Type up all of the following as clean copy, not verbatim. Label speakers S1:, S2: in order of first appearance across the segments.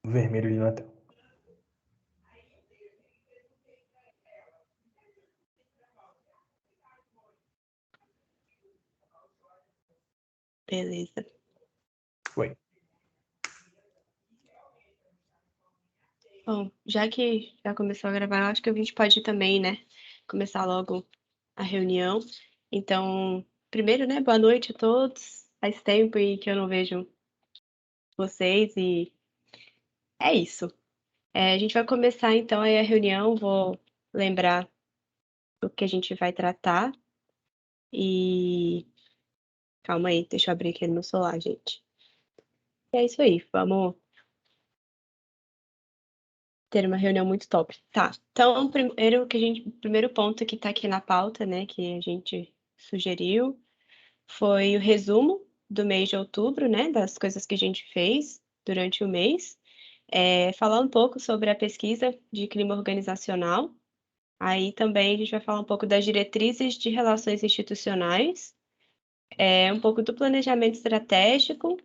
S1: vermelho ali na tela.
S2: Beleza.
S1: Oi.
S2: Bom, já que já começou a gravar, eu acho que a gente pode também, né, começar logo a reunião. Então, primeiro, né, boa noite a todos. Faz tempo e que eu não vejo vocês e é isso. A gente vai começar então aí a reunião, vou lembrar do que a gente vai tratar e calma aí, deixa eu abrir aqui no meu celular, gente. E é isso aí, vamos ter uma reunião muito top. Tá, então primeiro ponto que tá aqui na pauta, né, que a gente sugeriu, foi o resumo do mês de outubro, né, das coisas que a gente fez durante o mês. Falar um pouco sobre a pesquisa de clima organizacional. Aí também a gente vai falar um pouco das diretrizes de relações institucionais, um pouco do planejamento estratégico,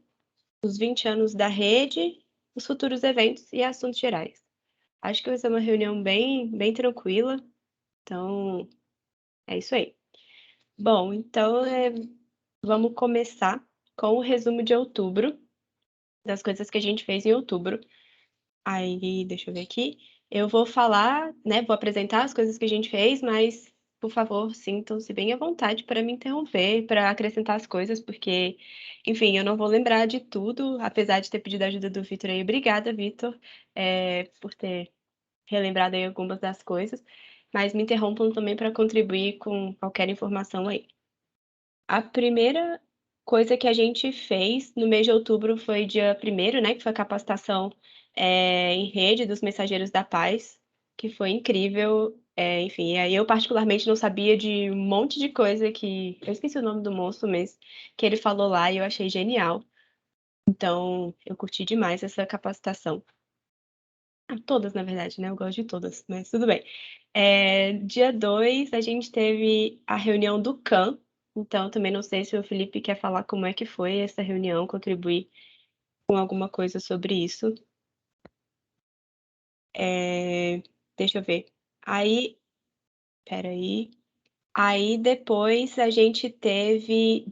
S2: os 20 anos da rede, os futuros eventos e assuntos gerais. Acho que vai ser uma reunião bem tranquila, então é isso aí. Bom, então vamos começar com o resumo de outubro, das coisas que a gente fez em outubro. Aí, deixa eu ver aqui. Eu vou falar, né? Vou apresentar as coisas que a gente fez, mas, por favor, sintam-se bem à vontade para me interromper, para acrescentar as coisas, porque, enfim, eu não vou lembrar de tudo, apesar de ter pedido a ajuda do Vitor aí. Obrigada, Vitor, por ter relembrado aí algumas das coisas, mas me interrompam também para contribuir com qualquer informação aí. A primeira coisa que a gente fez no mês de outubro foi dia 1º, né, que foi a capacitação em rede dos Mensageiros da Paz, que foi incrível. Enfim, aí eu particularmente não sabia de um monte de coisa que... Eu esqueci o nome do moço, mas que ele falou lá e eu achei genial. Então, eu curti demais essa capacitação. Todas, na verdade, né? Eu gosto de todas, mas tudo bem. Dia 2, a gente teve a reunião do CAM, então também não sei se o Felipe quer falar como é que foi essa reunião, contribuir com alguma coisa sobre isso. Deixa eu ver. Aí, peraí. Aí depois a gente teve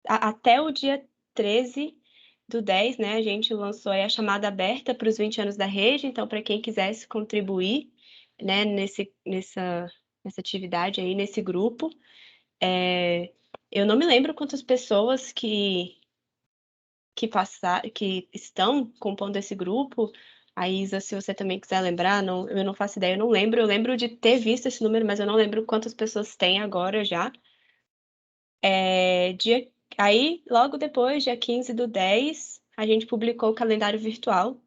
S2: até o dia 13/10, né? A gente lançou aí a chamada aberta para os 20 anos da rede, então para quem quisesse contribuir, né, nessa atividade aí, nesse grupo. Eu não me lembro quantas pessoas que estão compondo esse grupo. A Isa, se você também quiser lembrar, não, eu não faço ideia, eu não lembro. Eu lembro de ter visto esse número, mas eu não lembro quantas pessoas tem agora já. Aí, logo depois, dia 15/10, a gente publicou o calendário virtual.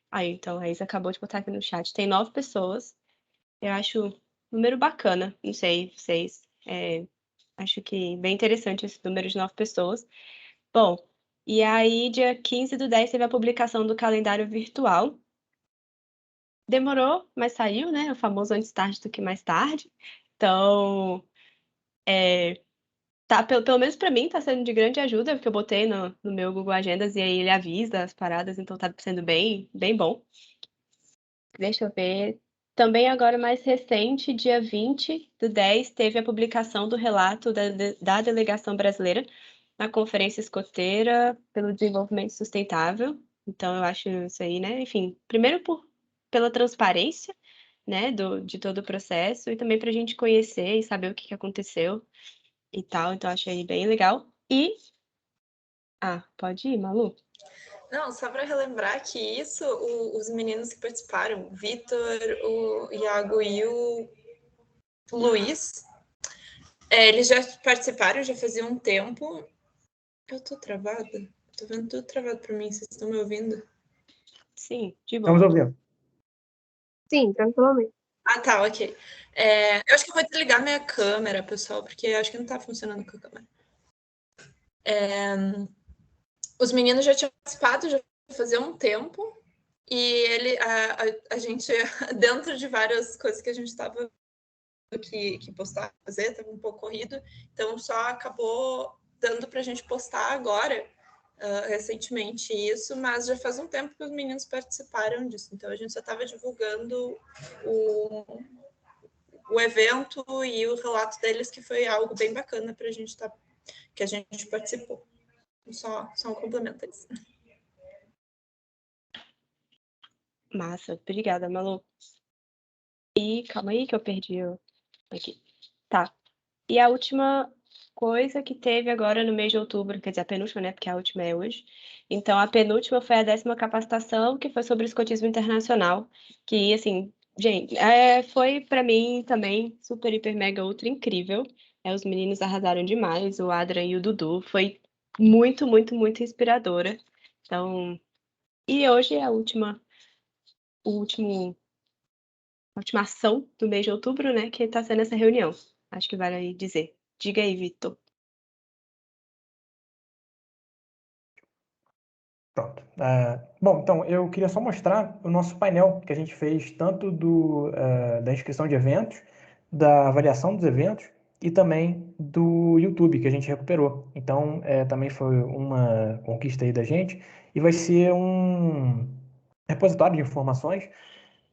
S2: Aí, então, a Isa acabou de botar aqui no chat. Tem 9 pessoas. Eu acho um número bacana. Não sei, vocês. Acho que bem interessante esse número de 9 pessoas. Bom, e aí, dia 15/10, teve a publicação do calendário virtual. Demorou, mas saiu, né? O famoso antes tarde do que mais tarde. Então, tá, pelo menos para mim, tá sendo de grande ajuda, porque eu botei no meu Google Agendas e aí ele avisa as paradas, então tá sendo bem bom. Deixa eu ver. Também agora mais recente, dia 20/10, teve a publicação do relato da delegação brasileira na Conferência Escoteira pelo Desenvolvimento Sustentável. Então, eu acho isso aí, né? Enfim, primeiro pela transparência, né, de todo o processo, e também para a gente conhecer e saber o que aconteceu e tal. Então, achei bem legal. Pode ir, Malu?
S3: Não, só para relembrar que os meninos que participaram, o Vitor, o Iago e o Luiz, eles já participaram, já fazia um tempo. Eu tô travada? Tô vendo tudo travado para mim, vocês estão me ouvindo?
S2: Sim, de boa.
S1: Estamos ouvindo.
S4: Sim, tranquilamente.
S3: Tá, ok. Eu acho que eu vou desligar minha câmera, pessoal, porque eu acho que não tá funcionando com a câmera. Os meninos já tinham participado, já fazia um tempo, e a gente, dentro de várias coisas que a gente estava que postar, fazer, estava um pouco corrido, então só acabou dando para a gente postar agora, recentemente isso, mas já faz um tempo que os meninos participaram disso, então a gente só estava divulgando o evento e o relato deles, que foi algo bem bacana para a gente que a gente participou. Só um complemento a isso.
S2: Massa, obrigada, Malu. E calma aí que eu perdi aqui. Tá. E a última coisa que teve agora no mês de outubro, quer dizer, a penúltima, né? Porque a última é hoje. Então, a penúltima foi a 10ª capacitação, que foi sobre escotismo internacional, que, assim, gente, foi para mim também super, hiper, mega, ultra incrível. Os meninos arrasaram demais, o Adrian e o Dudu. Foi muito, muito, muito inspiradora. Então, e hoje é a última ação do mês de outubro, né? Que está sendo essa reunião. Acho que vale aí dizer. Diga aí, Vitor.
S1: Pronto. Bom, então, eu queria só mostrar o nosso painel que a gente fez tanto da inscrição de eventos, da avaliação dos eventos e também do YouTube, que a gente recuperou. Então, também foi uma conquista aí da gente e vai ser um repositório de informações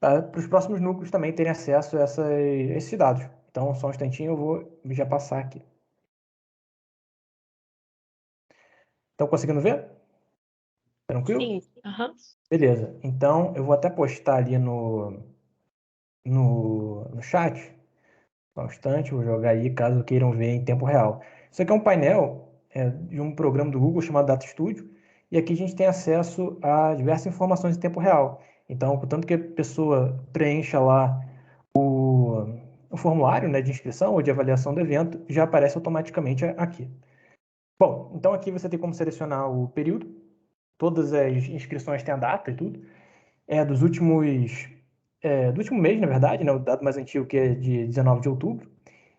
S1: para os próximos núcleos também terem acesso a esses dados. Então, só um instantinho, eu vou já passar aqui. Estão conseguindo ver? Tranquilo?
S2: Sim. Uhum.
S1: Beleza. Então, eu vou até postar ali no chat. Só um instante, vou jogar aí caso queiram ver em tempo real. Isso aqui é um painel de um programa do Google chamado Data Studio. E aqui a gente tem acesso a diversas informações em tempo real. Então, contanto que a pessoa preencha lá o formulário, né, de inscrição ou de avaliação do evento, já aparece automaticamente aqui. Bom, então aqui você tem como selecionar o período. Todas as inscrições têm a data e tudo. Do último mês, na verdade, né, o dado mais antigo, que é de 19 de outubro.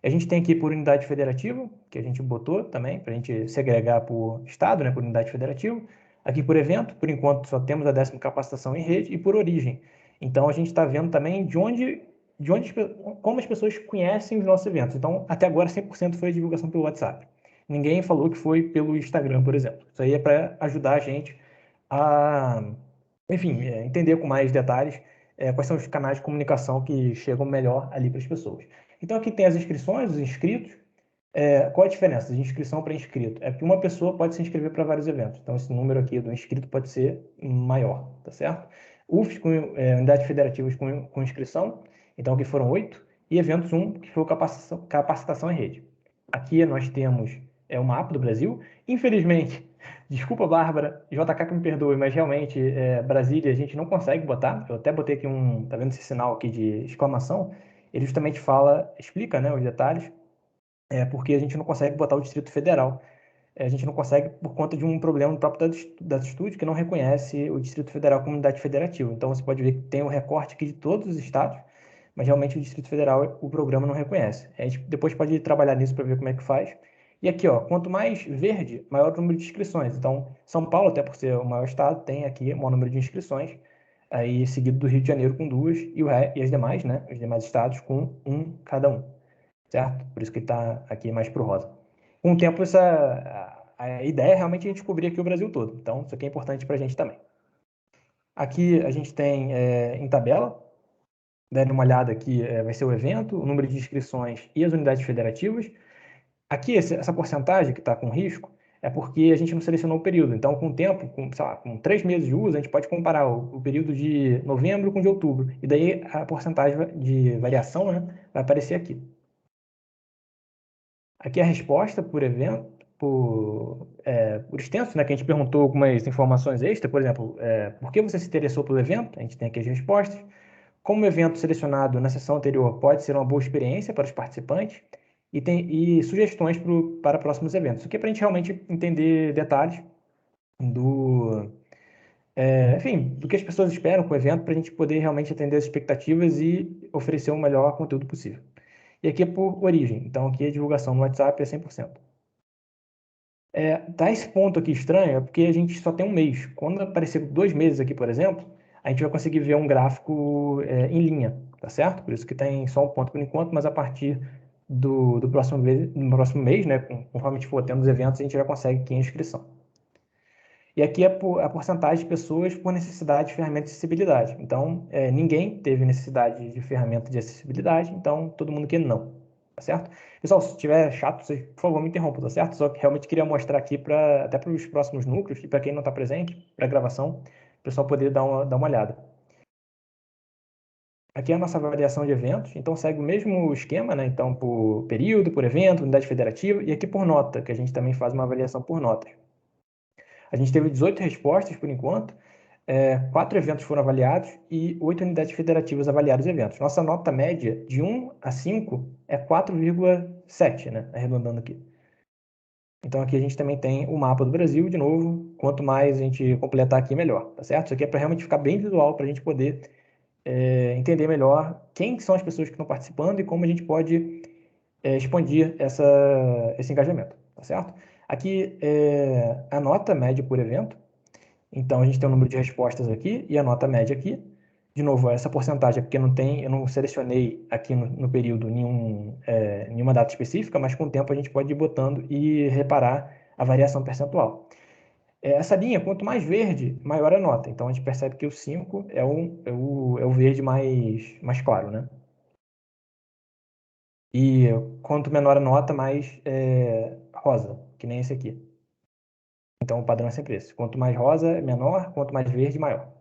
S1: A gente tem aqui por unidade federativa, que a gente botou também, para a gente segregar por estado, né, por unidade federativa. Aqui por evento, por enquanto só temos a 10ª capacitação em rede, e por origem. Então a gente está vendo também como as pessoas conhecem os nossos eventos. Então, até agora, 100% foi a divulgação pelo WhatsApp. Ninguém falou que foi pelo Instagram, por exemplo. Isso aí é para ajudar a gente a, enfim, entender com mais detalhes quais são os canais de comunicação que chegam melhor ali para as pessoas. Então, aqui tem as inscrições, os inscritos. Qual a diferença de inscrição para inscrito? É que uma pessoa pode se inscrever para vários eventos. Então, esse número aqui do inscrito pode ser maior, tá certo? UFs, unidades federativas com inscrição, então aqui foram 8, e eventos 1, que foi capacitação em rede. Aqui nós temos o mapa do Brasil. Infelizmente, desculpa, Bárbara, JK que me perdoe, mas realmente Brasília a gente não consegue botar. Eu até botei aqui tá vendo esse sinal aqui de exclamação? Ele justamente explica, né, os detalhes, porque a gente não consegue botar o Distrito Federal. A gente não consegue por conta de um problema no próprio Data Studio, que não reconhece o Distrito Federal como unidade federativa. Então, você pode ver que tem o recorte aqui de todos os estados, mas realmente o Distrito Federal, o programa não reconhece. A gente depois pode trabalhar nisso para ver como é que faz. E aqui, ó, quanto mais verde, maior o número de inscrições. Então, São Paulo, até por ser o maior estado, tem aqui o maior número de inscrições, aí seguido do Rio de Janeiro com 2, e as demais, né, os demais estados com 1 cada um, certo? Por isso que ele está aqui mais pro rosa. Com o tempo, a ideia é realmente a gente cobrir aqui o Brasil todo. Então, isso aqui é importante para a gente também. Aqui a gente tem em tabela, dando uma olhada aqui, vai ser o evento, o número de inscrições e as unidades federativas. Aqui, essa porcentagem que está com risco, é porque a gente não selecionou o período. Então, com o tempo, com 3 meses de uso, a gente pode comparar o período de novembro com o de outubro. E daí a porcentagem de variação, né, vai aparecer aqui. Aqui a resposta por evento, por extenso, né, que a gente perguntou algumas informações extras, por exemplo, por que você se interessou pelo evento? A gente tem aqui as respostas. Como o evento selecionado na sessão anterior pode ser uma boa experiência para os participantes e sugestões para próximos eventos. Isso aqui é para a gente realmente entender detalhes enfim, do que as pessoas esperam com o evento, para a gente poder realmente atender as expectativas e oferecer o melhor conteúdo possível. E aqui é por origem, então aqui a divulgação no WhatsApp é 100%. Tá esse ponto aqui estranho, é porque a gente só tem um mês. Quando aparecer 2 meses aqui, por exemplo, a gente vai conseguir ver um gráfico em linha, tá certo? Por isso que tem só um ponto por enquanto, mas a partir do próximo mês, né, conforme a gente for tendo os eventos, a gente já consegue aqui a inscrição. E aqui é a porcentagem de pessoas por necessidade de ferramenta de acessibilidade. Então, ninguém teve necessidade de ferramenta de acessibilidade, então todo mundo aqui não, tá certo? Pessoal, se estiver chato, vocês, por favor, me interrompam, tá certo? Só que realmente queria mostrar aqui até para os próximos núcleos, e para quem não está presente, para a gravação, o pessoal poder dar uma olhada. Aqui é a nossa avaliação de eventos, então segue o mesmo esquema, né? Então, por período, por evento, unidade federativa, e aqui por nota, que a gente também faz uma avaliação por notas. A gente teve 18 respostas por enquanto, 4 eventos foram avaliados e 8 unidades federativas avaliaram os eventos. Nossa nota média de 1 a 5 é 4,7, né? Arredondando aqui. Então aqui a gente também tem o mapa do Brasil, de novo, quanto mais a gente completar aqui, melhor, tá certo? Isso aqui é para realmente ficar bem visual, para a gente poder entender melhor quem são as pessoas que estão participando e como a gente pode expandir esse engajamento, tá certo? Aqui é a nota média por evento. Então, a gente tem o número de respostas aqui e a nota média aqui. De novo, essa porcentagem é porque eu não selecionei aqui no período nenhuma data específica, mas com o tempo a gente pode ir botando e reparar a variação percentual. Essa linha, quanto mais verde, maior a nota. Então, a gente percebe que o 5 é o verde mais claro, né? E quanto menor a nota, mais rosa, que nem esse aqui. Então, o padrão é sempre esse. Quanto mais rosa, é menor. Quanto mais verde, maior.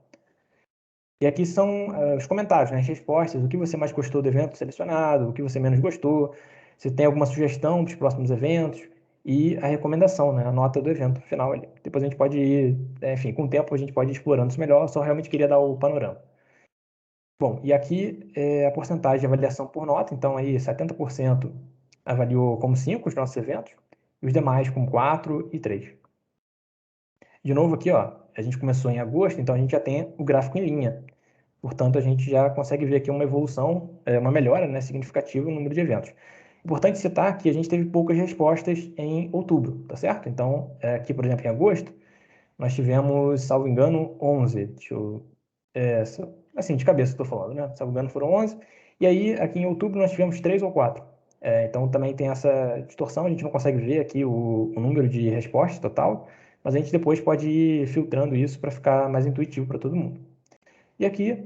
S1: E aqui são os comentários, né, as respostas, o que você mais gostou do evento selecionado, o que você menos gostou, se tem alguma sugestão para os próximos eventos e a recomendação, né, a nota do evento final ali. Depois a gente pode ir, enfim, com o tempo a gente pode ir explorando isso melhor, só realmente queria dar o panorama. Bom, e aqui é a porcentagem de avaliação por nota, então aí 70% avaliou como 5 os nossos eventos, e os demais com 4 e 3. De novo aqui, ó, a gente começou em agosto, então a gente já tem o gráfico em linha. Portanto, a gente já consegue ver aqui uma evolução, uma melhora, né, significativa no número de eventos. Importante citar que a gente teve poucas respostas em outubro, tá certo? Então, aqui, por exemplo, em agosto, nós tivemos, salvo engano, 11. Deixa eu... assim, de cabeça estou falando, né? Salvo engano, foram 11. E aí, aqui em outubro, nós tivemos 3 ou 4. Então, também tem essa distorção, a gente não consegue ver aqui o número de respostas total, mas a gente depois pode ir filtrando isso para ficar mais intuitivo para todo mundo. E aqui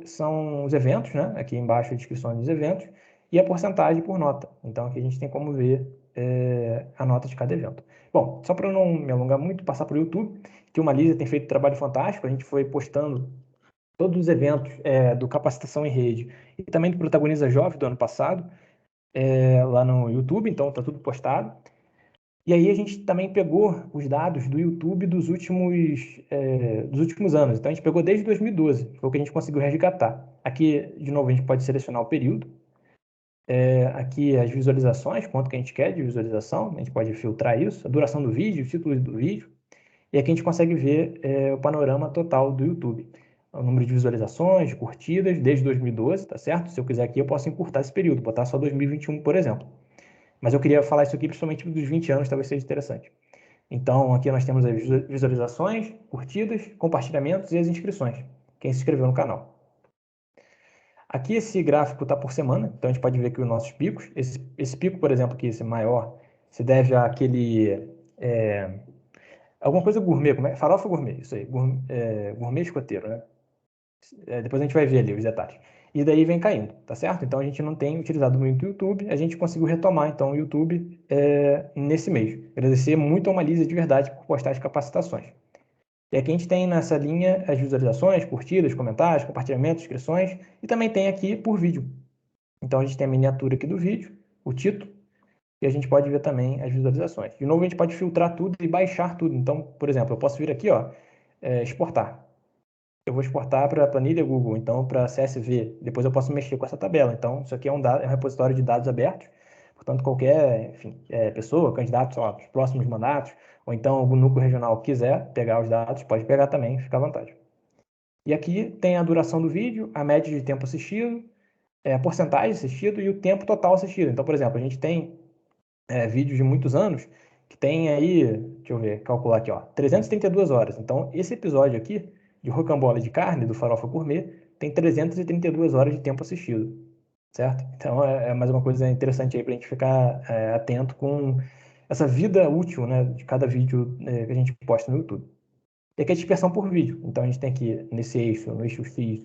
S1: são os eventos, né? Aqui embaixo a descrição dos eventos e a porcentagem por nota. Então aqui a gente tem como ver a nota de cada evento. Bom, só para não me alongar muito, passar para o YouTube, que o Malísia tem feito um trabalho fantástico, a gente foi postando todos os eventos do Capacitação em Rede e também do Protagoniza Jovem do ano passado, lá no YouTube, então está tudo postado. E aí a gente também pegou os dados do YouTube dos últimos anos. Então a gente pegou desde 2012, foi o que a gente conseguiu resgatar. Aqui, de novo, a gente pode selecionar o período. Aqui as visualizações, quanto que a gente quer de visualização, a gente pode filtrar isso, a duração do vídeo, o título do vídeo. E aqui a gente consegue ver o panorama total do YouTube. O número de visualizações, de curtidas, desde 2012, tá certo? Se eu quiser aqui, eu posso encurtar esse período, botar só 2021, por exemplo. Mas eu queria falar isso aqui principalmente dos 20 anos, talvez seja interessante. Então, aqui nós temos as visualizações, curtidas, compartilhamentos e as inscrições. Quem se inscreveu no canal. Aqui esse gráfico está por semana, então a gente pode ver aqui os nossos picos. Esse pico, por exemplo, aqui, esse maior, se deve àquele... alguma coisa gourmet, como é? Farofa gourmet, isso aí, gourmet escoteiro, né? Depois a gente vai ver ali os detalhes. E daí vem caindo, tá certo? Então a gente não tem utilizado muito o YouTube, a gente conseguiu retomar então o YouTube nesse mês. Agradecer muito a Malísia de verdade por postar as capacitações. E aqui a gente tem nessa linha as visualizações, curtidas, comentários, compartilhamentos, inscrições, e também tem aqui por vídeo. Então a gente tem a miniatura aqui do vídeo, o título, e a gente pode ver também as visualizações. De novo, a gente pode filtrar tudo e baixar tudo. Então, por exemplo, eu posso vir aqui, ó, exportar. Eu vou exportar para a planilha Google, então para CSV. Depois eu posso mexer com essa tabela. Então, isso aqui é um repositório de dados abertos. Portanto, qualquer pessoa, candidato, sei lá, os próximos mandatos, ou então algum núcleo regional quiser pegar os dados, pode pegar também, fica à vontade. E aqui tem a duração do vídeo, a média de tempo assistido, a porcentagem assistido e o tempo total assistido. Então, por exemplo, a gente tem vídeos de muitos anos que tem aí, deixa eu ver, calcular aqui, ó, 332 horas. Então, esse episódio aqui de Rocambole de Carne, do Farofa Gourmet, tem 332 horas de tempo assistido, certo? Então, é mais uma coisa interessante aí para a gente ficar atento com essa vida útil, né, de cada vídeo que a gente posta no YouTube. E aqui é a dispersão por vídeo. Então, a gente tem aqui nesse eixo, no eixo X,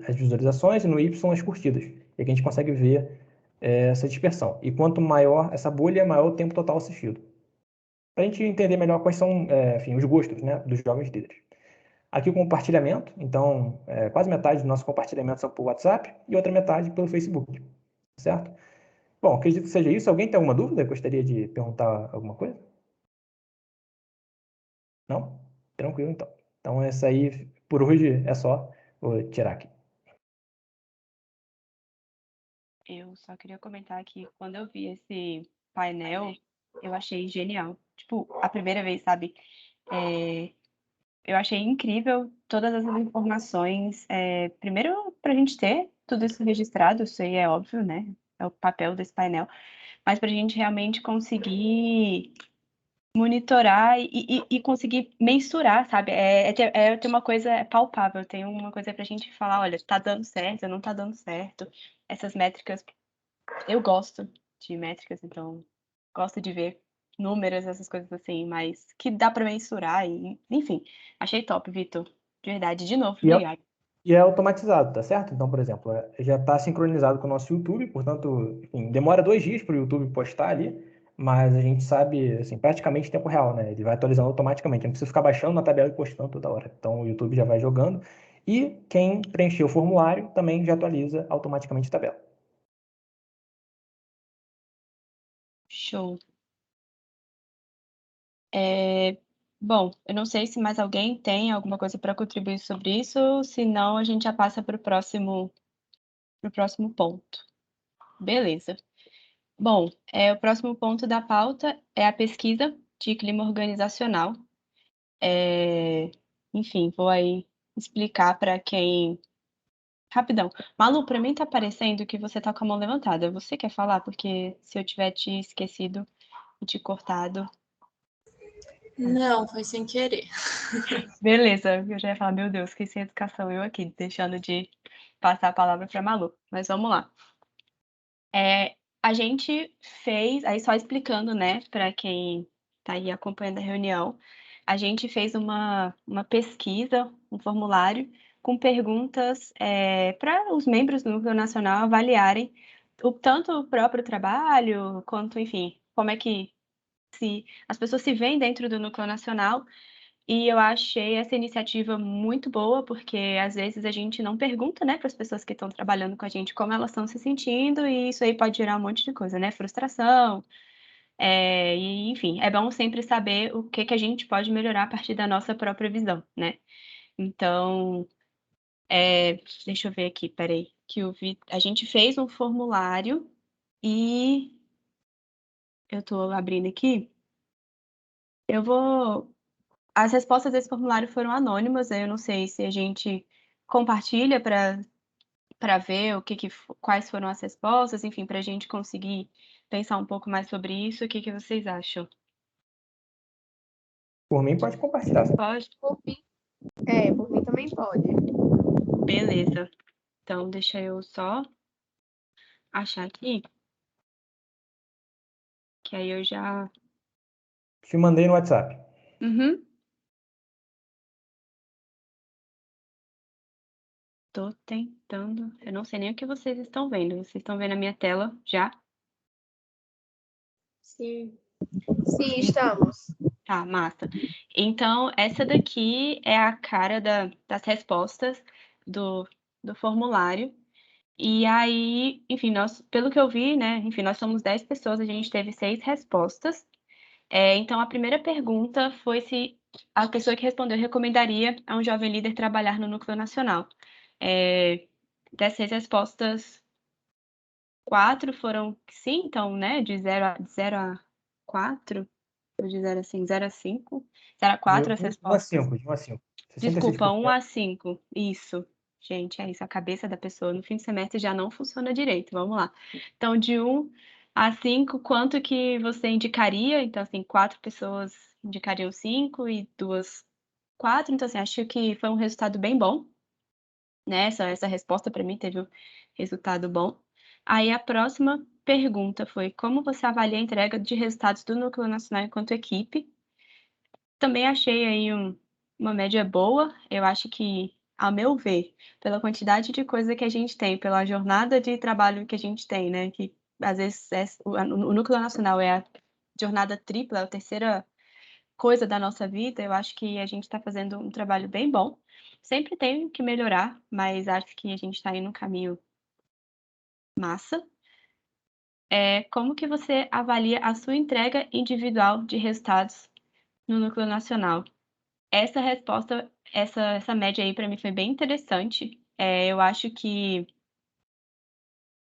S1: as visualizações e no Y as curtidas. E aqui a gente consegue ver essa dispersão. E quanto maior essa bolha, maior o tempo total assistido. Para a gente entender melhor quais são, enfim, os gostos, né, dos jovens líderes. Aqui o compartilhamento. Então, quase metade do nosso compartilhamento são por WhatsApp e outra metade pelo Facebook. Certo? Bom, acredito que seja isso. Alguém tem alguma dúvida? Gostaria de perguntar alguma coisa? Não? Tranquilo, então. Então, essa aí, por hoje, é só. Vou tirar aqui.
S2: Eu só queria comentar que quando eu vi esse painel, eu achei genial. Tipo, a primeira vez, sabe? Eu achei incrível todas as informações. Primeiro, para a gente ter tudo isso registrado, isso aí é óbvio, né? É o papel desse painel. Mas para a gente realmente conseguir monitorar e conseguir mensurar, sabe? Ter uma coisa palpável, tem uma coisa para a gente falar, olha, tá dando certo, não tá dando certo. Essas métricas, eu gosto de métricas, então gosto de ver números, essas coisas assim, mas que dá para mensurar e, enfim, achei top, Vitor. De verdade, de novo, obrigada.
S1: E é automatizado, tá certo? Então, por exemplo, já está sincronizado com o nosso YouTube, portanto, enfim, demora 2 dias para o YouTube postar ali, mas a gente sabe, assim, praticamente em tempo real, né? Ele vai atualizando automaticamente, não precisa ficar baixando na tabela e postando toda hora. Então, o YouTube já vai jogando. E quem preencher o formulário também já atualiza automaticamente a tabela.
S2: Show. Bom, eu não sei se mais alguém tem alguma coisa para contribuir sobre isso, senão a gente já passa para o próximo ponto. Beleza. Bom, o próximo ponto da pauta é a pesquisa de clima organizacional. Enfim, vou aí explicar para quem... Rapidão. Malu, para mim tá parecendo que você tá com a mão levantada. Você quer falar? Porque se eu tiver te esquecido e te cortado...
S3: Não, foi sem querer.
S2: Beleza, eu já ia falar, meu Deus, que sem educação eu aqui, deixando de passar a palavra para Malu. Mas vamos lá. A gente fez, aí só explicando, né, para quem está aí acompanhando a reunião, a gente fez uma pesquisa, um formulário, com perguntas para os membros do Núcleo Nacional avaliarem tanto o próprio trabalho, quanto, enfim, como é que as pessoas se veem dentro do Núcleo Nacional. E eu achei essa iniciativa muito boa, porque às vezes a gente não pergunta, né, para as pessoas que estão trabalhando com a gente como elas estão se sentindo, e isso aí pode gerar um monte de coisa, né? Frustração, e enfim, é bom sempre saber o que a gente pode melhorar a partir da nossa própria visão, né? Então, deixa eu ver aqui, peraí, a gente fez um formulário e eu estou abrindo aqui. As respostas desse formulário foram anônimas, eu não sei se a gente compartilha para ver quais foram as respostas, enfim, para a gente conseguir pensar um pouco mais sobre isso. O que vocês acham?
S1: Por mim, pode compartilhar.
S2: Pode?
S4: Por mim também pode.
S2: Beleza. Então, deixa eu só achar aqui, que aí eu já...
S1: Te mandei no WhatsApp.
S2: Uhum. Tô tentando. Eu não sei nem o que vocês estão vendo. Vocês estão vendo a minha tela já?
S4: Sim. Sim, estamos.
S2: Tá, massa. Então, essa daqui é a cara das respostas do formulário. E aí, enfim, pelo que eu vi, né, enfim, nós somos 10 pessoas, a gente teve 6 respostas. Então, a primeira pergunta foi se a pessoa que respondeu recomendaria a um jovem líder trabalhar no Núcleo Nacional. Das 6 respostas, 4 foram que sim, então, né, de 0 a 4, ou de 0 assim, 0 a 5, 0 a 4 as
S1: De 1 a
S2: respostas.
S1: 5, de 1 a 5.
S2: Desculpa, 1
S1: 66%.
S2: a 5, isso. Gente, é isso, a cabeça da pessoa no fim de semestre já não funciona direito, vamos lá. Então, de 1 a 5, quanto que você indicaria? Então, assim, 4 pessoas indicariam 5 e 2, 4. Então, assim, acho que foi um resultado bem bom, né? Essa resposta para mim teve um resultado bom. Aí a próxima pergunta foi: como você avalia a entrega de resultados do Núcleo Nacional enquanto equipe? Também achei aí uma média boa. Eu acho que, ao meu ver, pela quantidade de coisa que a gente tem, pela jornada de trabalho que a gente tem, né, que às vezes o núcleo nacional é a jornada tripla, a terceira coisa da nossa vida, eu acho que a gente está fazendo um trabalho bem bom. Sempre tem que melhorar, mas acho que a gente está indo num caminho massa. Como que você avalia a sua entrega individual de resultados no núcleo nacional? Essa resposta, essa média aí para mim foi bem interessante. Eu acho que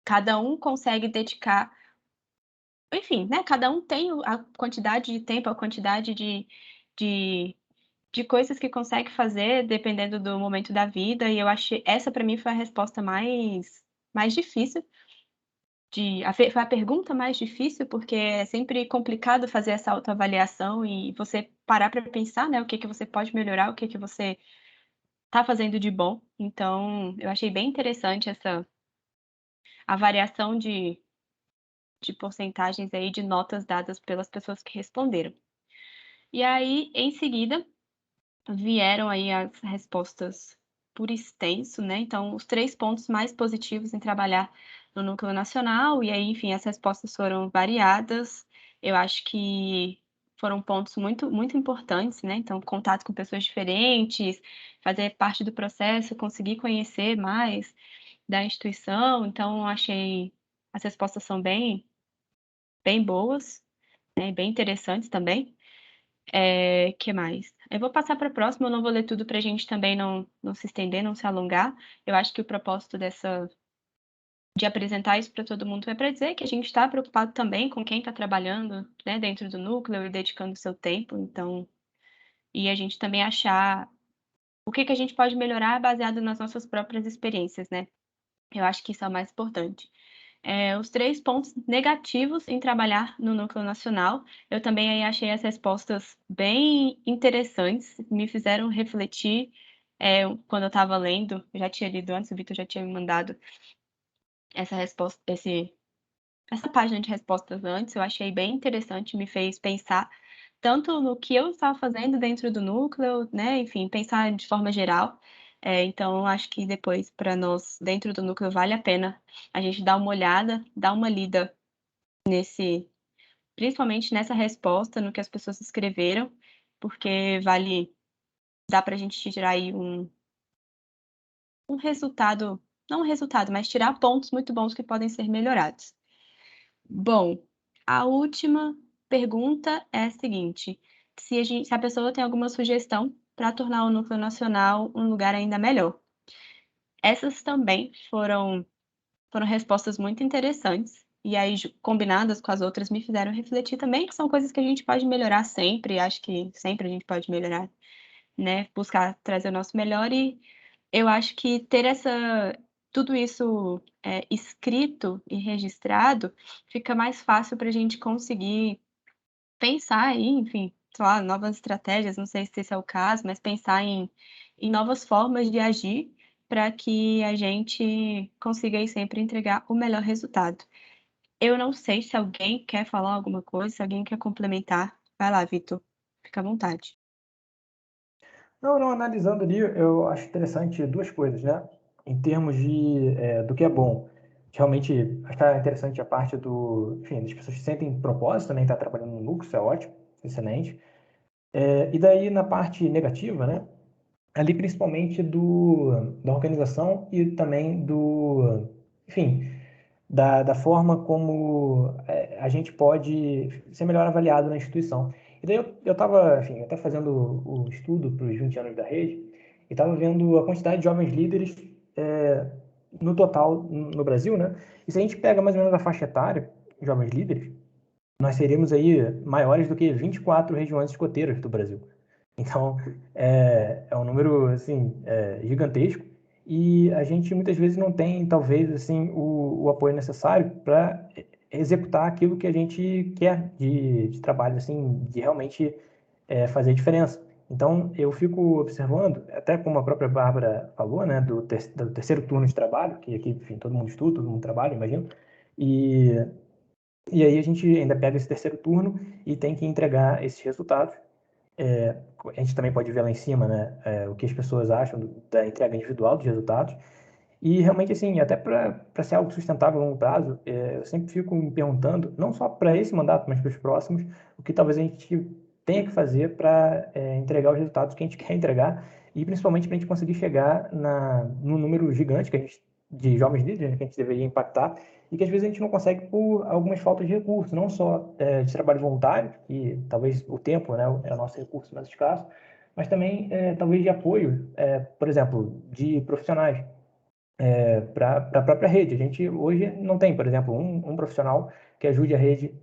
S2: cada um consegue dedicar, enfim, né, cada um tem a quantidade de tempo, a quantidade de de coisas que consegue fazer dependendo do momento da vida, e eu achei essa para mim foi a resposta mais difícil foi a pergunta mais difícil, porque é sempre complicado fazer essa autoavaliação e você parar para pensar, né, o que que você pode melhorar, o que que você tá fazendo de bom. Então, eu achei bem interessante a variação de porcentagens aí de notas dadas pelas pessoas que responderam. E aí, em seguida, vieram aí as respostas por extenso, né, então os 3 pontos mais positivos em trabalhar no núcleo nacional, e aí, enfim, as respostas foram variadas. Eu acho que foram pontos muito importantes, né, então contato com pessoas diferentes, fazer parte do processo, conseguir conhecer mais da instituição, então eu achei as respostas são bem boas, né, bem interessantes também. Que mais? Eu vou passar para a próxima, eu não vou ler tudo para a gente também não se estender, não se alongar. Eu acho que o propósito de apresentar isso para todo mundo é para dizer que a gente está preocupado também com quem está trabalhando, né, dentro do núcleo e dedicando seu tempo, então e a gente também achar o que que a gente pode melhorar baseado nas nossas próprias experiências, né. Eu acho que isso é o mais importante. Os 3 pontos negativos em trabalhar no núcleo nacional, eu também aí achei as respostas bem interessantes, me fizeram refletir, quando eu estava lendo, eu já tinha lido antes, o Vitor já tinha me mandado essa página de respostas antes, eu achei bem interessante, me fez pensar tanto no que eu estava fazendo dentro do núcleo, né, enfim, pensar de forma geral. Então acho que depois para nós dentro do núcleo vale a pena a gente dar uma olhada, dar uma lida nesse principalmente nessa resposta, no que as pessoas escreveram, porque dá para a gente tirar aí um resultado, não um resultado, mas tirar pontos muito bons que podem ser melhorados. Bom, a última pergunta é a seguinte: se a pessoa tem alguma sugestão para tornar o núcleo nacional um lugar ainda melhor. Essas também foram respostas muito interessantes, e aí combinadas com as outras me fizeram refletir também, que são coisas que a gente pode melhorar sempre, acho que sempre a gente pode melhorar, né, buscar trazer o nosso melhor e eu acho que ter tudo isso, escrito e registrado, fica mais fácil para a gente conseguir pensar aí, enfim, sei lá, novas estratégias, não sei se esse é o caso, mas pensar em novas formas de agir para que a gente consiga aí sempre entregar o melhor resultado. Eu não sei se alguém quer falar alguma coisa, se alguém quer complementar. Vai lá, Vitor, fica à vontade.
S1: Não, analisando ali, eu acho interessante duas coisas, né? Em termos do que é bom. Realmente, achar interessante a parte enfim, das pessoas que sentem propósito, também estar trabalhando no núcleo, isso é ótimo, excelente. E daí, na parte negativa, né? Ali principalmente da organização e também enfim, da forma como a gente pode ser melhor avaliado na instituição. E daí eu estava, enfim, até fazendo o estudo para os 20 anos da rede, e estava vendo a quantidade de jovens líderes no total no Brasil, né? E se a gente pega mais ou menos a faixa etária, jovens líderes, nós seríamos aí maiores do que 24 regiões escoteiras do Brasil. Então, é um número, assim, gigantesco e a gente muitas vezes não tem, talvez, assim, o apoio necessário para executar aquilo que a gente quer de trabalho, assim, de realmente fazer diferença. Então, eu fico observando, até como a própria Bárbara falou, né, do terceiro turno de trabalho, que aqui, enfim, todo mundo estuda, todo mundo trabalha, imagino, e, e aí a gente ainda pega esse terceiro turno e tem que entregar esses resultados. a gente também pode ver lá em cima, né, o que as pessoas acham da entrega individual dos resultados. E realmente, assim, até para ser algo sustentável a longo prazo, eu sempre fico me perguntando, não só para esse mandato, mas para os próximos, o que talvez a gente tenha que fazer para entregar os resultados que a gente quer entregar e principalmente para a gente conseguir chegar no número gigante de jovens líderes, né, que a gente deveria impactar e que às vezes a gente não consegue por algumas faltas de recursos, não só de trabalho voluntário, que talvez o tempo, né, é o nosso recurso mais escasso, mas também talvez de apoio, por exemplo, de profissionais para a própria rede. A gente hoje não tem, por exemplo, um profissional que ajude a rede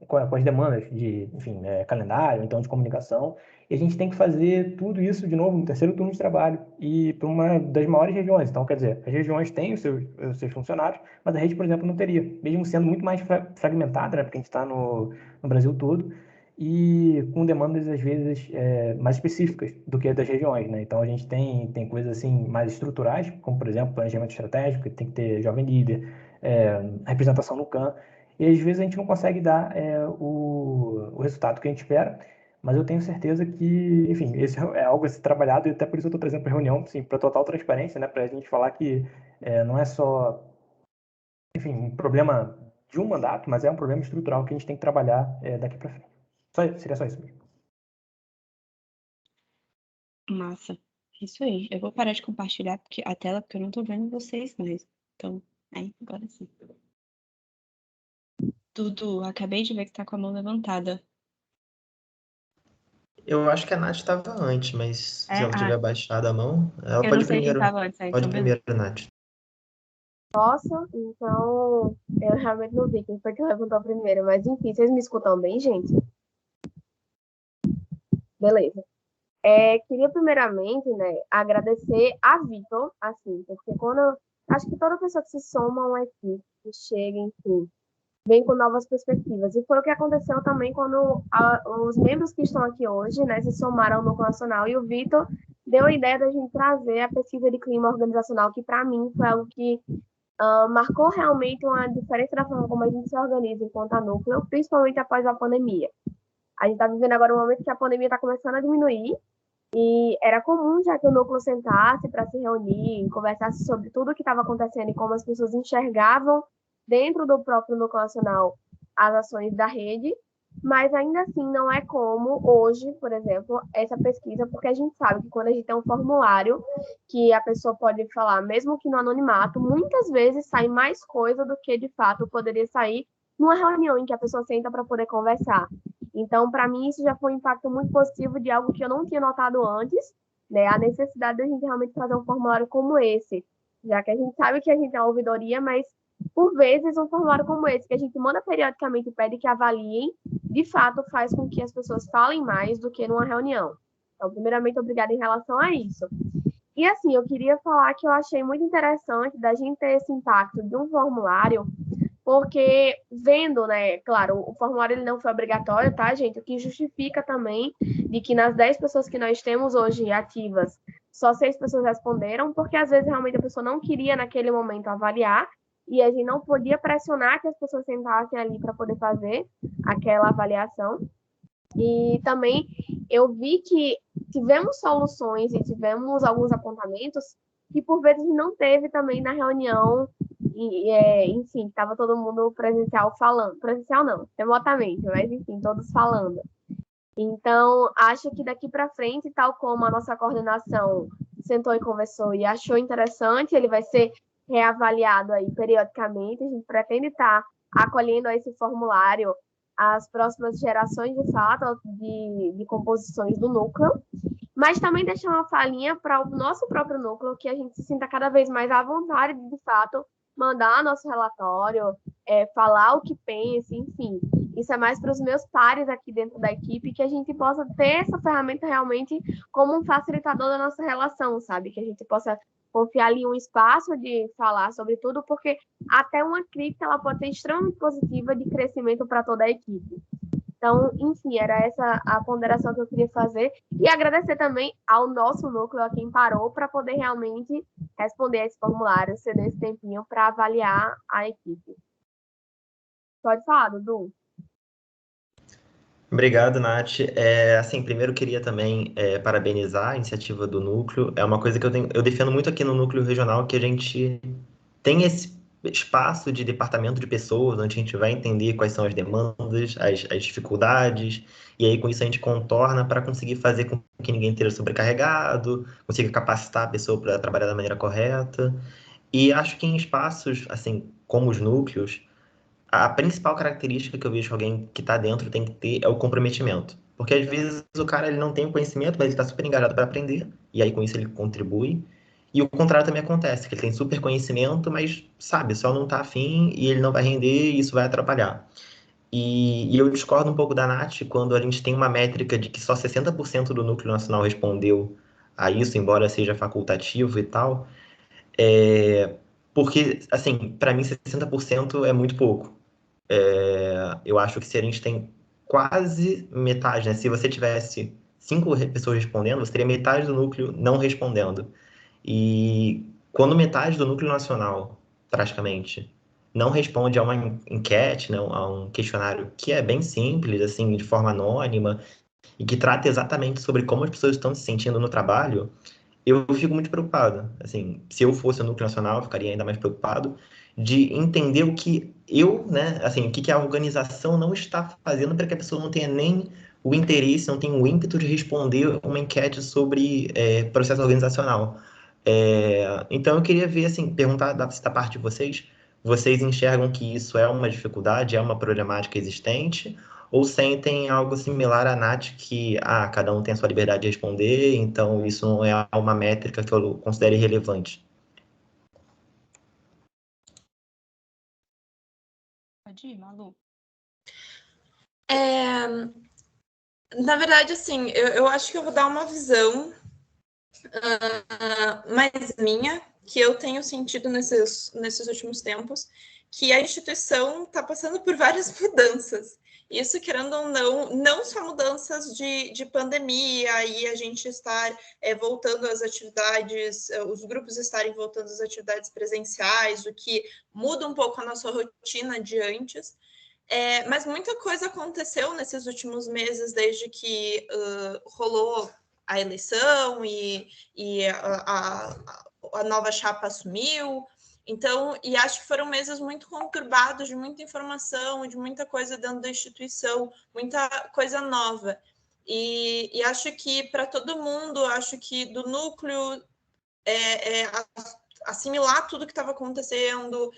S1: com as demandas de, enfim, calendário, então de comunicação, e a gente tem que fazer tudo isso de novo no terceiro turno de trabalho e para uma das maiores regiões. Então, quer dizer, as regiões têm os seus funcionários, mas a rede, por exemplo, não teria, mesmo sendo muito mais fragmentada, né, porque a gente está no Brasil todo, e com demandas, às vezes, mais específicas do que das regiões, né? Então, a gente tem coisas, assim, mais estruturais, como, por exemplo, planejamento estratégico, que tem que ter jovem líder, representação no CAN, e às vezes a gente não consegue dar o resultado que a gente espera, mas eu tenho certeza que, enfim, esse é algo a ser trabalhado, e até por isso eu estou trazendo para a reunião, assim, para total transparência, né? Para a gente falar que não é só, enfim, um problema de um mandato, mas é um problema estrutural que a gente tem que trabalhar daqui para frente. Seria só isso mesmo.
S2: Massa. Isso aí. Eu vou parar de compartilhar a tela porque eu não tô vendo vocês mais. Então, aí, agora sim. Dudu, acabei de ver que tá com a mão levantada.
S5: Eu acho que a Nath estava antes, mas se ela tiver baixado a mão, ela
S2: eu
S5: pode
S2: não sei quem
S5: primeiro.
S2: tava antes,
S5: Pode
S2: então
S5: primeiro,
S2: beleza.
S5: Nath.
S4: Posso? Então, eu realmente não vi quem foi que levantou primeiro, mas enfim, vocês me escutam bem, gente? Beleza. Queria primeiramente, né, agradecer a Vitor, assim, porque acho que toda pessoa que se soma a uma equipe, que chega, enfim, vem com novas perspectivas. E foi o que aconteceu também quando os membros que estão aqui hoje, né, se somaram ao Núcleo Nacional e o Vitor deu a ideia da gente trazer a pesquisa de clima organizacional, que para mim foi algo que marcou realmente uma diferença da forma como a gente se organiza enquanto a Núcleo, principalmente após a pandemia. A gente está vivendo agora um momento que a pandemia está começando a diminuir, e era comum já que o núcleo sentasse para se reunir, conversasse sobre tudo o que estava acontecendo e como as pessoas enxergavam dentro do próprio núcleo nacional as ações da rede, mas ainda assim não é como hoje, por exemplo, essa pesquisa, porque a gente sabe que quando a gente tem um formulário que a pessoa pode falar, mesmo que no anonimato, muitas vezes sai mais coisa do que de fato poderia sair numa reunião em que a pessoa senta para poder conversar. Então, para mim, isso já foi um impacto muito positivo de algo que eu não tinha notado antes, né? A necessidade da gente realmente fazer um formulário como esse, já que a gente sabe que a gente é uma ouvidoria, mas por vezes um formulário como esse, que a gente manda periodicamente e pede que avaliem, de fato faz com que as pessoas falem mais do que numa reunião. Então, primeiramente, obrigada em relação a isso. E assim, eu queria falar que eu achei muito interessante da gente ter esse impacto de um formulário, porque vendo, né, claro, o formulário ele não foi obrigatório, tá, gente? O que justifica também de que nas 10 pessoas que nós temos hoje ativas, só 6 pessoas responderam, porque às vezes realmente a pessoa não queria naquele momento avaliar, e a gente não podia pressionar que as pessoas sentassem ali para poder fazer aquela avaliação. E também eu vi que tivemos soluções e tivemos alguns apontamentos que por vezes não teve também na reunião, enfim, estava todo mundo presencial falando, presencial não, remotamente, mas enfim, todos falando. Então, acho que daqui para frente, tal como a nossa coordenação sentou e conversou e achou interessante, ele vai ser reavaliado aí periodicamente, a gente pretende estar acolhendo esse formulário as próximas gerações, de fato, de composições do núcleo, mas também deixar uma falinha para o nosso próprio núcleo, que a gente se sinta cada vez mais à vontade de fato, mandar nosso relatório, falar o que pensa, enfim. Isso é mais para os meus pares aqui dentro da equipe, que a gente possa ter essa ferramenta realmente como um facilitador da nossa relação, sabe? Que a gente possa confiar ali um espaço de falar sobre tudo, porque até uma crítica ela pode ser extremamente positiva de crescimento para toda a equipe. Então, enfim, era essa a ponderação que eu queria fazer. E agradecer também ao nosso núcleo, a quem parou, para poder realmente responder esse formulário, ceder esse tempinho para avaliar a equipe. Pode falar, Dudu.
S5: Obrigado, Nath. Assim, primeiro queria também parabenizar a iniciativa do Núcleo. É uma coisa que eu defendo muito aqui no Núcleo Regional, que a gente tem esse espaço de departamento de pessoas, onde a gente vai entender quais são as demandas, as dificuldades, e aí com isso a gente contorna para conseguir fazer com que ninguém esteja sobrecarregado, consiga capacitar a pessoa para trabalhar da maneira correta. E acho que em espaços, assim, como os núcleos, a principal característica que eu vejo que alguém que está dentro tem que ter é o comprometimento. Porque às vezes o cara ele não tem o conhecimento, mas ele está super engajado para aprender, e aí com isso ele contribui. E o contrário também acontece, que ele tem super conhecimento, mas sabe, só não está afim e ele não vai render e isso vai atrapalhar. E eu discordo um pouco da Nath quando a gente tem uma métrica de que só 60% do núcleo nacional respondeu a isso, embora seja facultativo e tal. É, Porque, assim, para mim 60% é muito pouco. Eu acho que se a gente tem quase metade, né? Se você tivesse pessoas respondendo, você teria metade do núcleo não respondendo. E quando metade do núcleo nacional, praticamente, não responde a uma enquete, né, a um questionário que é bem simples, assim, de forma anônima, e que trata exatamente sobre como as pessoas estão se sentindo no trabalho, eu fico muito preocupado. Assim, se eu fosse o núcleo nacional, eu ficaria ainda mais preocupado de entender o que eu, né, assim, o que que a organização não está fazendo para que a pessoa não tenha nem o interesse, não tenha o ímpeto de responder uma enquete sobre processo organizacional. Então eu queria ver, assim, perguntar da parte de vocês, vocês enxergam que isso é uma dificuldade, é uma problemática existente, ou sentem algo similar à Nath, que cada um tem a sua liberdade de responder, então isso não é uma métrica que eu considere relevante?
S2: Pode ir, Malu.
S3: Na verdade, assim, eu acho que eu vou dar uma visão mais minha, que eu tenho sentido nesses últimos tempos, que a instituição está passando por várias mudanças. Isso, querendo ou não só mudanças de pandemia e a gente estar voltando às atividades, os grupos estarem voltando às atividades presenciais, o que muda um pouco a nossa rotina de antes. Mas muita coisa aconteceu nesses últimos meses, desde que rolou a eleição e a nova chapa assumiu. Então, e acho que foram meses muito conturbados, de muita informação, de muita coisa dentro da instituição, muita coisa nova. E acho que para todo mundo, acho que do núcleo assimilar tudo que estava acontecendo,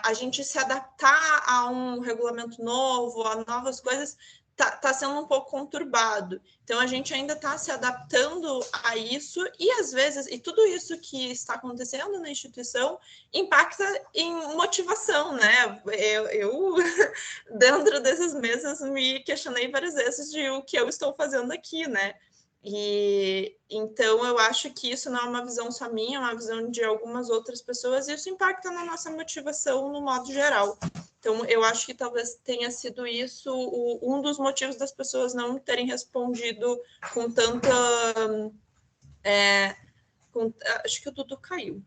S3: a gente se adaptar a um regulamento novo, a novas coisas, tá sendo um pouco conturbado. Então, a gente ainda está se adaptando a isso e, às vezes, e tudo isso que está acontecendo na instituição impacta em motivação, né? Eu dentro desses meses, me questionei várias vezes de o que eu estou fazendo aqui, né? E então eu acho que isso não é uma visão só minha, é uma visão de algumas outras pessoas, e isso impacta na nossa motivação no modo geral. Então eu acho que talvez tenha sido isso um dos motivos das pessoas não terem respondido com tanta. Acho que o Dudu caiu.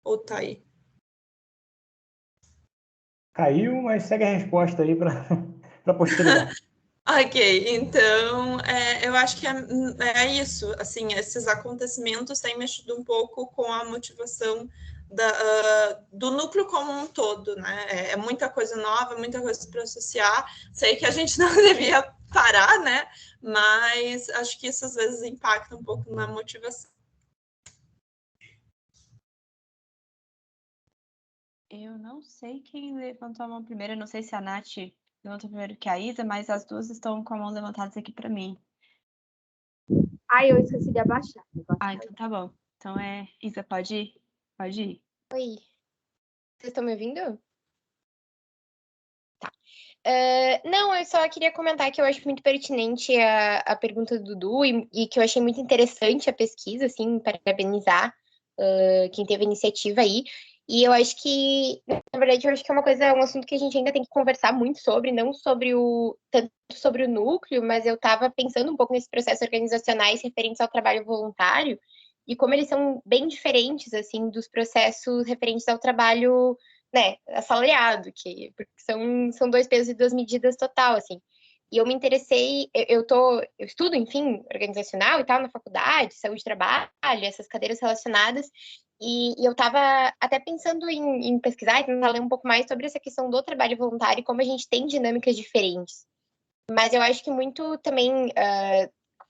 S3: Ou tá aí?
S1: Caiu, mas segue a resposta aí para a posteridade.
S3: Ok, então eu acho que é isso. Assim, esses acontecimentos têm mexido um pouco com a motivação do núcleo como um todo, né? É muita coisa nova, muita coisa para associar. Sei que a gente não devia parar, né? Mas acho que isso às vezes impacta um pouco na motivação.
S2: Eu não sei quem levantou a mão primeiro, eu não sei se a Nath levantou primeiro que a Isa, mas as duas estão com a mão levantadas aqui para mim.
S4: Eu esqueci de abaixar.
S2: Então tá bom. Então Isa, pode ir? Pode ir.
S6: Oi. Vocês estão me ouvindo? Tá. Não, eu só queria comentar que eu acho muito pertinente a pergunta do Dudu e que eu achei muito interessante a pesquisa, assim, parabenizar quem teve a iniciativa aí. E eu acho que, na verdade, eu acho que é um assunto que a gente ainda tem que conversar muito sobre, não sobre tanto sobre o núcleo, mas eu estava pensando um pouco nesses processos organizacionais referentes ao trabalho voluntário e como eles são bem diferentes, assim, dos processos referentes ao trabalho, né, assalariado, porque são dois pesos e duas medidas total, assim. E eu me interessei, eu estudo, enfim, organizacional e tal, na faculdade, saúde e trabalho, essas cadeiras relacionadas, e eu estava até pensando em pesquisar e tentar ler um pouco mais sobre essa questão do trabalho voluntário e como a gente tem dinâmicas diferentes. Mas eu acho que muito também,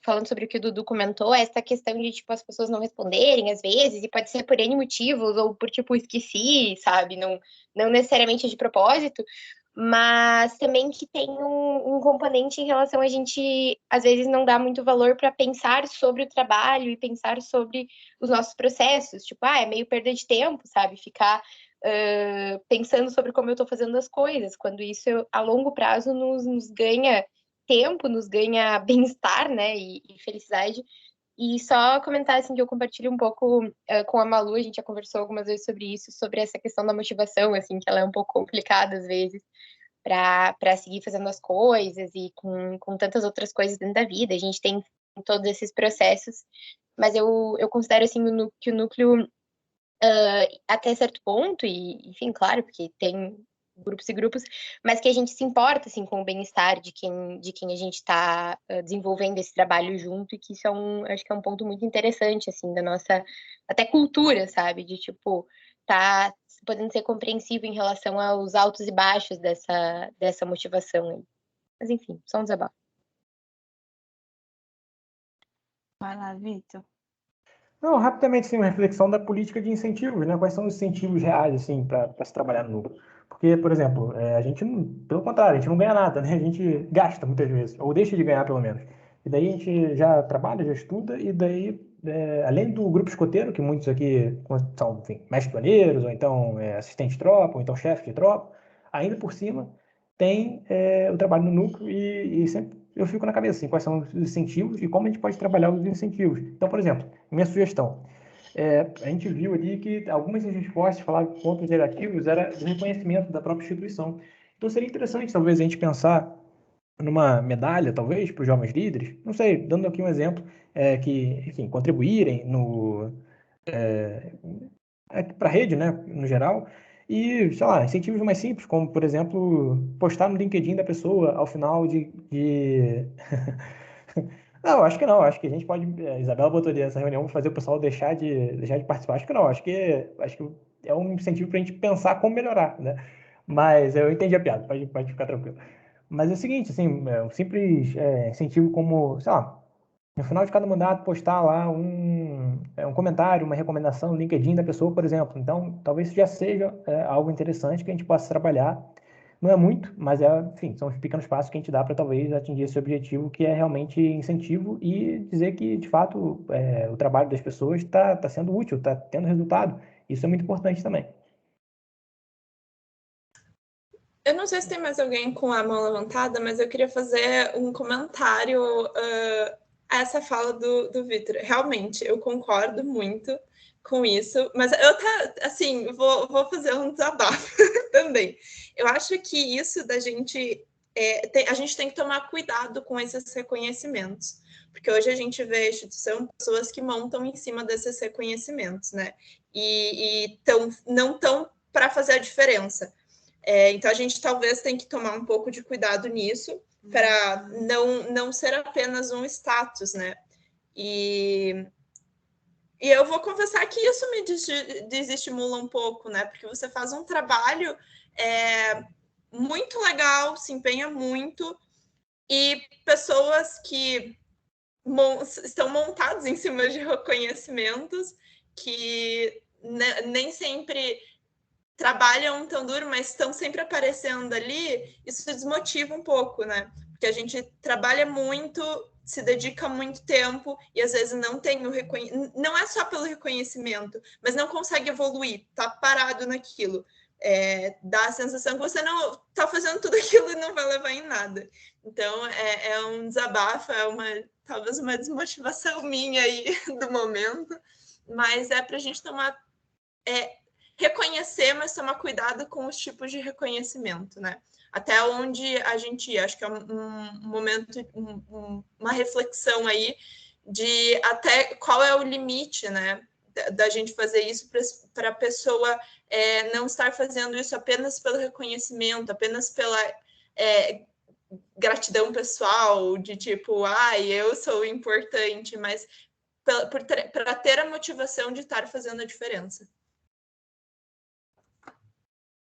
S6: falando sobre o que o Dudu comentou, essa questão de, tipo, as pessoas não responderem às vezes, e pode ser por N motivos, ou por, tipo, esqueci, sabe? Não necessariamente de propósito, mas também que tem um componente em relação a gente, às vezes, não dá muito valor para pensar sobre o trabalho e pensar sobre os nossos processos. Tipo, é meio perda de tempo, sabe? Ficar pensando sobre como eu estou fazendo as coisas, quando isso, a longo prazo, nos ganha tempo, nos ganha bem-estar, né, e felicidade. E só comentar, assim, que eu compartilho um pouco com a Malu, a gente já conversou algumas vezes sobre isso, sobre essa questão da motivação, assim, que ela é um pouco complicada, às vezes, para seguir fazendo as coisas e com tantas outras coisas dentro da vida. A gente tem todos esses processos, mas eu considero, assim, que o núcleo, até certo ponto, e, enfim, claro, porque tem grupos e grupos, mas que a gente se importa, assim, com o bem-estar de quem a gente está desenvolvendo esse trabalho junto, e que isso acho que é um ponto muito interessante, assim, da nossa, até cultura, sabe, de, tipo, tá podendo ser compreensivo em relação aos altos e baixos dessa motivação aí. Mas, enfim, só um desabafo.
S2: Vai lá, Vitor.
S1: Não, rapidamente, sim, uma reflexão da política de incentivos, né? Quais são os incentivos reais, assim, para se trabalhar no núcleo? Porque, por exemplo, a gente, pelo contrário, a gente não ganha nada, né? A gente gasta muitas vezes, ou deixa de ganhar, pelo menos. E daí a gente já trabalha, já estuda, e daí, além do grupo escoteiro, que muitos aqui são, enfim, mestres planeiros, ou então assistente de tropa, ou então chefe de tropa, ainda por cima tem o trabalho no núcleo, e sempre eu fico na cabeça, assim, quais são os incentivos e como a gente pode trabalhar os incentivos. Então, por exemplo, minha sugestão. A gente viu ali que algumas das respostas falavam que pontos negativos era do reconhecimento da própria instituição. Então seria interessante, talvez, a gente pensar numa medalha, talvez, para os jovens líderes, não sei, dando aqui um exemplo, que, enfim, contribuírem para a rede, né, no geral, e, sei lá, incentivos mais simples, como, por exemplo, postar no LinkedIn da pessoa ao final de... Não, acho que não. Acho que a gente pode. A Isabela botou ali essa reunião para fazer o pessoal deixar de participar. Acho que não. Acho que é um incentivo para a gente pensar como melhorar, né? Mas eu entendi a piada, pode ficar tranquilo. Mas é o seguinte, assim, um simples incentivo como, sei lá, no final de cada mandato postar lá um comentário, uma recomendação no LinkedIn da pessoa, por exemplo. Então, talvez isso já seja algo interessante que a gente possa trabalhar. Não é muito, mas enfim, são os pequenos passos que a gente dá para talvez atingir esse objetivo, que é realmente incentivo e dizer que, de fato, o trabalho das pessoas está sendo útil, está tendo resultado. Isso é muito importante também.
S3: Eu não sei se tem mais alguém com a mão levantada, mas eu queria fazer um comentário a essa fala do Vitor. Realmente, eu concordo muito com isso, mas assim, vou fazer um desabafo também. Eu acho que isso da gente... a gente tem que tomar cuidado com esses reconhecimentos, porque hoje a gente vê a instituição, pessoas que montam em cima desses reconhecimentos, né? E não estão para fazer a diferença. Então, a gente talvez tem que tomar um pouco de cuidado nisso, para não ser apenas um status, né? E eu vou confessar que isso me desestimula um pouco, né? Porque você faz um trabalho muito legal, se empenha muito, e pessoas que estão montadas em cima de reconhecimentos que nem sempre trabalham tão duro, mas estão sempre aparecendo ali, isso desmotiva um pouco, né? Porque a gente trabalha muito, se dedica muito tempo e às vezes não tem o reconhecimento, não é só pelo reconhecimento, mas não consegue evoluir, tá parado naquilo. Dá a sensação que você não tá fazendo tudo aquilo e não vai levar em nada. Então, é um desabafo, talvez uma desmotivação minha aí do momento, mas é para a gente tomar... reconhecer, mas tomar cuidado com os tipos de reconhecimento, né? Até onde a gente ia. Acho que é um momento, uma reflexão aí de até qual é o limite, né? Da gente fazer isso para a pessoa não estar fazendo isso apenas pelo reconhecimento, apenas gratidão pessoal, de tipo, ai, eu sou importante, mas para ter a motivação de estar fazendo a diferença.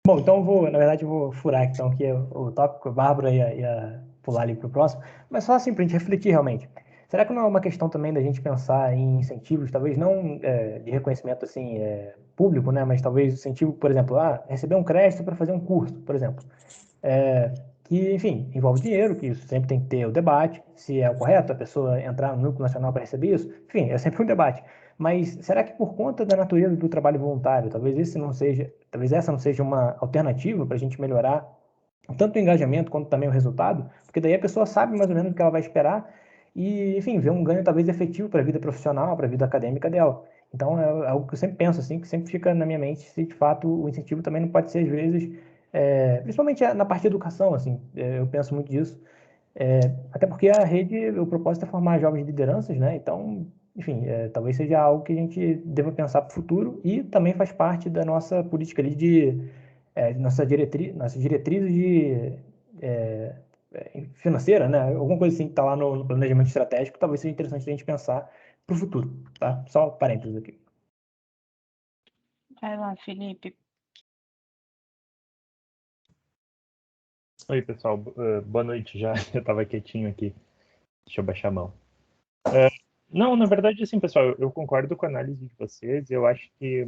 S1: Bom, então na verdade, eu vou furar então aqui o tópico, a Bárbara ia pular ali para o próximo, mas só assim para a gente refletir realmente. Será que não é uma questão também da gente pensar em incentivos, talvez não de reconhecimento assim público, né, mas talvez incentivo, por exemplo, receber um crédito para fazer um curso, por exemplo, que, enfim, envolve dinheiro, que isso sempre tem que ter o debate, se é o correto a pessoa entrar no Núcleo Nacional para receber isso, enfim, é sempre um debate. Mas será que por conta da natureza do trabalho voluntário, talvez essa não seja uma alternativa para a gente melhorar tanto o engajamento quanto também o resultado? Porque daí a pessoa sabe mais ou menos o que ela vai esperar e, enfim, vê um ganho talvez efetivo para a vida profissional, para a vida acadêmica dela. Então é algo que eu sempre penso assim, que sempre fica na minha mente se de fato o incentivo também não pode ser às vezes, principalmente na parte de educação, assim, eu penso muito disso. Até porque a rede, o propósito é formar jovens lideranças, né? Então, enfim, talvez seja algo que a gente deva pensar para o futuro e também faz parte da nossa política ali nossas diretrizes financeira, né? Alguma coisa assim que está lá no planejamento estratégico, talvez seja interessante a gente pensar para o futuro, tá? Só parênteses aqui.
S2: Vai lá, Felipe.
S7: Oi, pessoal. Boa noite já. Eu estava quietinho aqui. Deixa eu baixar a mão. Não, na verdade, assim, pessoal, eu concordo com a análise de vocês. Eu acho que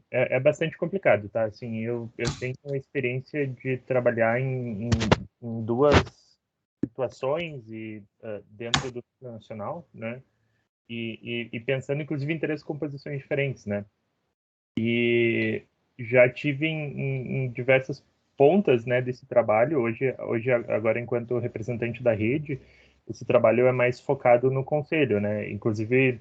S7: é bastante complicado, tá? Assim, eu tenho a experiência de trabalhar em duas situações e dentro do nacional, né? E pensando, inclusive, em três composições diferentes, né? E já tive em diversas pontas, né, desse trabalho. Hoje, agora, enquanto representante da rede, esse trabalho é mais focado no conselho, né? Inclusive,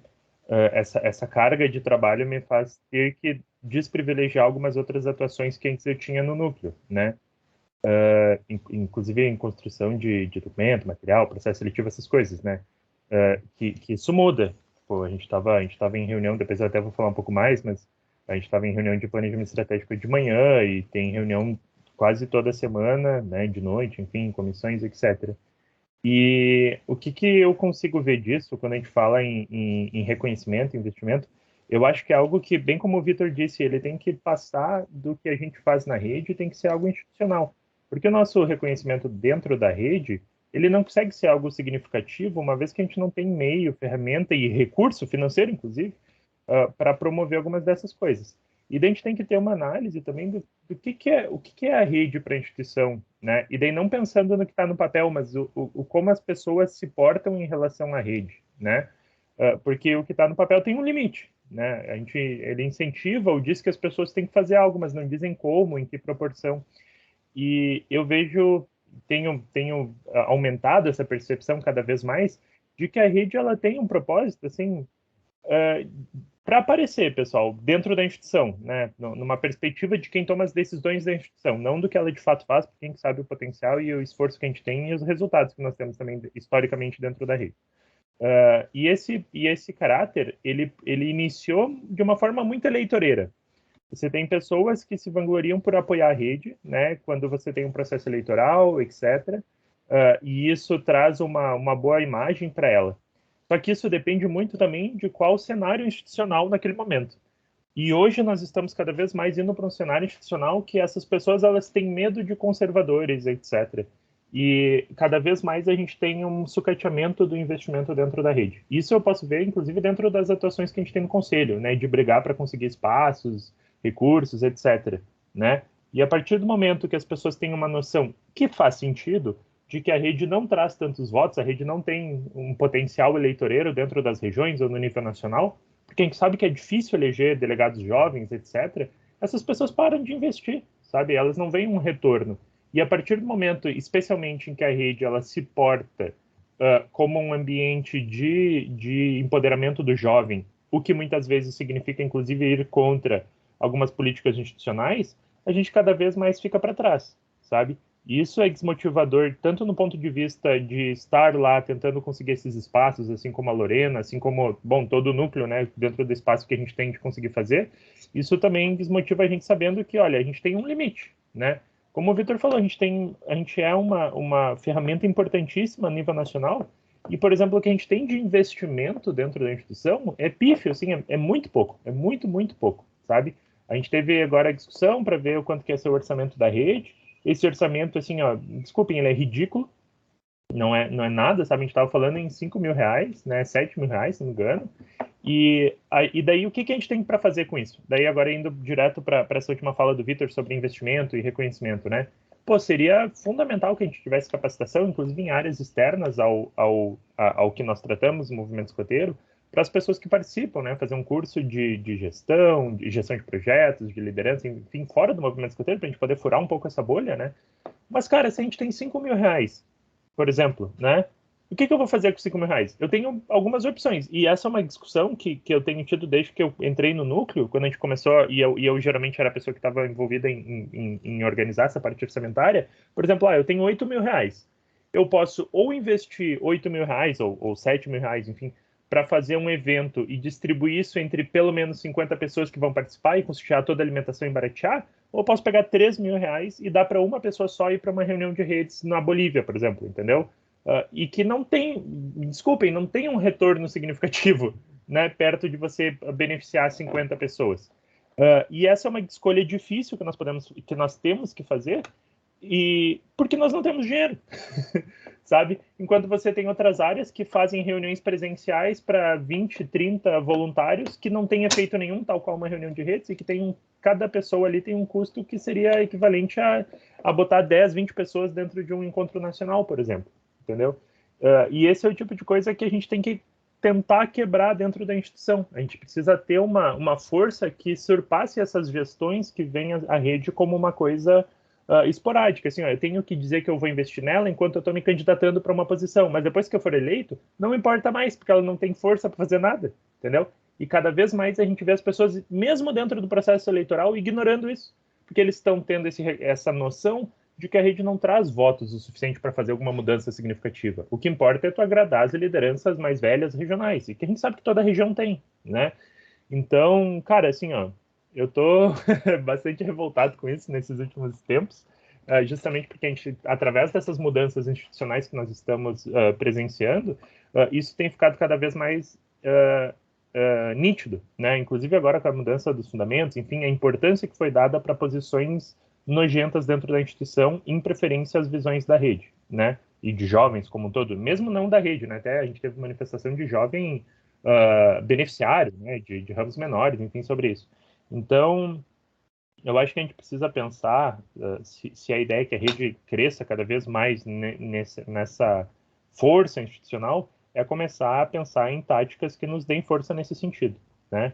S7: essa carga de trabalho me faz ter que desprivilegiar algumas outras atuações que antes eu tinha no núcleo, né? Inclusive em construção de documento, material, processo seletivo, essas coisas, né? Que isso muda. Pô, a gente estava em reunião, depois eu até vou falar um pouco mais, mas a gente estava em reunião de planejamento estratégico de manhã e tem reunião quase toda semana, né, de noite, enfim, comissões, etc. E o que eu consigo ver disso quando a gente fala em reconhecimento, investimento, eu acho que é algo que, bem como o Vitor disse, ele tem que passar do que a gente faz na rede, tem que ser algo institucional. Porque o nosso reconhecimento dentro da rede, ele não consegue ser algo significativo, uma vez que a gente não tem meio, ferramenta e recurso financeiro, inclusive, para promover algumas dessas coisas. E daí a gente tem que ter uma análise também do que é a rede para a instituição, né? E daí não pensando no que está no papel, mas como as pessoas se portam em relação à rede, né? Porque o que está no papel tem um limite, né? Ele incentiva ou diz que as pessoas têm que fazer algo, mas não dizem como, em que proporção. E eu tenho aumentado essa percepção cada vez mais de que a rede ela tem um propósito, assim, para aparecer, pessoal, dentro da instituição, né? Numa perspectiva de quem toma as decisões da instituição, não do que ela de fato faz, porque quem sabe o potencial e o esforço que a gente tem e os resultados que nós temos também historicamente dentro da rede. E esse caráter, ele iniciou de uma forma muito eleitoreira. Você tem pessoas que se vangloriam por apoiar a rede, né? Quando você tem um processo eleitoral, etc. E isso traz uma boa imagem para ela. Só que isso depende muito também de qual cenário institucional naquele momento. E hoje nós estamos cada vez mais indo para um cenário institucional que essas pessoas elas têm medo de conservadores, etc. E cada vez mais a gente tem um sucateamento do investimento dentro da rede. Isso eu posso ver, inclusive, dentro das atuações que a gente tem no conselho, né? De brigar para conseguir espaços, recursos, etc. Né? E a partir do momento que as pessoas têm uma noção que faz sentido, de que a rede não traz tantos votos, a rede não tem um potencial eleitoreiro dentro das regiões ou no nível nacional, porque a gente sabe que é difícil eleger delegados jovens, etc., essas pessoas param de investir, sabe? Elas não veem um retorno. E a partir do momento, especialmente em que a rede ela se porta como um ambiente de empoderamento do jovem, o que muitas vezes significa, inclusive, ir contra algumas políticas institucionais, a gente cada vez mais fica para trás, sabe? E isso é desmotivador, tanto no ponto de vista de estar lá tentando conseguir esses espaços, assim como a Lorena, assim como, bom, todo o núcleo, né, dentro do espaço que a gente tem de conseguir fazer, isso também desmotiva a gente sabendo que, olha, a gente tem um limite, né? como o Vitor falou, a gente é uma ferramenta importantíssima a nível nacional, e, por exemplo, o que a gente tem de investimento dentro da instituição é pífio, assim, é muito pouco, é muito, muito pouco, sabe? A gente teve agora a discussão para ver o quanto que é ser o orçamento da rede. Esse orçamento, assim, ó, desculpem, ele é ridículo, não é nada, sabe? A gente estava falando em 5 mil reais, né? 7 mil reais, se não me engano. E daí, o que a gente tem para fazer com isso? Daí, agora, indo direto para essa última fala do Vitor sobre investimento e reconhecimento, né? Pô, seria fundamental que a gente tivesse capacitação, inclusive em áreas externas ao que nós tratamos, o movimento escoteiro, para as pessoas que participam, né? Fazer um curso de gestão de projetos, de liderança, enfim, fora do movimento escoteiro, para a gente poder furar um pouco essa bolha, né? Mas, cara, se a gente tem 5 mil reais, por exemplo, né? O que eu vou fazer com 5 mil reais? Eu tenho algumas opções, e essa é uma discussão que eu tenho tido desde que eu entrei no núcleo, quando a gente começou, e eu geralmente era a pessoa que estava envolvida em organizar essa parte orçamentária. Por exemplo, eu tenho 8 mil reais. Eu posso ou investir 8 mil reais, ou 7 mil reais, enfim, para fazer um evento e distribuir isso entre pelo menos 50 pessoas que vão participar e custear toda a alimentação e baratear, ou posso pegar 3 mil reais e dar para uma pessoa só ir para uma reunião de redes na Bolívia, por exemplo, entendeu? E que não tem, desculpem, não tem um retorno significativo, né, perto de você beneficiar 50 pessoas. E essa é uma escolha difícil que nós temos que fazer, e porque nós não temos dinheiro, sabe? Enquanto você tem outras áreas que fazem reuniões presenciais para 20, 30 voluntários que não tem efeito nenhum, tal qual uma reunião de redes, e que cada pessoa ali tem um custo que seria equivalente a botar 10, 20 pessoas dentro de um encontro nacional, por exemplo, entendeu? E esse é o tipo de coisa que a gente tem que tentar quebrar dentro da instituição. A gente precisa ter uma força que surpasse essas gestões que veem a rede como uma coisa esporádica, assim, eu tenho que dizer que eu vou investir nela enquanto eu estou me candidatando para uma posição, mas depois que eu for eleito, não importa mais, porque ela não tem força para fazer nada, entendeu? E cada vez mais a gente vê as pessoas, mesmo dentro do processo eleitoral, ignorando isso, porque eles estão tendo essa noção de que a rede não traz votos o suficiente para fazer alguma mudança significativa. O que importa é tu agradar as lideranças mais velhas regionais, e que a gente sabe que toda região tem, né? Então, cara, assim, ó, eu tô bastante revoltado com isso nesses últimos tempos, justamente porque a gente, através dessas mudanças institucionais que nós estamos presenciando, isso tem ficado cada vez mais nítido, né? Inclusive agora com a mudança dos fundamentos, enfim, a importância que foi dada para posições nojentas dentro da instituição, em preferência às visões da rede, né? E de jovens como um todo, mesmo não da rede, né? Até a gente teve manifestação de jovem beneficiário, né? De ramos menores, enfim, sobre isso. Então, eu acho que a gente precisa pensar se a ideia é que a rede cresça cada vez mais nessa força institucional, é começar a pensar em táticas que nos deem força nesse sentido, né?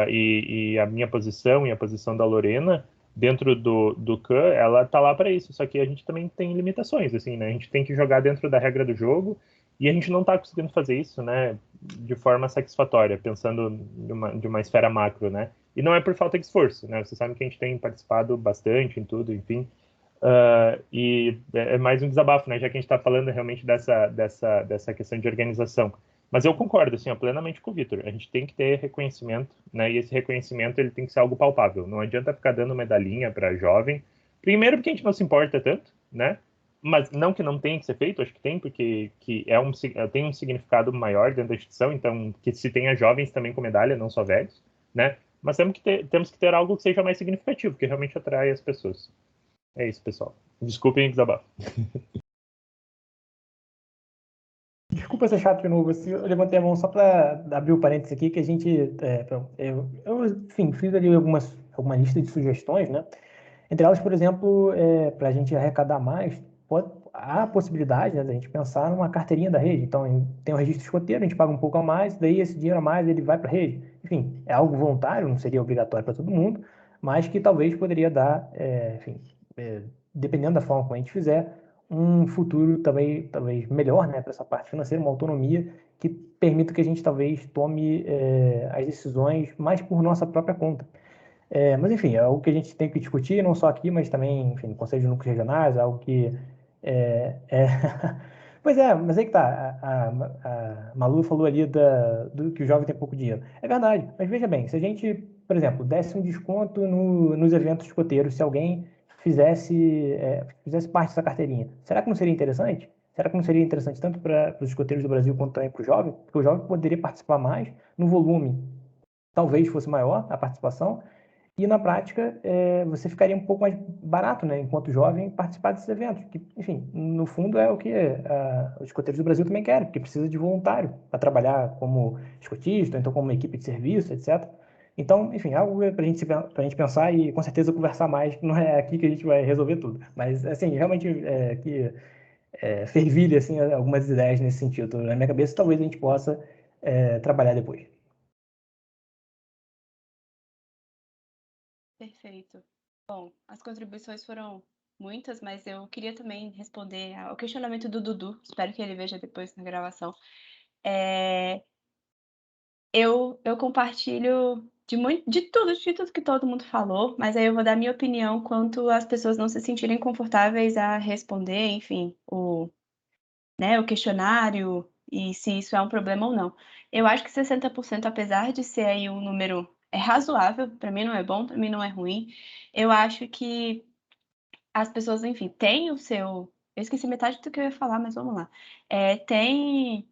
S7: E a minha posição e a posição da Lorena dentro do CAN, ela tá lá para isso, só que a gente também tem limitações, assim, né? A gente tem que jogar dentro da regra do jogo e a gente não está conseguindo fazer isso, né, de forma satisfatória, pensando de uma esfera macro, né? E não é por falta de esforço, né? Você sabe que a gente tem participado bastante em tudo, enfim. E é mais um desabafo, né? Já que a gente está falando realmente dessa questão de organização. Mas eu concordo, assim, plenamente com o Vitor. A gente tem que ter reconhecimento, né? E esse reconhecimento ele tem que ser algo palpável. Não adianta ficar dando medalhinha para jovem. Primeiro porque a gente não se importa tanto, né? Mas não que não tenha que ser feito, acho que tem, porque tem um significado maior dentro da instituição, então que se tenha jovens também com medalha, não só velhos, né? Mas temos que ter algo que seja mais significativo, que realmente atrai as pessoas. É isso, pessoal. Desculpem o desabafo.
S1: Desculpa ser chato de novo, eu levantei a mão só para abrir o parênteses aqui, que a gente, enfim, fiz ali alguma lista de sugestões, né? Entre elas, por exemplo, para a gente arrecadar mais, há a possibilidade, né, da gente pensar numa carteirinha da rede. Então, tem um registro escoteiro, a gente paga um pouco a mais, daí esse dinheiro a mais ele vai para a rede. Enfim, é algo voluntário, não seria obrigatório para todo mundo, mas que talvez poderia dar, enfim, dependendo da forma como a gente fizer, um futuro talvez melhor, né, para essa parte financeira, uma autonomia que permita que a gente talvez tome as decisões mais por nossa própria conta. Mas, enfim, é algo que a gente tem que discutir, não só aqui, mas também, enfim, no Conselho de Núcleos Regionais, algo que Pois é, mas aí que tá, a Malu falou ali do que o jovem tem pouco dinheiro. É verdade, mas veja bem, se a gente, por exemplo, desse um desconto nos eventos escoteiros, se alguém fizesse parte dessa carteirinha. Será que não seria interessante? Será que não seria interessante tanto para os escoteiros do Brasil quanto também para o jovem? Porque o jovem poderia participar mais no volume. Talvez fosse maior a participação, e na prática você ficaria um pouco mais barato, né, enquanto jovem, participar desses eventos. Que, enfim, no fundo é o que os escoteiros do Brasil também querem, porque precisa de voluntário para trabalhar como escotista, então como equipe de serviço, etc. Então, enfim, algo para a gente pensar e com certeza conversar mais, não é aqui que a gente vai resolver tudo. Mas, assim, realmente fervilha assim, algumas ideias nesse sentido na minha cabeça, talvez a gente possa trabalhar depois.
S2: Perfeito. Bom, as contribuições foram muitas, mas eu queria também responder ao questionamento do Dudu. Espero que ele veja depois na gravação. Eu compartilho de tudo que todo mundo falou, mas aí eu vou dar minha opinião quanto às pessoas não se sentirem confortáveis a responder, enfim, né, o questionário e se isso é um problema ou não. Eu acho que 60%, apesar de ser aí um número razoável, para mim não é bom, para mim não é ruim, eu acho que as pessoas, enfim, têm o seu... Eu esqueci metade do que eu ia falar, mas vamos lá. Tem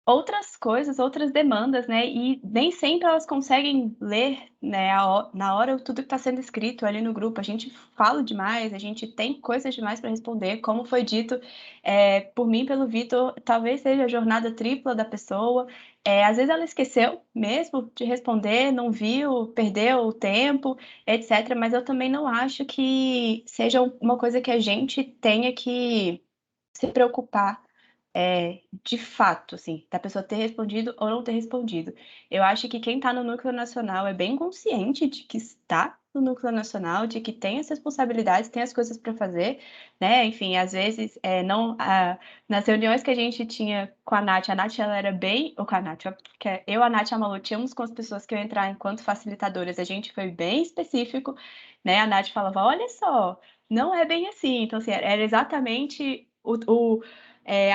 S2: outras coisas, outras demandas, né? E nem sempre elas conseguem ler, né, na hora tudo que está sendo escrito ali no grupo. A gente fala demais, a gente tem coisas demais para responder. Como foi dito por mim, pelo Vitor, talvez seja a jornada tripla da pessoa. Às vezes ela esqueceu mesmo de responder, não viu, perdeu o tempo, etc. Mas eu também não acho que seja uma coisa que a gente tenha que se preocupar de fato, assim, da pessoa ter respondido ou não ter respondido. Eu acho que quem está no núcleo nacional é bem consciente de que está no núcleo nacional, de que tem as responsabilidades, tem as coisas para fazer, né? Enfim, às vezes, nas reuniões que a gente tinha com a Nath ela era bem... Ou com a Nath, porque eu, a Nath e a Malu tínhamos com as pessoas que iam entrar enquanto facilitadoras, a gente foi bem específico, né? A Nath falava, olha só, não é bem assim. Então, assim, era exatamente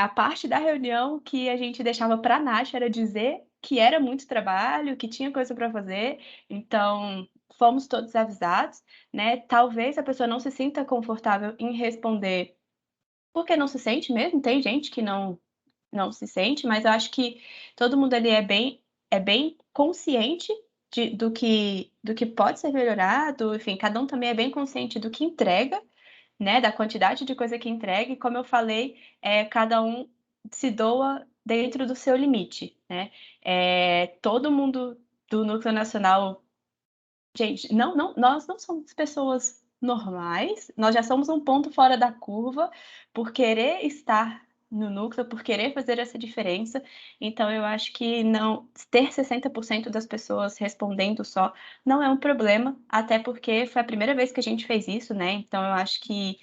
S2: a parte da reunião que a gente deixava para a Nath era dizer que era muito trabalho, que tinha coisa para fazer, então fomos todos avisados, né? Talvez a pessoa não se sinta confortável em responder, porque não se sente mesmo, tem gente que não se sente, mas eu acho que todo mundo ali é bem consciente do que pode ser melhorado, enfim, cada um também é bem consciente do que entrega, né, da quantidade de coisa que entrega, e como eu falei, cada um se doa dentro do seu limite, né? Todo mundo do Núcleo Nacional, gente, nós não somos pessoas normais, nós já somos um ponto fora da curva por querer estar no núcleo, por querer fazer essa diferença. Então, eu acho que não ter 60% das pessoas respondendo só não é um problema, até porque foi a primeira vez que a gente fez isso, né? Então, eu acho que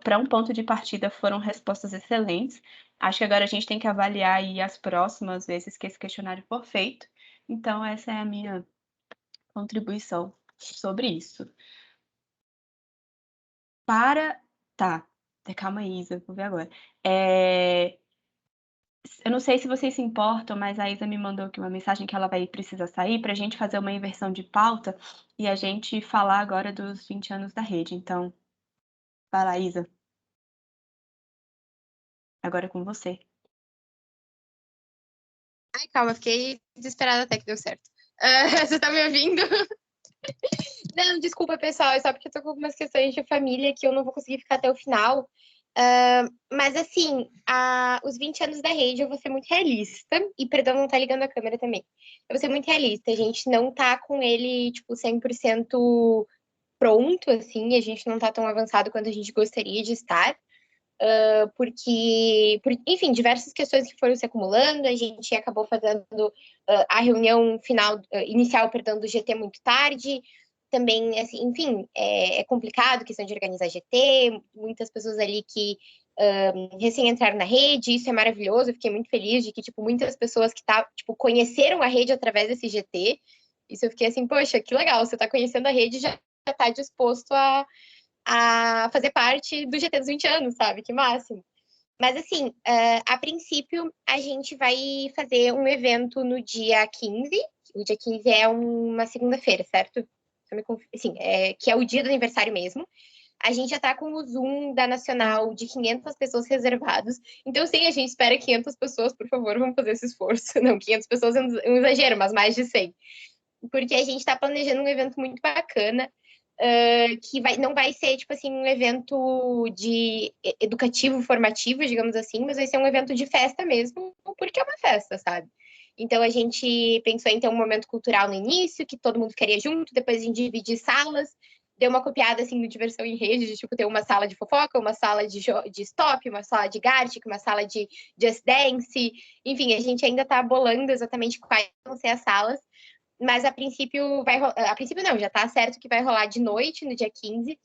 S2: para um ponto de partida foram respostas excelentes. Acho que agora a gente tem que avaliar aí as próximas vezes que esse questionário for feito. Então, essa é a minha contribuição sobre isso. Tá, calma aí, Isa, vou ver agora. Eu não sei se vocês se importam, mas a Isa me mandou aqui uma mensagem que ela vai precisar sair para a gente fazer uma inversão de pauta e a gente falar agora dos 20 anos da rede. Então, vai lá, Isa. Agora é com você.
S6: Ai, calma, fiquei desesperada até que deu certo. Você tá me ouvindo? Não, desculpa, pessoal, é só porque eu tô com algumas questões de família que eu não vou conseguir ficar até o final. Mas, assim, os 20 anos da rede eu vou ser muito realista. E, perdão, não tá ligando a câmera também. Eu vou ser muito realista. A gente não tá com ele, tipo, 100% pronto, assim. A gente não tá tão avançado quanto a gente gostaria de estar. Enfim, diversas questões que foram se acumulando. A gente acabou fazendo a reunião inicial, perdão, do GT muito tarde. Também, assim, enfim, é complicado, questão de organizar GT, muitas pessoas ali que recém entraram na rede, isso é maravilhoso, eu fiquei muito feliz de que, tipo, muitas pessoas que conheceram a rede através desse GT, isso eu fiquei assim, poxa, que legal, você tá conhecendo a rede e já tá disposto a fazer parte do GT dos 20 anos, sabe? Que máximo. Mas, assim, a princípio, a gente vai fazer um evento no dia 15. O dia 15 é uma segunda-feira, certo? Assim, que é o dia do aniversário mesmo. A gente já está com o Zoom da Nacional de 500 pessoas reservados. Então, sim, a gente espera 500 pessoas, por favor, vamos fazer esse esforço. Não, 500 pessoas é um exagero, mas mais de 100. Porque a gente está planejando um evento muito bacana, que não vai ser, tipo assim, um evento de educativo, formativo, digamos assim, mas vai ser um evento de festa mesmo, porque é uma festa, sabe? Então, a gente pensou em ter um momento cultural no início, que todo mundo ficaria junto, depois a gente dividir salas, deu uma copiada, assim, no Diversão em Rede, de, tipo, ter uma sala de fofoca, uma sala de stop, uma sala de Gartic, uma sala de Just Dance, enfim, a gente ainda tá bolando exatamente quais vão ser as salas, mas a princípio a princípio não, já tá certo que vai rolar de noite, no dia 15,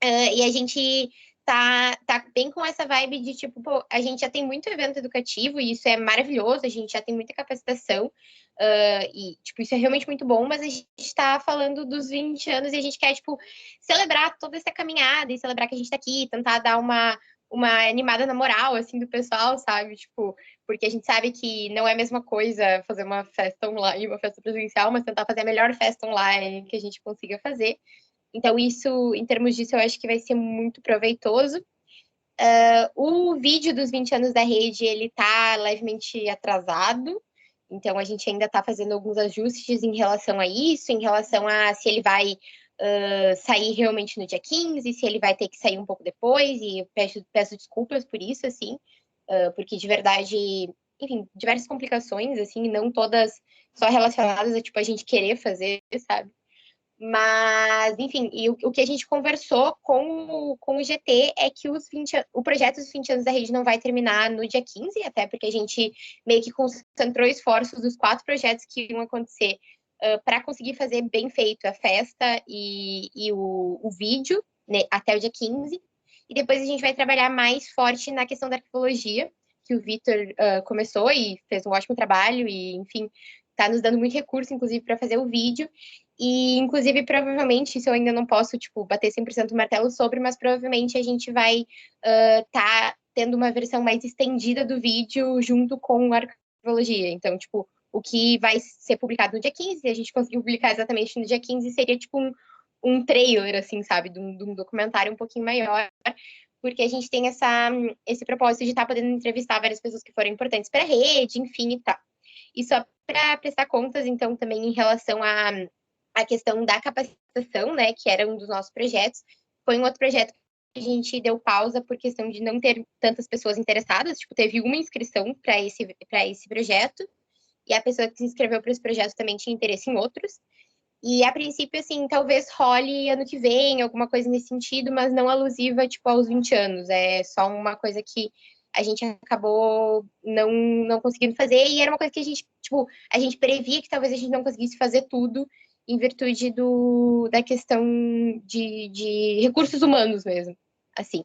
S6: e a gente tá bem com essa vibe de, tipo, pô, a gente já tem muito evento educativo, e isso é maravilhoso, a gente já tem muita capacitação, e, tipo, isso é realmente muito bom, mas a gente tá falando dos 20 anos e a gente quer, tipo, celebrar toda essa caminhada e celebrar que a gente tá aqui, tentar dar uma animada na moral, assim, do pessoal, sabe? Tipo, porque a gente sabe que não é a mesma coisa fazer uma festa online, uma festa presencial, mas tentar fazer a melhor festa online que a gente consiga fazer. Então, isso, em termos disso, eu acho que vai ser muito proveitoso. O vídeo dos 20 anos da rede, ele tá levemente atrasado, então a gente ainda está fazendo alguns ajustes em relação a isso, em relação a se ele vai sair realmente no dia 15, se ele vai ter que sair um pouco depois, e eu peço desculpas por isso, assim, porque de verdade, enfim, diversas complicações, assim, não todas só relacionadas a, tipo, a gente querer fazer, sabe? Mas, enfim, e o que a gente conversou com o GT é que o projeto dos 20 anos da rede não vai terminar no dia 15, até porque a gente meio que concentrou esforços dos 4 projetos que iam acontecer para conseguir fazer bem feito a festa e o vídeo, né, até o dia 15. E depois a gente vai trabalhar mais forte na questão da arqueologia, que o Vitor começou e fez um ótimo trabalho, e, enfim, está nos dando muito recurso, inclusive, para fazer o vídeo. E, inclusive, provavelmente, isso eu ainda não posso, tipo, bater 100% o martelo sobre, mas provavelmente a gente vai tá tendo uma versão mais estendida do vídeo junto com a arqueologia. Então, tipo, o que vai ser publicado no dia 15, se a gente conseguir publicar exatamente no dia 15, seria, tipo, um trailer, assim, sabe, de um documentário um pouquinho maior, porque a gente tem esse propósito de estar podendo entrevistar várias pessoas que foram importantes para a rede, enfim, e tal. E só para prestar contas, então, também em relação a questão da capacitação, né, que era um dos nossos projetos, foi um outro projeto que a gente deu pausa por questão de não ter tantas pessoas interessadas, tipo, teve uma inscrição para esse projeto, e a pessoa que se inscreveu para esse projeto também tinha interesse em outros, e a princípio, assim, talvez role ano que vem, alguma coisa nesse sentido, mas não alusiva, tipo, aos 20 anos, é só uma coisa que a gente acabou não conseguindo fazer, e era uma coisa que a gente, tipo, a gente previa que talvez a gente não conseguisse fazer tudo em virtude da questão de recursos humanos mesmo, assim.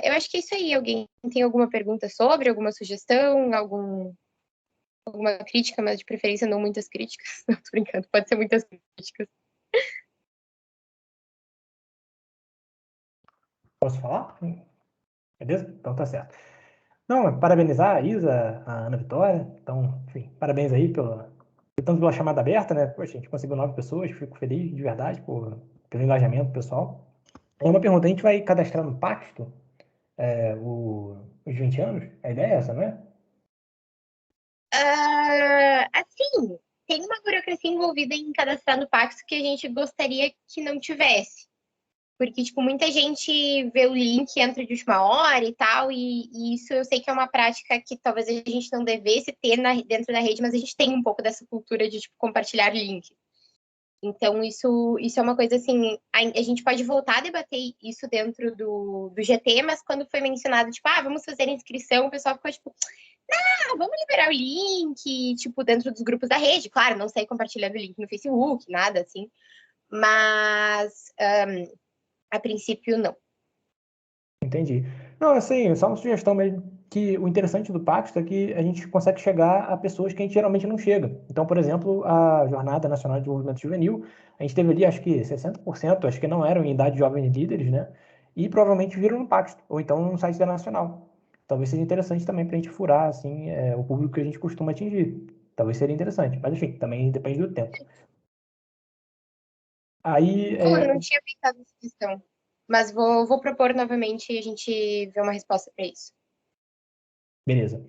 S6: Eu acho que é isso aí. Alguém tem alguma pergunta sobre, alguma sugestão, alguma crítica, mas de preferência não muitas críticas. Não, tô brincando, pode ser muitas críticas.
S1: Posso falar? Beleza? Então tá certo. Não, parabenizar a Isa, a Ana Vitória. Então, enfim, parabéns aí tanto pela chamada aberta, né? Poxa, a gente conseguiu 9 pessoas, fico feliz de verdade pelo engajamento pessoal. É uma pergunta, a gente vai cadastrar no Pacto os 20 anos? A ideia é essa, não é?
S6: Assim, tem uma burocracia envolvida em cadastrar no Paxo que a gente gostaria que não tivesse. Porque, tipo, muita gente vê o link, entra de última hora e tal, e isso eu sei que é uma prática que talvez a gente não devesse ter dentro da rede, mas a gente tem um pouco dessa cultura de, tipo, compartilhar link. Então, isso é uma coisa, assim, a gente pode voltar a debater isso dentro do GT, mas quando foi mencionado, tipo, vamos fazer inscrição, o pessoal ficou, tipo, vamos liberar o link, tipo, dentro dos grupos da rede. Claro, não sair compartilhando o link no Facebook, nada assim, mas a princípio não.
S1: Entendi. Não, assim, só uma sugestão mesmo, que o interessante do Pacto é que a gente consegue chegar a pessoas que a gente geralmente não chega. Então, por exemplo, a Jornada Nacional de Desenvolvimento Juvenil, a gente teve ali, acho que 60%, acho que não eram em idade de jovens líderes, né? E provavelmente viram no Pacto, ou então no site da Nacional. Talvez seja interessante também para a gente furar, assim, o público que a gente costuma atingir. Talvez seria interessante, mas enfim, também depende do tempo. Aí,
S6: Pô, eu não tinha pensado nessa questão. Mas vou propor novamente e a gente vê uma resposta para isso.
S1: Beleza.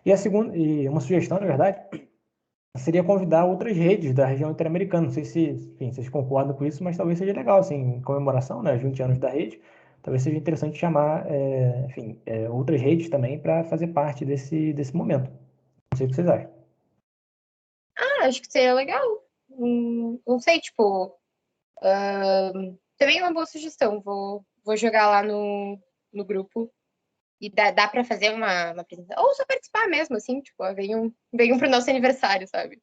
S1: E a segunda, e uma sugestão, na verdade, seria convidar outras redes da região interamericana. Não sei se, enfim, vocês concordam com isso, mas talvez seja legal, assim, em comemoração, né, aos 20 anos da rede, talvez seja interessante chamar, enfim, outras redes também para fazer parte desse momento. Não sei o que vocês acham.
S6: Acho que seria legal. Não sei, tipo, também é uma boa sugestão. Vou jogar lá no grupo. E dá para fazer uma apresentação. Ou só participar mesmo, assim, tipo, venham pro nosso aniversário, sabe?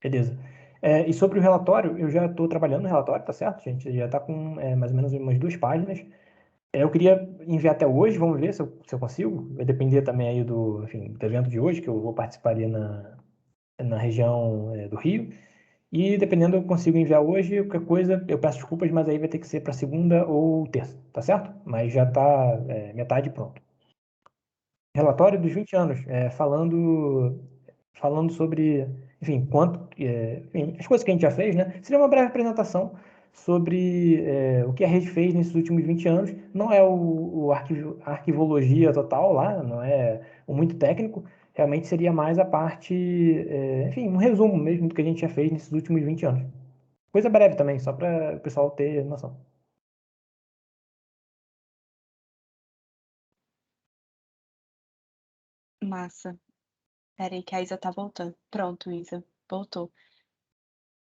S1: Beleza. E sobre o relatório, eu já estou trabalhando no relatório, tá certo, gente? Já está com mais ou menos umas 2 páginas. Eu queria enviar até hoje, vamos ver se eu consigo. Vai depender também aí enfim, do evento de hoje, que eu vou participar ali na região do Rio. E dependendo, eu consigo enviar hoje. Qualquer coisa, eu peço desculpas, mas aí vai ter que ser para segunda ou terça, tá certo? Mas já está metade pronto. Relatório dos 20 anos, falando sobre, enfim, enfim, as coisas que a gente já fez, né? Seria uma breve apresentação sobre o que a rede fez nesses últimos 20 anos. Não é a arquivologia total lá, não é o muito técnico, realmente seria mais a parte, enfim, um resumo mesmo do que a gente já fez nesses últimos 20 anos. Coisa breve também, só para o pessoal ter noção.
S2: Massa. Peraí que a Isa tá voltando. Pronto, Isa. Voltou.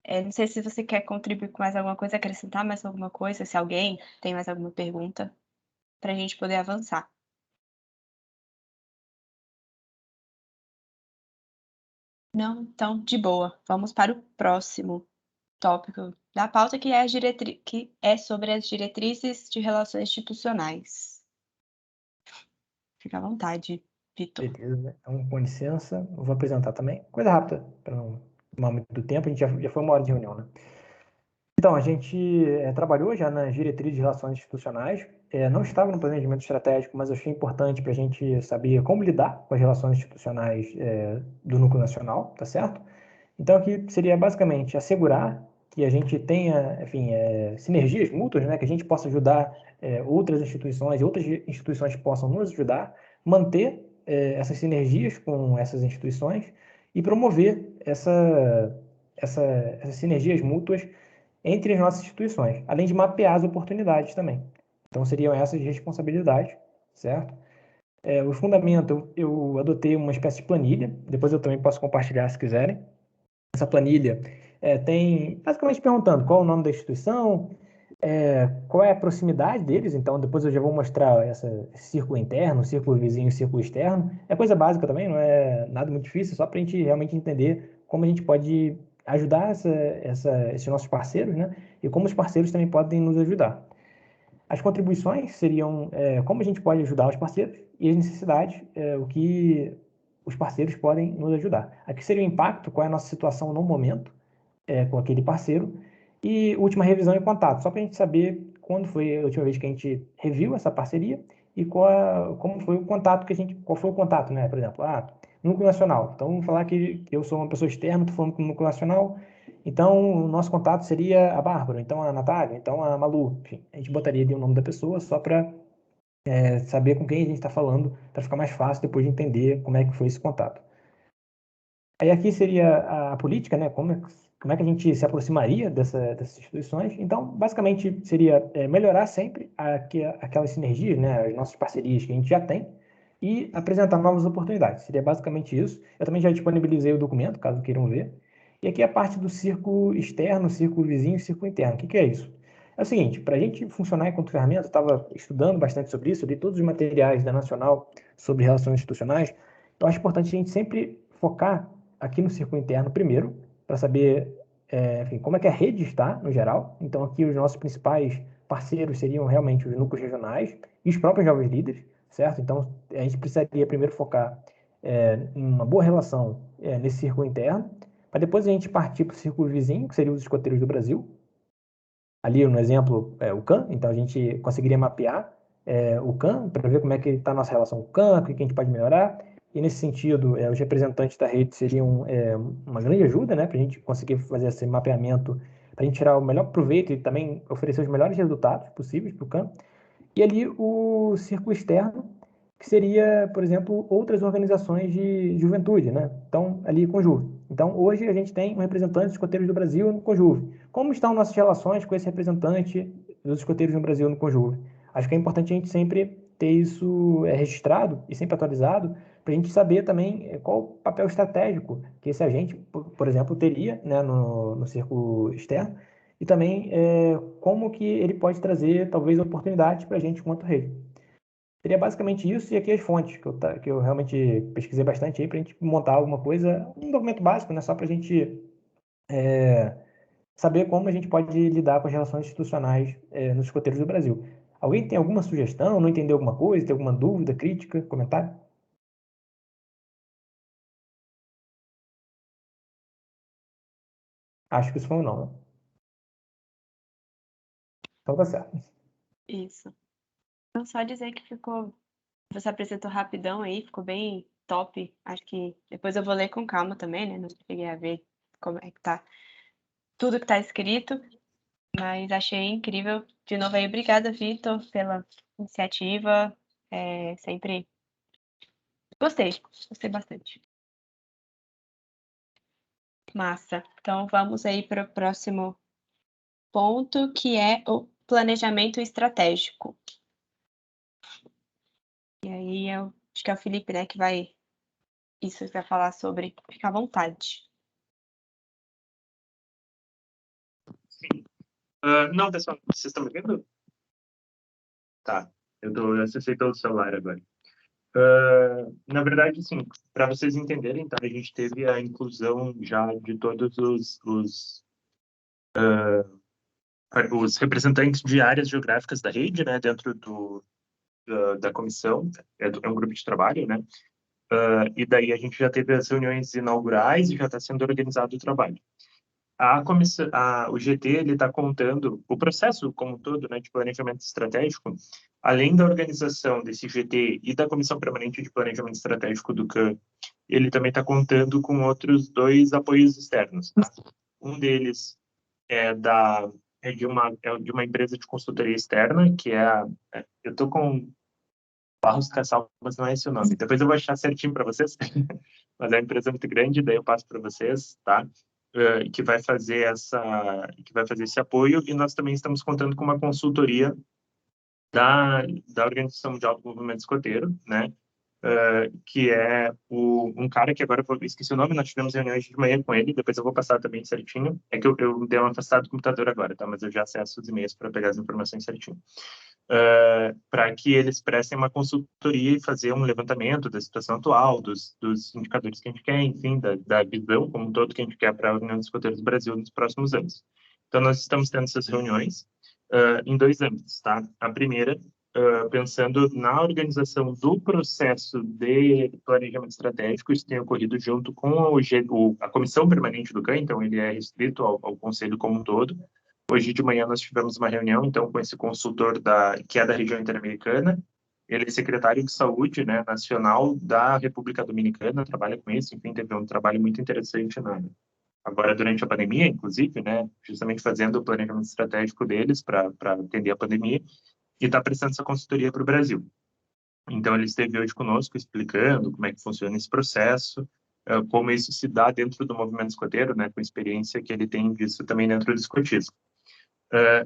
S2: Não sei se você quer contribuir com mais alguma coisa, acrescentar mais alguma coisa, se alguém tem mais alguma pergunta, para a gente poder avançar. Não? Então, de boa. Vamos para o próximo tópico da pauta, que é sobre as diretrizes de relações institucionais. Fica à vontade, Vitor.
S1: Beleza, então, com licença, eu vou apresentar também. Coisa rápida, para não tomar muito do tempo, a gente já foi 1 hora de reunião, né? Então, a gente trabalhou já nas diretrizes de relações institucionais, não estava no planejamento estratégico, mas eu achei importante para a gente saber como lidar com as relações institucionais do núcleo nacional, tá certo? Então, aqui seria basicamente assegurar que a gente tenha, enfim, sinergias mútuas, né? Que a gente possa ajudar outras instituições e outras instituições possam nos ajudar, manter essas sinergias com essas instituições e promover essas sinergias mútuas entre as nossas instituições, além de mapear as oportunidades também. Então, seriam essas responsabilidades, certo? O fundamento, eu adotei uma espécie de planilha, depois eu também posso compartilhar se quiserem. Essa planilha tem basicamente perguntando qual é o nome da instituição, qual é a proximidade deles, então depois eu já vou mostrar esse círculo interno, círculo vizinho e círculo externo. É coisa básica também, não é nada muito difícil, só para a gente realmente entender como a gente pode ajudar esses nossos parceiros, né? E como os parceiros também podem nos ajudar. As contribuições seriam como a gente pode ajudar os parceiros e as necessidades, o que os parceiros podem nos ajudar. Aqui seria o impacto, qual é a nossa situação no momento com aquele parceiro. E última revisão e contato, só para a gente saber quando foi a última vez que a gente reviu essa parceria e como foi o contato qual foi o contato, né? Por exemplo, núcleo nacional. Então, vamos falar que eu sou uma pessoa externa, estou falando com o núcleo nacional, então o nosso contato seria a Bárbara, então a Natália, então a Malu, enfim, a gente botaria ali o nome da pessoa só para saber com quem a gente está falando, para ficar mais fácil depois de entender como é que foi esse contato. Aí aqui seria a política, né? Como é que a gente se aproximaria dessas instituições? Então, basicamente, seria melhorar sempre aquelas sinergias, né? As nossas parcerias que a gente já tem e apresentar novas oportunidades. Seria basicamente isso. Eu também já disponibilizei o documento, caso queiram ver. E aqui a parte do círculo externo, círculo vizinho e círculo interno. O que é isso? É o seguinte, para a gente funcionar enquanto ferramenta, eu estava estudando bastante sobre isso, eu li todos os materiais da Nacional sobre relações institucionais. Eu acho importante a gente sempre focar aqui no círculo interno primeiro, para saber enfim, como é que a rede está, no geral. Então, aqui os nossos principais parceiros seriam realmente os núcleos regionais e os próprios jovens líderes, certo? Então, a gente precisaria primeiro focar em uma boa relação nesse círculo interno, para depois a gente partir para o círculo vizinho, que seriam os escoteiros do Brasil. Ali, no exemplo, o CAN, então a gente conseguiria mapear o CAN, para ver como é que está a nossa relação com o CAN, o que a gente pode melhorar. e nesse sentido, os representantes da rede seriam uma grande ajuda, né, para a gente conseguir fazer esse mapeamento, para a gente tirar o melhor proveito e também oferecer os melhores resultados possíveis para o campo. E ali o círculo externo, que seria, por exemplo, outras organizações de juventude, né? Então, ali Conjuve. Então, hoje a gente tem um representante dos escoteiros do Brasil no Conjuve. Como estão nossas relações com esse representante dos escoteiros no Brasil no Conjuve? Acho que é importante a gente sempre ter isso registrado e sempre atualizado, para a gente saber também qual o papel estratégico que esse agente, por exemplo, teria, né, no círculo externo, e também como que ele pode trazer, talvez, oportunidades para a gente quanto rede. Seria basicamente isso e aqui as fontes, que eu realmente pesquisei bastante aí para a gente montar alguma coisa, um documento básico, né, só para a gente saber como a gente pode lidar com as relações institucionais nos escoteiros do Brasil. Alguém tem alguma sugestão, não entendeu alguma coisa, tem alguma dúvida, crítica, comentário? Acho que isso foi um não, né? Então tá certo.
S2: Isso. Então, só dizer que você apresentou rapidão aí, ficou bem top. Acho que depois eu vou ler com calma também, né? Não cheguei a ver como é que tá tudo que tá escrito, mas achei incrível. De novo aí, obrigada, Vitor, pela iniciativa. Sempre gostei bastante. Massa. Então, vamos aí para o próximo ponto, que é o planejamento estratégico. E aí, eu acho que é o Felipe, né, que vai falar sobre. Fica à vontade.
S7: Sim. Não, pessoal, vocês estão me vendo? Tá, eu acessei pelo celular agora. Na verdade, sim, para vocês entenderem, tá, a gente teve a inclusão já de todos os representantes de áreas geográficas da rede, né, dentro da comissão, é um grupo de trabalho, né, e daí a gente já teve as reuniões inaugurais e já está sendo organizado o trabalho. O GT ele está contando o processo como um todo, né, de planejamento estratégico, além da organização desse GT e da Comissão Permanente de Planejamento Estratégico do CAN, ele também está contando com outros 2 apoios externos. Tá? Um deles é de uma empresa de consultoria externa, que eu estou com Barros Cassal, mas não é esse o nome. Depois eu vou achar certinho para vocês, mas é uma empresa muito grande, daí eu passo para vocês, tá? Que vai fazer esse apoio, e nós também estamos contando com uma consultoria da Organização Mundial do Movimento Escoteiro, né? Que é um cara que agora eu esqueci o nome, nós tivemos reuniões de manhã com ele, depois eu vou passar também certinho. É que eu dei uma afastada do computador agora, tá? Mas eu já acesso os e-mails para pegar as informações certinho. Para que eles prestem uma consultoria e fazer um levantamento da situação atual, dos indicadores que a gente quer, enfim, da visão como um todo que a gente quer para a União dos Escoteiros do Brasil nos próximos anos. Então, nós estamos tendo essas reuniões em 2 âmbitos, tá? A primeira, pensando na organização do processo de planejamento estratégico, isso tem ocorrido junto com a Comissão Permanente do CAN, então ele é restrito ao Conselho como um todo. Hoje de manhã nós tivemos uma reunião, então, com esse consultor que é da região interamericana. Ele é secretário de saúde, né, nacional da República Dominicana, trabalha com isso, enfim, teve um trabalho muito interessante agora durante a pandemia, inclusive, né, justamente fazendo o planejamento estratégico deles para atender a pandemia, e está prestando essa consultoria para o Brasil. Então, ele esteve hoje conosco explicando como é que funciona esse processo, como isso se dá dentro do movimento escoteiro, né, com a experiência que ele tem disso também dentro do escotismo.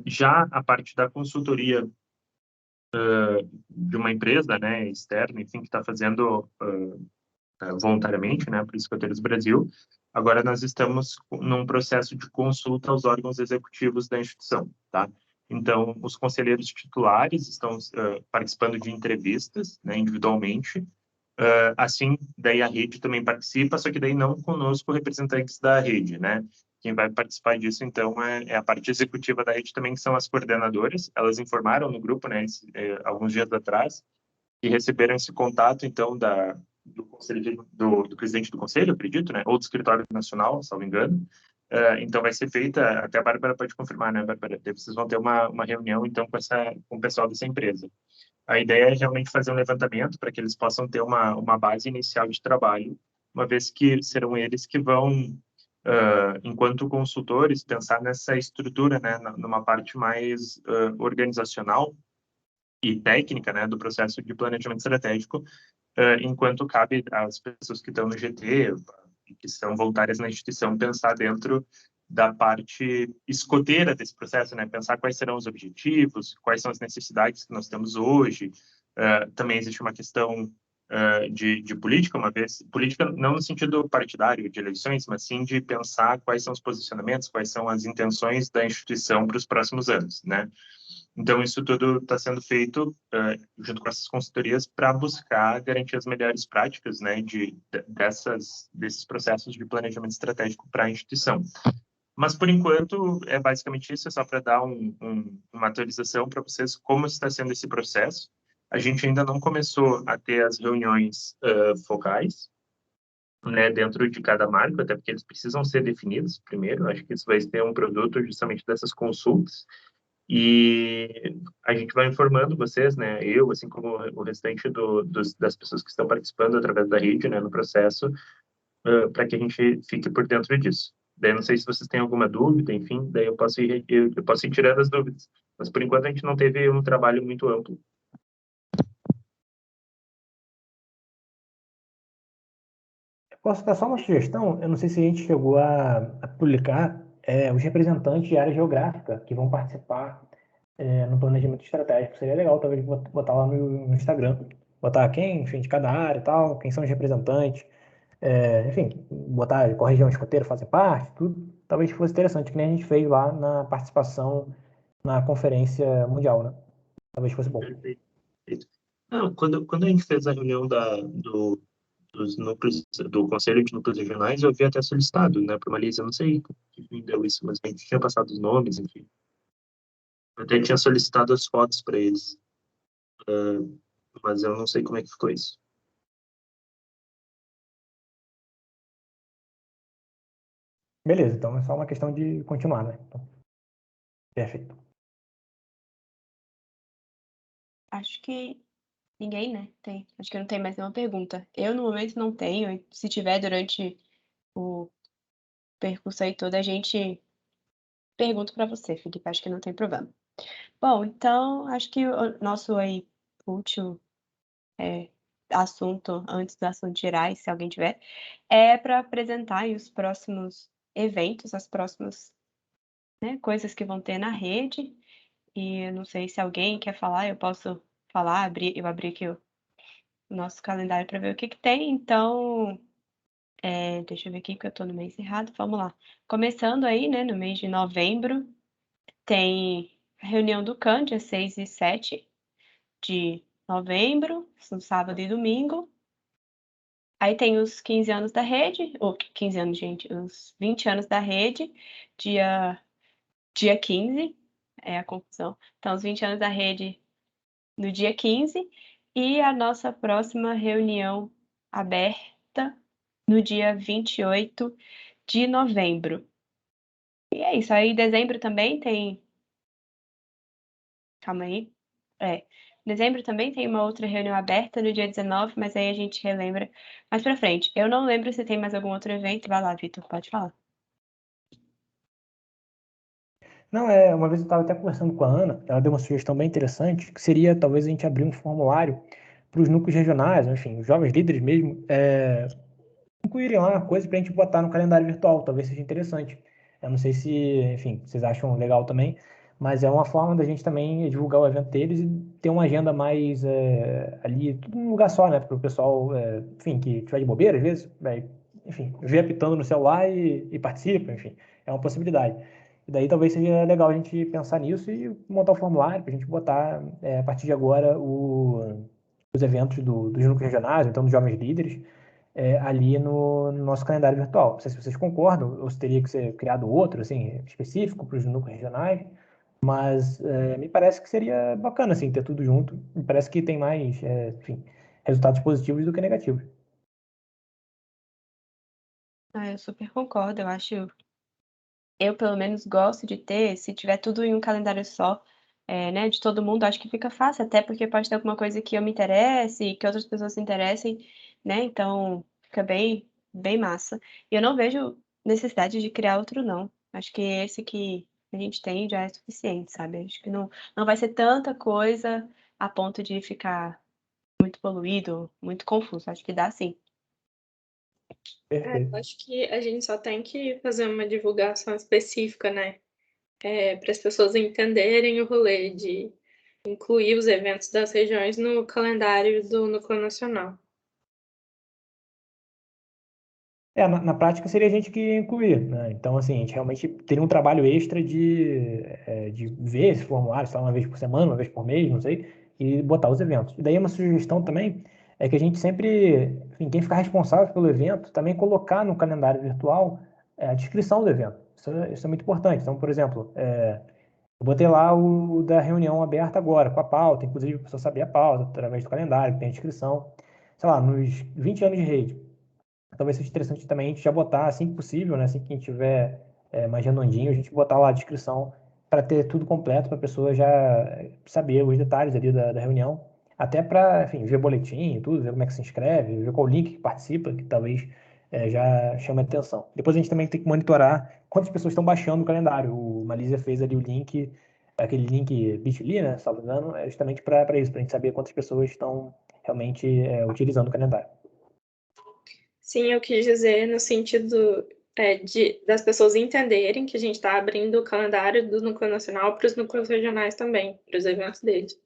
S7: Já a parte da consultoria de uma empresa, né, externa, enfim, que está fazendo voluntariamente, né, para os Escoteiros Brasil, agora nós estamos num processo de consulta aos órgãos executivos da instituição, tá? Então, os conselheiros titulares estão participando de entrevistas, né, individualmente. Assim, daí a rede também participa, só que daí não conosco representantes da rede, né? Quem vai participar disso, então, é a parte executiva da rede também, que são as coordenadoras. Elas informaram no grupo, né, alguns dias atrás, que receberam esse contato, então, do presidente do conselho, acredito, né? Ou do escritório nacional, salvo engano. Então, vai ser feita, até a Bárbara pode confirmar, né, Bárbara? Vocês vão ter uma reunião, então, com o pessoal dessa empresa. A ideia é realmente fazer um levantamento para que eles possam ter uma base inicial de trabalho, uma vez que serão eles que vão, enquanto consultores, pensar nessa estrutura, né, numa parte mais organizacional e técnica, né, do processo de planejamento estratégico, enquanto cabe às pessoas que estão no GT, que são voluntárias na instituição, pensar dentro da parte escoteira desse processo, né? Pensar quais serão os objetivos, quais são as necessidades que nós temos hoje. Também existe uma questão de política, uma vez, política não no sentido partidário de eleições, mas sim de pensar quais são os posicionamentos, quais são as intenções da instituição para os próximos anos, né? Então, isso tudo está sendo feito junto com essas consultorias para buscar garantir as melhores práticas, né, desses processos de planejamento estratégico para a instituição. Mas, por enquanto, é basicamente isso, é só para dar uma atualização para vocês como está sendo esse processo. A gente ainda não começou a ter as reuniões focais, né, dentro de cada marco, até porque eles precisam ser definidos primeiro. Acho que isso vai ser um produto justamente dessas consultas. E a gente vai informando vocês, né, eu, assim como o restante das pessoas que estão participando através da rede, né, no processo, para que a gente fique por dentro disso. Daí não sei se vocês têm alguma dúvida, enfim, daí eu posso ir tirando as dúvidas. Mas por enquanto a gente não teve um trabalho muito amplo.
S1: Posso dar só uma sugestão? Eu não sei se a gente chegou a publicar os representantes de área geográfica que vão participar no planejamento estratégico. Seria legal, talvez, botar lá no Instagram. Botar quem, enfim, de cada área e tal, quem são os representantes. Enfim, botar qual região escoteira fazem parte, tudo. Talvez fosse interessante, que nem a gente fez lá na participação na Conferência Mundial, né? Talvez fosse bom.
S7: Perfeito. Não, quando a gente fez a reunião dos núcleos, do Conselho de Núcleos Regionais, eu havia até solicitado, né, para uma lista, eu não sei que fim deu isso, mas a gente tinha passado os nomes, enfim. Eu até tinha solicitado as fotos para eles, mas eu não sei como é que ficou isso.
S1: Beleza, então é só uma questão de continuar, né? Então, perfeito.
S2: Acho que ninguém, né? Tem. Acho que não tem mais nenhuma pergunta. Eu, no momento, não tenho. E se tiver durante o percurso aí todo, a gente pergunta para você, Felipe. Acho que não tem problema. Bom, então, acho que o nosso aí último assunto, antes do assunto gerais, se alguém tiver, é para apresentar aí os próximos eventos, as próximas, né, coisas que vão ter na rede. E eu não sei se alguém quer falar, eu posso falar, eu abri aqui o nosso calendário para ver o que tem. Então, deixa eu ver aqui que eu estou no mês errado. Vamos lá. Começando aí, né, no mês de novembro, tem a reunião do CAN, dia 6 e 7 de novembro, no sábado e domingo. Aí tem os 15 anos da rede, ou 15 anos, gente, os 20 anos da rede, dia 15, é a confusão. Então, os 20 anos da rede no dia 15, e a nossa próxima reunião aberta no dia 28 de novembro. E é isso. Aí, em dezembro também tem. Calma aí. Dezembro também tem uma outra reunião aberta no dia 19, mas aí a gente relembra mais pra frente. Eu não lembro se tem mais algum outro evento. Vai lá, Vitor, pode falar.
S1: Não, uma vez eu estava até conversando com a Ana, ela deu uma sugestão bem interessante, que seria talvez a gente abrir um formulário para os núcleos regionais, enfim, os jovens líderes mesmo, incluírem lá uma coisa para a gente botar no calendário virtual, talvez seja interessante. Eu não sei se, enfim, vocês acham legal também, mas é uma forma da gente também divulgar o evento deles e ter uma agenda mais ali, tudo num lugar só, né? Para o pessoal, enfim, que tiver de bobeira às vezes, enfim, vê apitando no celular e participa, enfim, é uma possibilidade. E daí talvez seja legal a gente pensar nisso e montar um formulário para a gente botar, a partir de agora, os eventos dos núcleos regionais, então dos jovens líderes, ali no nosso calendário virtual. Não sei se vocês concordam, ou se teria que ser criado outro, assim, específico para os núcleos regionais, mas me parece que seria bacana, assim, ter tudo junto. Me parece que tem mais, enfim, resultados positivos do que negativos.
S2: Eu super concordo. Eu pelo menos gosto de ter, se tiver tudo em um calendário só, né, de todo mundo, acho que fica fácil, até porque pode ter alguma coisa que eu me interesse, que outras pessoas se interessem, né? Então fica bem massa. E eu não vejo necessidade de criar outro, não. Acho que esse que a gente tem já é suficiente, sabe? Acho que não vai ser tanta coisa a ponto de ficar muito poluído, muito confuso. Acho que dá sim.
S1: Perfeito.
S3: Eu acho que a gente só tem que fazer uma divulgação específica, né? Para as pessoas entenderem o rolê de incluir os eventos das regiões no calendário do Núcleo Nacional.
S1: Na prática seria a gente que incluir, né? Então, assim, a gente realmente teria um trabalho extra de ver esse formulário, sei lá, uma vez por semana, uma vez por mês, não sei, e botar os eventos. E daí uma sugestão também é que a gente sempre, enfim, quem ficar responsável pelo evento, também colocar no calendário virtual a descrição do evento. Isso é muito importante. Então, por exemplo, eu botei lá o da reunião aberta agora, com a pauta, inclusive a pessoa saber a pauta, através do calendário, que tem a descrição. Sei lá, nos 20 anos de rede. Talvez seja interessante também a gente já botar, assim que possível, né? Assim que a gente tiver mais redondinho, a gente botar lá a descrição para ter tudo completo, para a pessoa já saber os detalhes ali da reunião. Até para, enfim, ver boletim e tudo, ver como é que se inscreve, ver qual link que participa, que talvez já chame a atenção. Depois a gente também tem que monitorar quantas pessoas estão baixando o calendário. O Malísia fez ali o link, aquele link Bitly, né? Se não me engano, é justamente para isso, para a gente saber quantas pessoas estão realmente utilizando o calendário.
S3: Sim, eu quis dizer no sentido das pessoas entenderem que a gente está abrindo o calendário do Núcleo Nacional para os núcleos regionais também, para os eventos deles.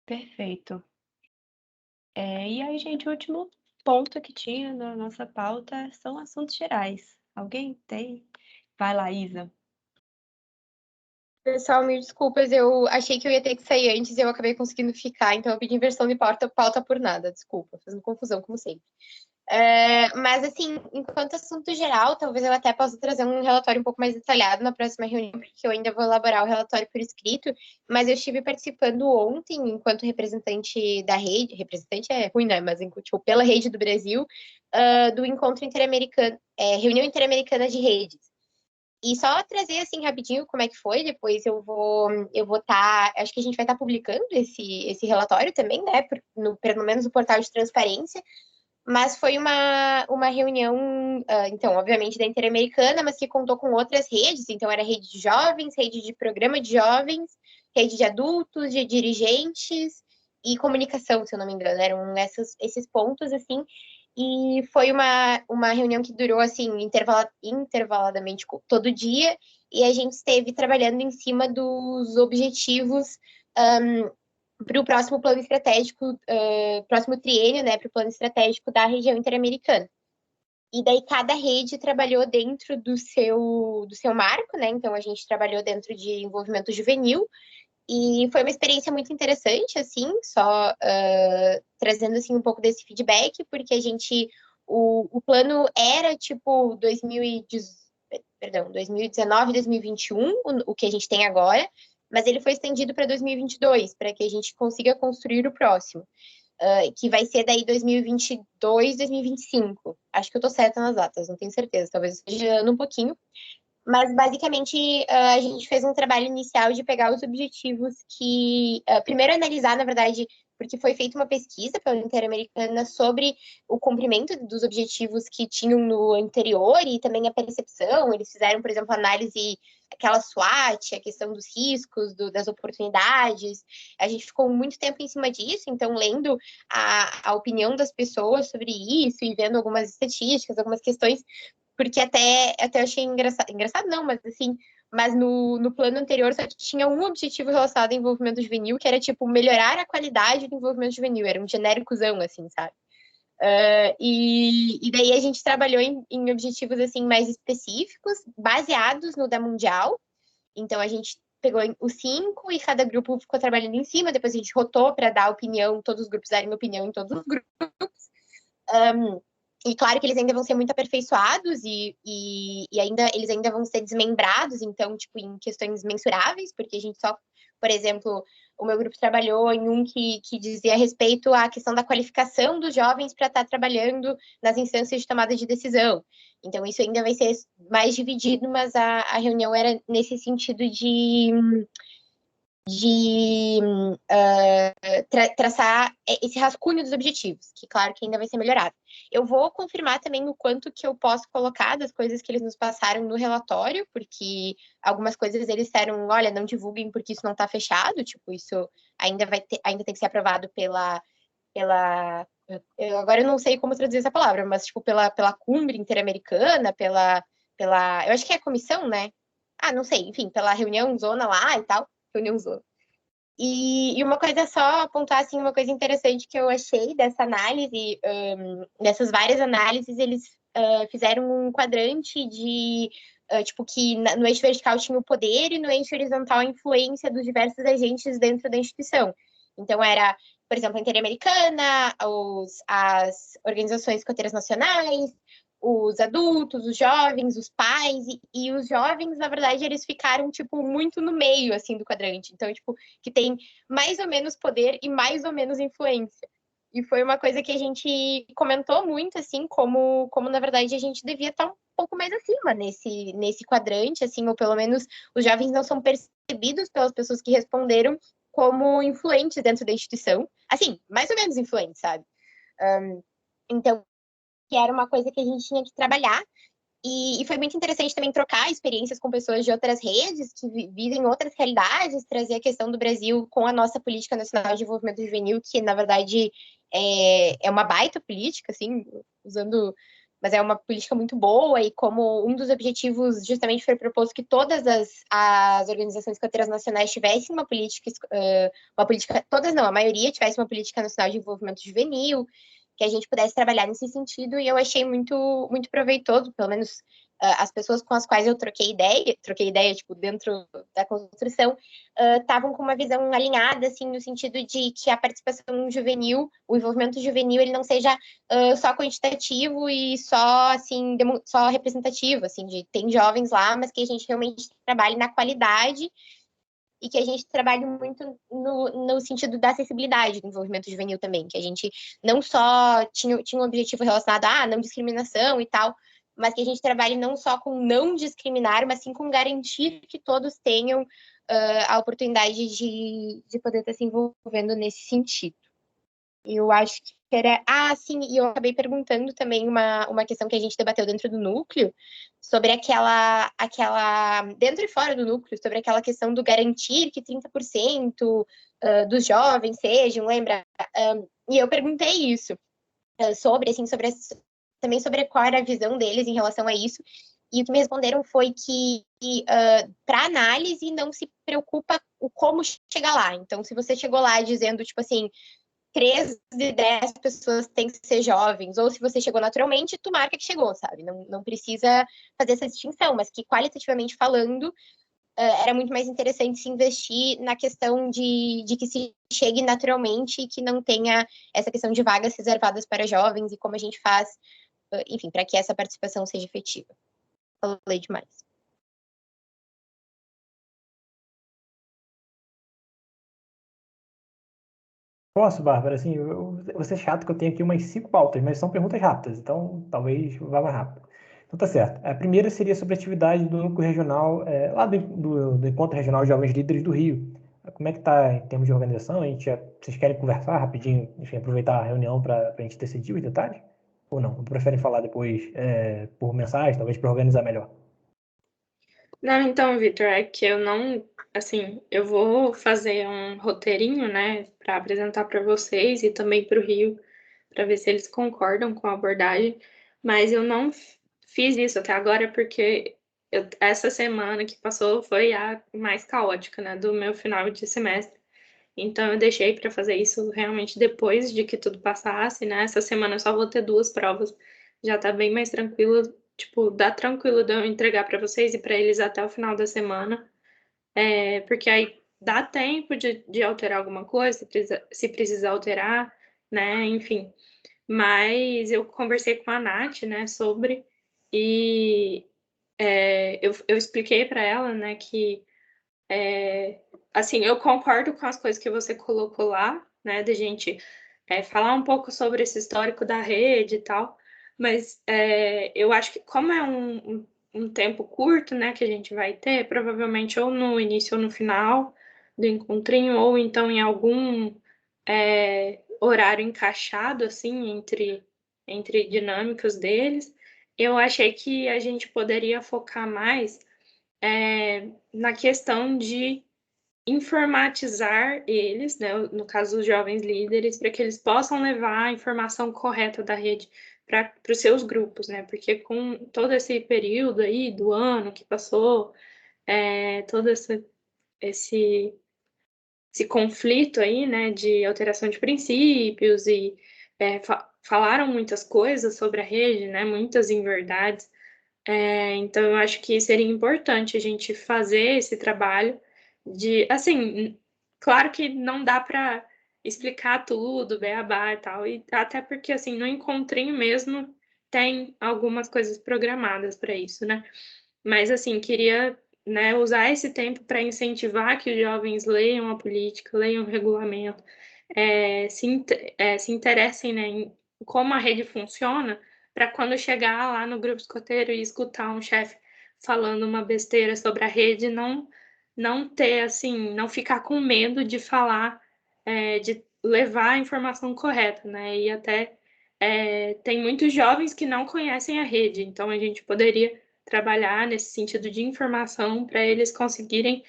S2: Perfeito. E aí, gente, o último ponto que tinha na nossa pauta são assuntos gerais. Alguém tem? Vai lá, Isa.
S6: Pessoal, mil desculpas, eu achei que eu ia ter que sair antes e eu acabei conseguindo ficar, então eu pedi inversão de pauta por nada, desculpa, fazendo confusão, como sempre. Mas, assim, enquanto assunto geral, talvez eu até possa trazer um relatório um pouco mais detalhado na próxima reunião, porque eu ainda vou elaborar o relatório por escrito, mas eu estive participando ontem, enquanto representante da rede, representante é ruim, né, mas tipo, pela rede do Brasil, do encontro interamericano, reunião interamericana de redes. E só trazer assim rapidinho como é que foi, depois eu vou acho que a gente vai estar publicando esse relatório também, né, pelo menos no portal de transparência, mas foi uma reunião, então, obviamente da Interamericana, mas que contou com outras redes, então era rede de jovens, rede de programa de jovens, rede de adultos, de dirigentes e comunicação, se eu não me engano, eram esses pontos, assim, e foi uma reunião que durou, assim, intervaladamente todo dia, e a gente esteve trabalhando em cima dos objetivos para o próximo plano estratégico, próximo triênio, né, para o plano estratégico da região interamericana. E daí cada rede trabalhou dentro do seu marco, né? Então a gente trabalhou dentro de envolvimento juvenil, e foi uma experiência muito interessante, assim, só trazendo assim um pouco desse feedback, porque o plano era tipo 2019, 2021, o que a gente tem agora, mas ele foi estendido para 2022, para que a gente consiga construir o próximo, que vai ser daí 2022, 2025. Acho que eu tô certa nas datas, não tenho certeza, talvez esteja um pouquinho. Mas, basicamente, a gente fez um trabalho inicial de pegar os objetivos primeiro analisar, na verdade, porque foi feita uma pesquisa pela Interamericana sobre o cumprimento dos objetivos que tinham no anterior e também a percepção. Eles fizeram, por exemplo, análise, aquela SWOT, a questão dos riscos, das oportunidades. A gente ficou muito tempo em cima disso, então, lendo a opinião das pessoas sobre isso e vendo algumas estatísticas, algumas questões, porque até eu achei engraçado não, mas assim, mas no plano anterior só tinha um objetivo relacionado ao envolvimento juvenil, que era, tipo, melhorar a qualidade do envolvimento juvenil, era um genéricozão, assim, sabe? E daí a gente trabalhou em objetivos, assim, mais específicos, baseados no da Mundial, então a gente pegou os 5 e cada grupo ficou trabalhando em cima, depois a gente rotou para dar opinião, todos os grupos darem opinião em todos os grupos. E claro que eles ainda vão ser muito aperfeiçoados e eles ainda vão ser desmembrados, então, tipo, em questões mensuráveis, porque a gente só Por exemplo, o meu grupo trabalhou em um que dizia a respeito à questão da qualificação dos jovens para estar trabalhando nas instâncias de tomada de decisão. Então, isso ainda vai ser mais dividido, mas a reunião era nesse sentido de traçar esse rascunho dos objetivos, que claro que ainda vai ser melhorado. Eu vou confirmar também o quanto que eu posso colocar das coisas que eles nos passaram no relatório, porque algumas coisas eles disseram, olha, não divulguem porque isso não está fechado, tipo, isso ainda ainda tem que ser aprovado pela agora eu não sei como traduzir essa palavra, mas tipo pela Cumbre Interamericana, eu acho que é a comissão, né? Ah, não sei, enfim, pela reunião zona lá e tal, reunião zona. E uma coisa só, apontar assim, uma coisa interessante que eu achei dessa análise, dessas várias análises, eles fizeram um quadrante de, tipo, que no eixo vertical tinha o poder e no eixo horizontal a influência dos diversos agentes dentro da instituição. Então, era, por exemplo, a Interamericana, as organizações coteiras nacionais, os adultos, os jovens, os pais, e os jovens, na verdade, eles ficaram, tipo, muito no meio, assim, do quadrante. Então, tipo, que tem mais ou menos poder e mais ou menos influência. E foi uma coisa que a gente comentou muito, assim, como na verdade, a gente devia estar um pouco mais acima nesse quadrante, assim, ou pelo menos os jovens não são percebidos pelas pessoas que responderam como influentes dentro da instituição. Assim, mais ou menos influentes, sabe? Então, que era uma coisa que a gente tinha que trabalhar. E foi muito interessante também trocar experiências com pessoas de outras redes, que vivem outras realidades, trazer a questão do Brasil com a nossa Política Nacional de Desenvolvimento Juvenil, que, na verdade, é uma baita política, assim, mas é uma política muito boa, e como um dos objetivos justamente foi proposto que todas as organizações coteiras nacionais tivessem uma política, todas não, a maioria tivesse uma Política Nacional de Desenvolvimento Juvenil, que a gente pudesse trabalhar nesse sentido, e eu achei muito, muito proveitoso, pelo menos as pessoas com as quais eu troquei ideia, tipo, dentro da construção, estavam com uma visão alinhada, assim, no sentido de que a participação juvenil, o envolvimento juvenil, ele não seja só quantitativo e só, assim, só representativo, assim, de tem jovens lá, mas que a gente realmente trabalhe na qualidade e que a gente trabalhe muito no sentido da acessibilidade do envolvimento juvenil também, que a gente não só tinha um objetivo relacionado à não discriminação e tal, mas que a gente trabalhe não só com não discriminar, mas sim com garantir que todos tenham a oportunidade de poder estar se envolvendo nesse sentido. Eu acho que era... Ah, sim, e eu acabei perguntando também uma questão que a gente debateu dentro do núcleo, sobre aquela dentro e fora do núcleo, sobre aquela questão do garantir que 30% dos jovens sejam, lembra? E eu perguntei isso, também sobre qual era a visão deles em relação a isso, e o que me responderam foi que para análise não se preocupa o como chegar lá. Então, se você chegou lá dizendo, tipo assim, 3 de 10 pessoas têm que ser jovens, ou se você chegou naturalmente, tu marca que chegou, sabe? Não precisa fazer essa distinção, mas que qualitativamente falando, era muito mais interessante se investir na questão de que se chegue naturalmente e que não tenha essa questão de vagas reservadas para jovens e como a gente faz, enfim, para que essa participação seja efetiva. Falei demais.
S1: Posso, Bárbara? Assim, vou ser chato que eu tenho aqui umas 5 pautas, mas são perguntas rápidas, então talvez vá mais rápido. Então tá certo. A primeira seria sobre a atividade do núcleo regional, lá do Encontro Regional de Jovens Líderes do Rio. Como é que está em termos de organização? Vocês querem conversar rapidinho, enfim, aproveitar a reunião para a gente decidir os detalhes? Ou não? Ou preferem falar depois por mensagem, talvez para organizar melhor?
S3: Não, então, Vitor, é que eu não, assim, eu vou fazer um roteirinho, né, para apresentar para vocês e também para o Rio, para ver se eles concordam com a abordagem, mas eu não fiz isso até agora porque essa semana que passou foi a mais caótica, né, do meu final de semestre. Então eu deixei para fazer isso realmente depois de que tudo passasse, né? Essa semana eu só vou ter 2 provas, já tá bem mais tranquilo, tipo, dá tranquilo de eu entregar para vocês e para eles até o final da semana, porque aí dá tempo de alterar alguma coisa, se precisar alterar, né? Enfim. Mas eu conversei com a Nath, né, sobre, e eu expliquei para ela, né, que assim, eu concordo com as coisas que você colocou lá, né, da gente falar um pouco sobre esse histórico da rede e tal, mas eu acho que como é um tempo curto, né, que a gente vai ter, provavelmente ou no início ou no final do encontrinho, ou então em algum horário encaixado, assim, entre dinâmicas deles, eu achei que a gente poderia focar mais na questão de informatizar eles, né, no caso dos jovens líderes, para que eles possam levar a informação correta da rede para os seus grupos, né, porque com todo esse período aí do ano que passou, todo esse conflito aí, né, de alteração de princípios e falaram muitas coisas sobre a rede, né, muitas inverdades. Então eu acho que seria importante a gente fazer esse trabalho de, assim, claro que não dá para explicar tudo, beabá e tal, e até porque, assim, no encontrinho mesmo tem algumas coisas programadas para isso, né? Mas, assim, queria, né, usar esse tempo para incentivar que os jovens leiam a política, leiam o regulamento, se interessem, né, em como a rede funciona, para quando chegar lá no grupo escoteiro e escutar um chefe falando uma besteira sobre a rede, não ter, assim, não ficar com medo de falar, de levar a informação correta, né? E até tem muitos jovens que não conhecem a rede, então a gente poderia trabalhar nesse sentido de informação para eles conseguirem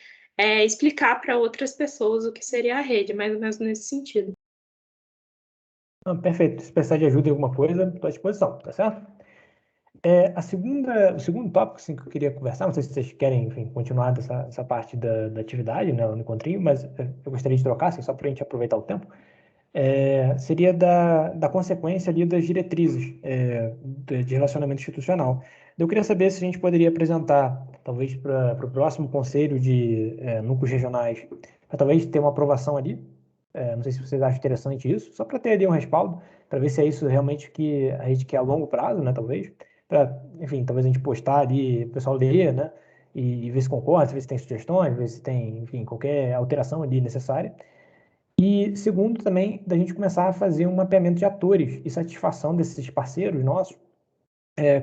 S3: explicar para outras pessoas o que seria a rede, mais ou menos nesse sentido.
S1: Perfeito. Se precisar de ajuda em alguma coisa, estou à disposição, tá certo? O segundo tópico assim, que eu queria conversar, não sei se vocês querem, enfim, continuar dessa parte da atividade, né, no encontrinho, mas eu gostaria de trocar, assim, só para a gente aproveitar o tempo, seria da consequência ali das diretrizes de relacionamento institucional. Eu queria saber se a gente poderia apresentar, talvez para o próximo conselho de núcleos regionais, para talvez ter uma aprovação ali. Não sei se vocês acham interessante isso, só para ter ali um respaldo, para ver se é isso realmente que a gente quer a longo prazo, né, talvez. Para, enfim, talvez a gente postar ali, o pessoal ler, né, e ver se concorda, ver se tem sugestões, ver se tem, enfim, qualquer alteração ali necessária. E segundo, também, da gente começar a fazer um mapeamento de atores e satisfação desses parceiros nossos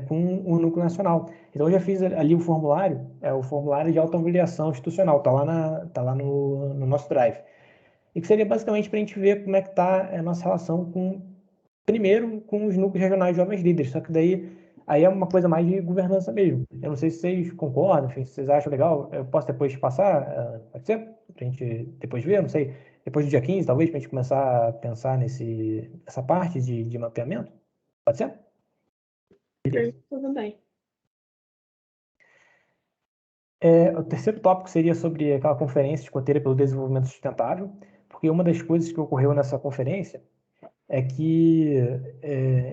S1: com o Núcleo Nacional. Então, eu já fiz ali o formulário de autoavaliação institucional, tá lá no nosso Drive. E que seria basicamente para a gente ver como é que está a nossa relação primeiro, com os núcleos regionais de jovens líderes, só que daí aí é uma coisa mais de governança mesmo. Eu não sei se vocês concordam, enfim, se vocês acham legal, eu posso depois passar, pode ser? Para a gente depois ver, não sei, depois do dia 15, talvez, para a gente começar a pensar nessa parte de mapeamento? Pode ser? Beleza.
S3: Tudo bem.
S1: O terceiro tópico seria sobre aquela conferência escoteira pelo desenvolvimento sustentável, porque uma das coisas que ocorreu nessa conferência é que,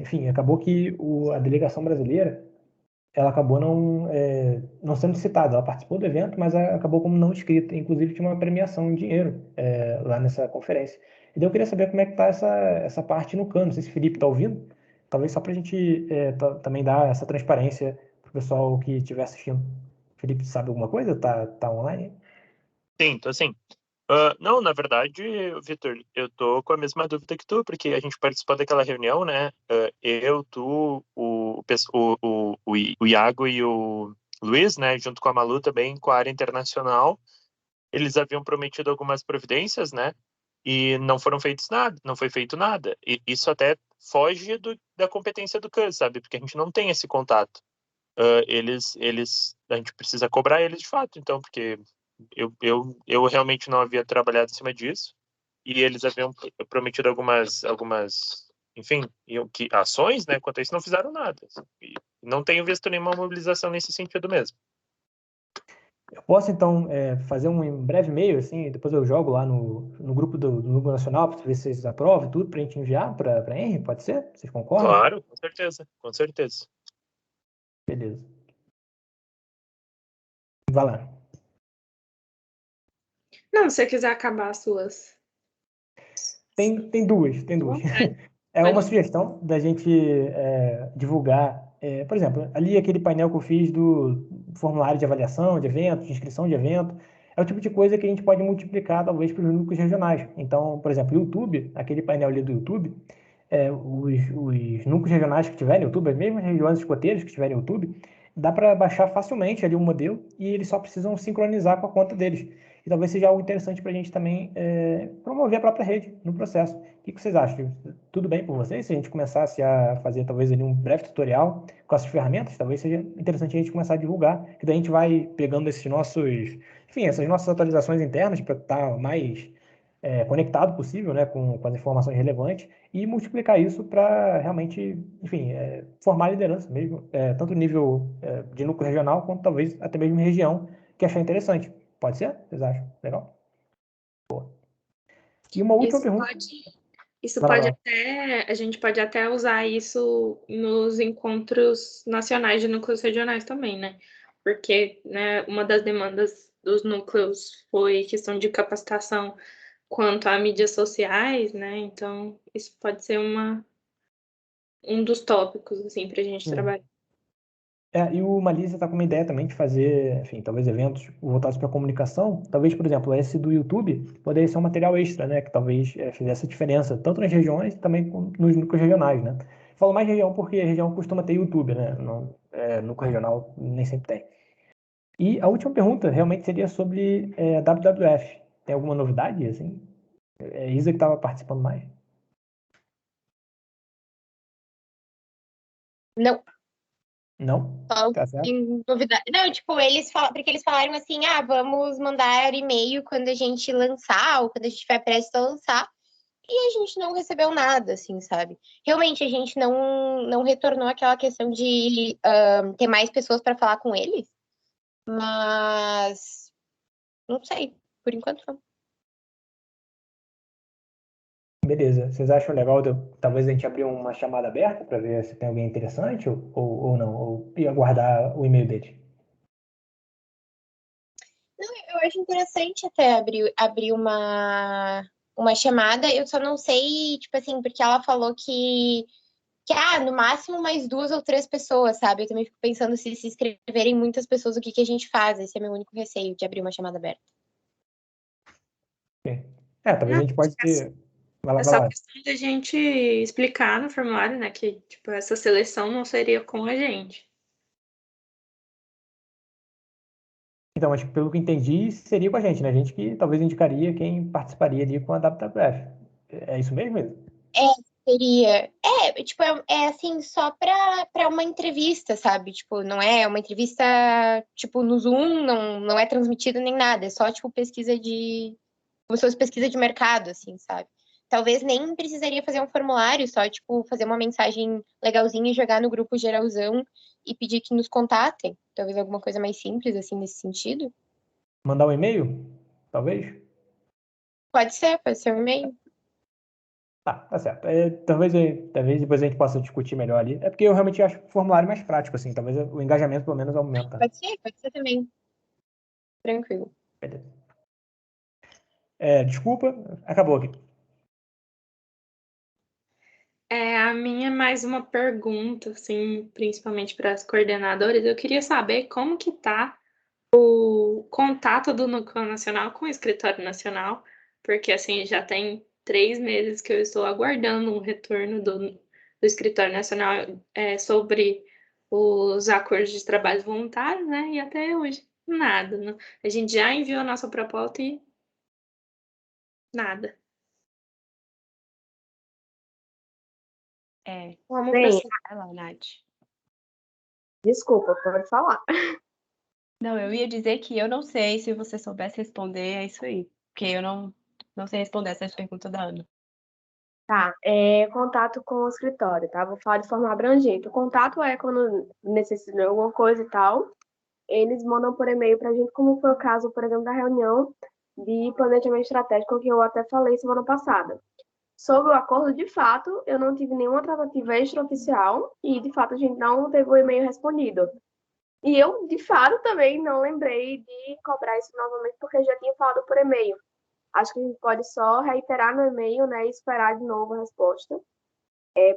S1: enfim, acabou que a delegação brasileira ela acabou não sendo citada. Ela participou do evento, mas acabou como não inscrita. Inclusive, tinha uma premiação em dinheiro lá nessa conferência. E daí eu queria saber como é que está essa parte no CAN. Não sei se o Felipe está ouvindo. Talvez só para a gente também dar essa transparência para o pessoal que estiver assistindo. Felipe, sabe alguma coisa? Tá online?
S7: Sim, tô sim. Não, na verdade, Vitor, eu tô com a mesma dúvida que tu, porque a gente participou daquela reunião, né? Eu, tu, o Iago e o Luiz, né? Junto com a Malu também, com a área internacional. Eles haviam prometido algumas providências, né? E não foram feitos nada, não foi feito nada. E isso até foge da competência do CAN, sabe? Porque a gente não tem esse contato. A gente precisa cobrar eles de fato, então, porque eu realmente não havia trabalhado em cima disso e eles haviam prometido algumas enfim, ações, né, quanto a isso não fizeram nada. E não tenho visto nenhuma mobilização nesse sentido mesmo.
S1: Eu posso, então, fazer um breve e-mail, assim, depois eu jogo lá no grupo do Núcleo Nacional para ver se vocês aprovam tudo, para a gente enviar para a Henry, pode ser? Vocês concordam?
S7: Claro, com certeza, com certeza.
S1: Beleza. Vai lá.
S3: Não, se você quiser acabar as suas.
S1: Tem duas. É uma sugestão da gente divulgar, por exemplo, ali aquele painel que eu fiz do formulário de avaliação de evento, de inscrição de evento. é o tipo de coisa que a gente pode multiplicar, talvez, para os núcleos regionais. Então, por exemplo, o YouTube, aquele painel ali do YouTube, os núcleos regionais que tiverem YouTube, as mesmas regiões escoteiras que tiverem YouTube, dá para baixar facilmente ali um modelo e eles só precisam sincronizar com a conta deles. E talvez seja algo interessante para a gente também promover a própria rede no processo. O que vocês acham? Tudo bem por vocês? Se a gente começasse a fazer talvez ali um breve tutorial com essas ferramentas, talvez seja interessante a gente começar a divulgar, que daí a gente vai pegando esses nossos, enfim, essas nossas atualizações internas para estar mais conectado possível, né, com as informações relevantes e multiplicar isso para realmente, enfim, formar liderança mesmo, tanto nível de núcleo regional quanto talvez até mesmo região, que achar interessante. Pode ser? Vocês acham? Legal? Boa. E uma última pergunta.
S3: Isso
S1: Vai lá,
S3: pode
S1: vai lá.
S3: até, a gente pode até usar isso nos encontros nacionais de núcleos regionais também, né? Porque, né, uma das demandas dos núcleos foi questão de capacitação quanto a mídias sociais, né? Então, isso pode ser um dos tópicos, assim, para a gente trabalhar.
S1: E o Malícia está com uma ideia também de fazer, enfim, talvez eventos voltados para comunicação. Talvez, por exemplo, esse do YouTube poderia ser um material extra, né? Que talvez fizesse a diferença, tanto nas regiões e também nos núcleos regionais, né? Falo mais região porque a região costuma ter YouTube, né? Não, núcleo regional nem sempre tem. E a última pergunta realmente seria sobre a WWF. Tem alguma novidade, assim? É Isa que estava participando mais?
S6: Não,
S1: Não?
S6: só
S1: Tá certo?
S6: em novidade. Não, tipo, eles falam, porque eles falaram assim, vamos mandar e-mail quando a gente lançar, ou quando a gente estiver prestes a lançar. E a gente não recebeu nada, assim, sabe? Realmente, a gente não retornou aquela questão de ter mais pessoas para falar com eles. Mas, não sei, por enquanto não.
S1: Beleza. Vocês acham legal talvez a gente abrir uma chamada aberta para ver se tem alguém interessante ou não? Ou e aguardar o e-mail dele?
S6: Não, eu acho interessante até abrir uma chamada. Eu só não sei, tipo assim, porque ela falou que no máximo mais 2 ou 3 pessoas, sabe? Eu também fico pensando se inscreverem muitas pessoas, o que a gente faz? Esse é meu único receio de abrir uma chamada aberta.
S1: Talvez a gente pode ter. Vai lá,
S3: É
S1: vai
S3: só
S1: lá.
S3: questão da gente explicar no formulário, né, que tipo, essa seleção não seria com a gente.
S1: Então, acho que pelo que entendi, seria com a gente, né? A gente que talvez indicaria quem participaria ali com a WWF. É isso mesmo?
S6: Seria. Tipo, assim, só pra uma entrevista, sabe? Tipo, não é uma entrevista, tipo, no Zoom, não é transmitido nem nada. É só, tipo, pesquisa de. Como se fosse pesquisa de mercado, assim, sabe? Talvez nem precisaria fazer um formulário, só, tipo, fazer uma mensagem legalzinha e jogar no grupo geralzão e pedir que nos contatem. Talvez alguma coisa mais simples, assim, nesse sentido.
S1: Mandar um e-mail? Talvez?
S6: Pode ser um e-mail.
S1: Tá certo. Talvez depois a gente possa discutir melhor ali. É porque eu realmente acho o formulário mais prático, assim. Talvez o engajamento pelo menos aumenta.
S6: Pode ser também. Tranquilo.
S1: Beleza. Desculpa, acabou aqui.
S3: A minha é mais uma pergunta, assim, principalmente para as coordenadoras. Eu queria saber como que tá o contato do Núcleo Nacional com o Escritório Nacional, porque, assim, já tem 3 meses que eu estou aguardando um retorno do Escritório Nacional sobre os acordos de trabalho voluntário, né? E até hoje, nada. Né? A gente já enviou a nossa proposta e nada. Vamos
S4: Bem,
S2: Vai lá, Nath.
S4: desculpa, pode falar.
S2: Não, eu ia dizer que eu não sei se você soubesse responder, é isso aí. Porque eu não sei responder essa pergunta da Ana.
S4: Tá, contato com o escritório, tá? Vou falar de forma abrangente. O contato é quando necessita de alguma coisa e tal, eles mandam por e-mail pra gente, como foi o caso, por exemplo, da reunião de planejamento estratégico que eu até falei semana passada. Sobre o acordo, de fato, eu não tive nenhuma tratativa extraoficial e, de fato, a gente não teve o e-mail respondido. E eu, de fato, também não lembrei de cobrar isso novamente, porque já tinha falado por e-mail. Acho que a gente pode só reiterar no e-mail, né, e esperar de novo a resposta,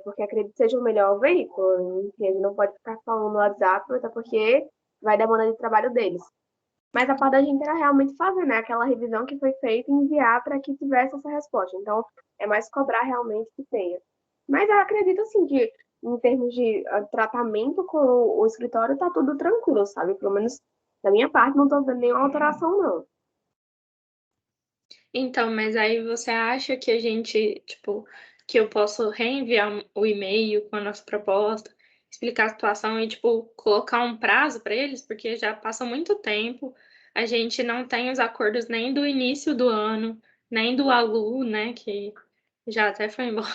S4: porque acredito que seja o melhor veículo. Enfim, a gente não pode ficar falando no WhatsApp, até porque vai demandar de trabalho deles. Mas a parte da gente era realmente fazer, né? Aquela revisão que foi feita e enviar para que tivesse essa resposta. Então, é mais cobrar realmente que tenha. Mas eu acredito, assim, que em termos de tratamento com o escritório, tá tudo tranquilo, sabe? Pelo menos da minha parte, não tô vendo nenhuma alteração, não.
S8: Então, mas aí você acha que a gente, tipo, que eu posso reenviar o e-mail com a nossa proposta, explicar a situação e, tipo, colocar um prazo para eles, porque já passa muito tempo, a gente não tem os acordos nem do início do ano, nem do Alu, né, que já até foi embora,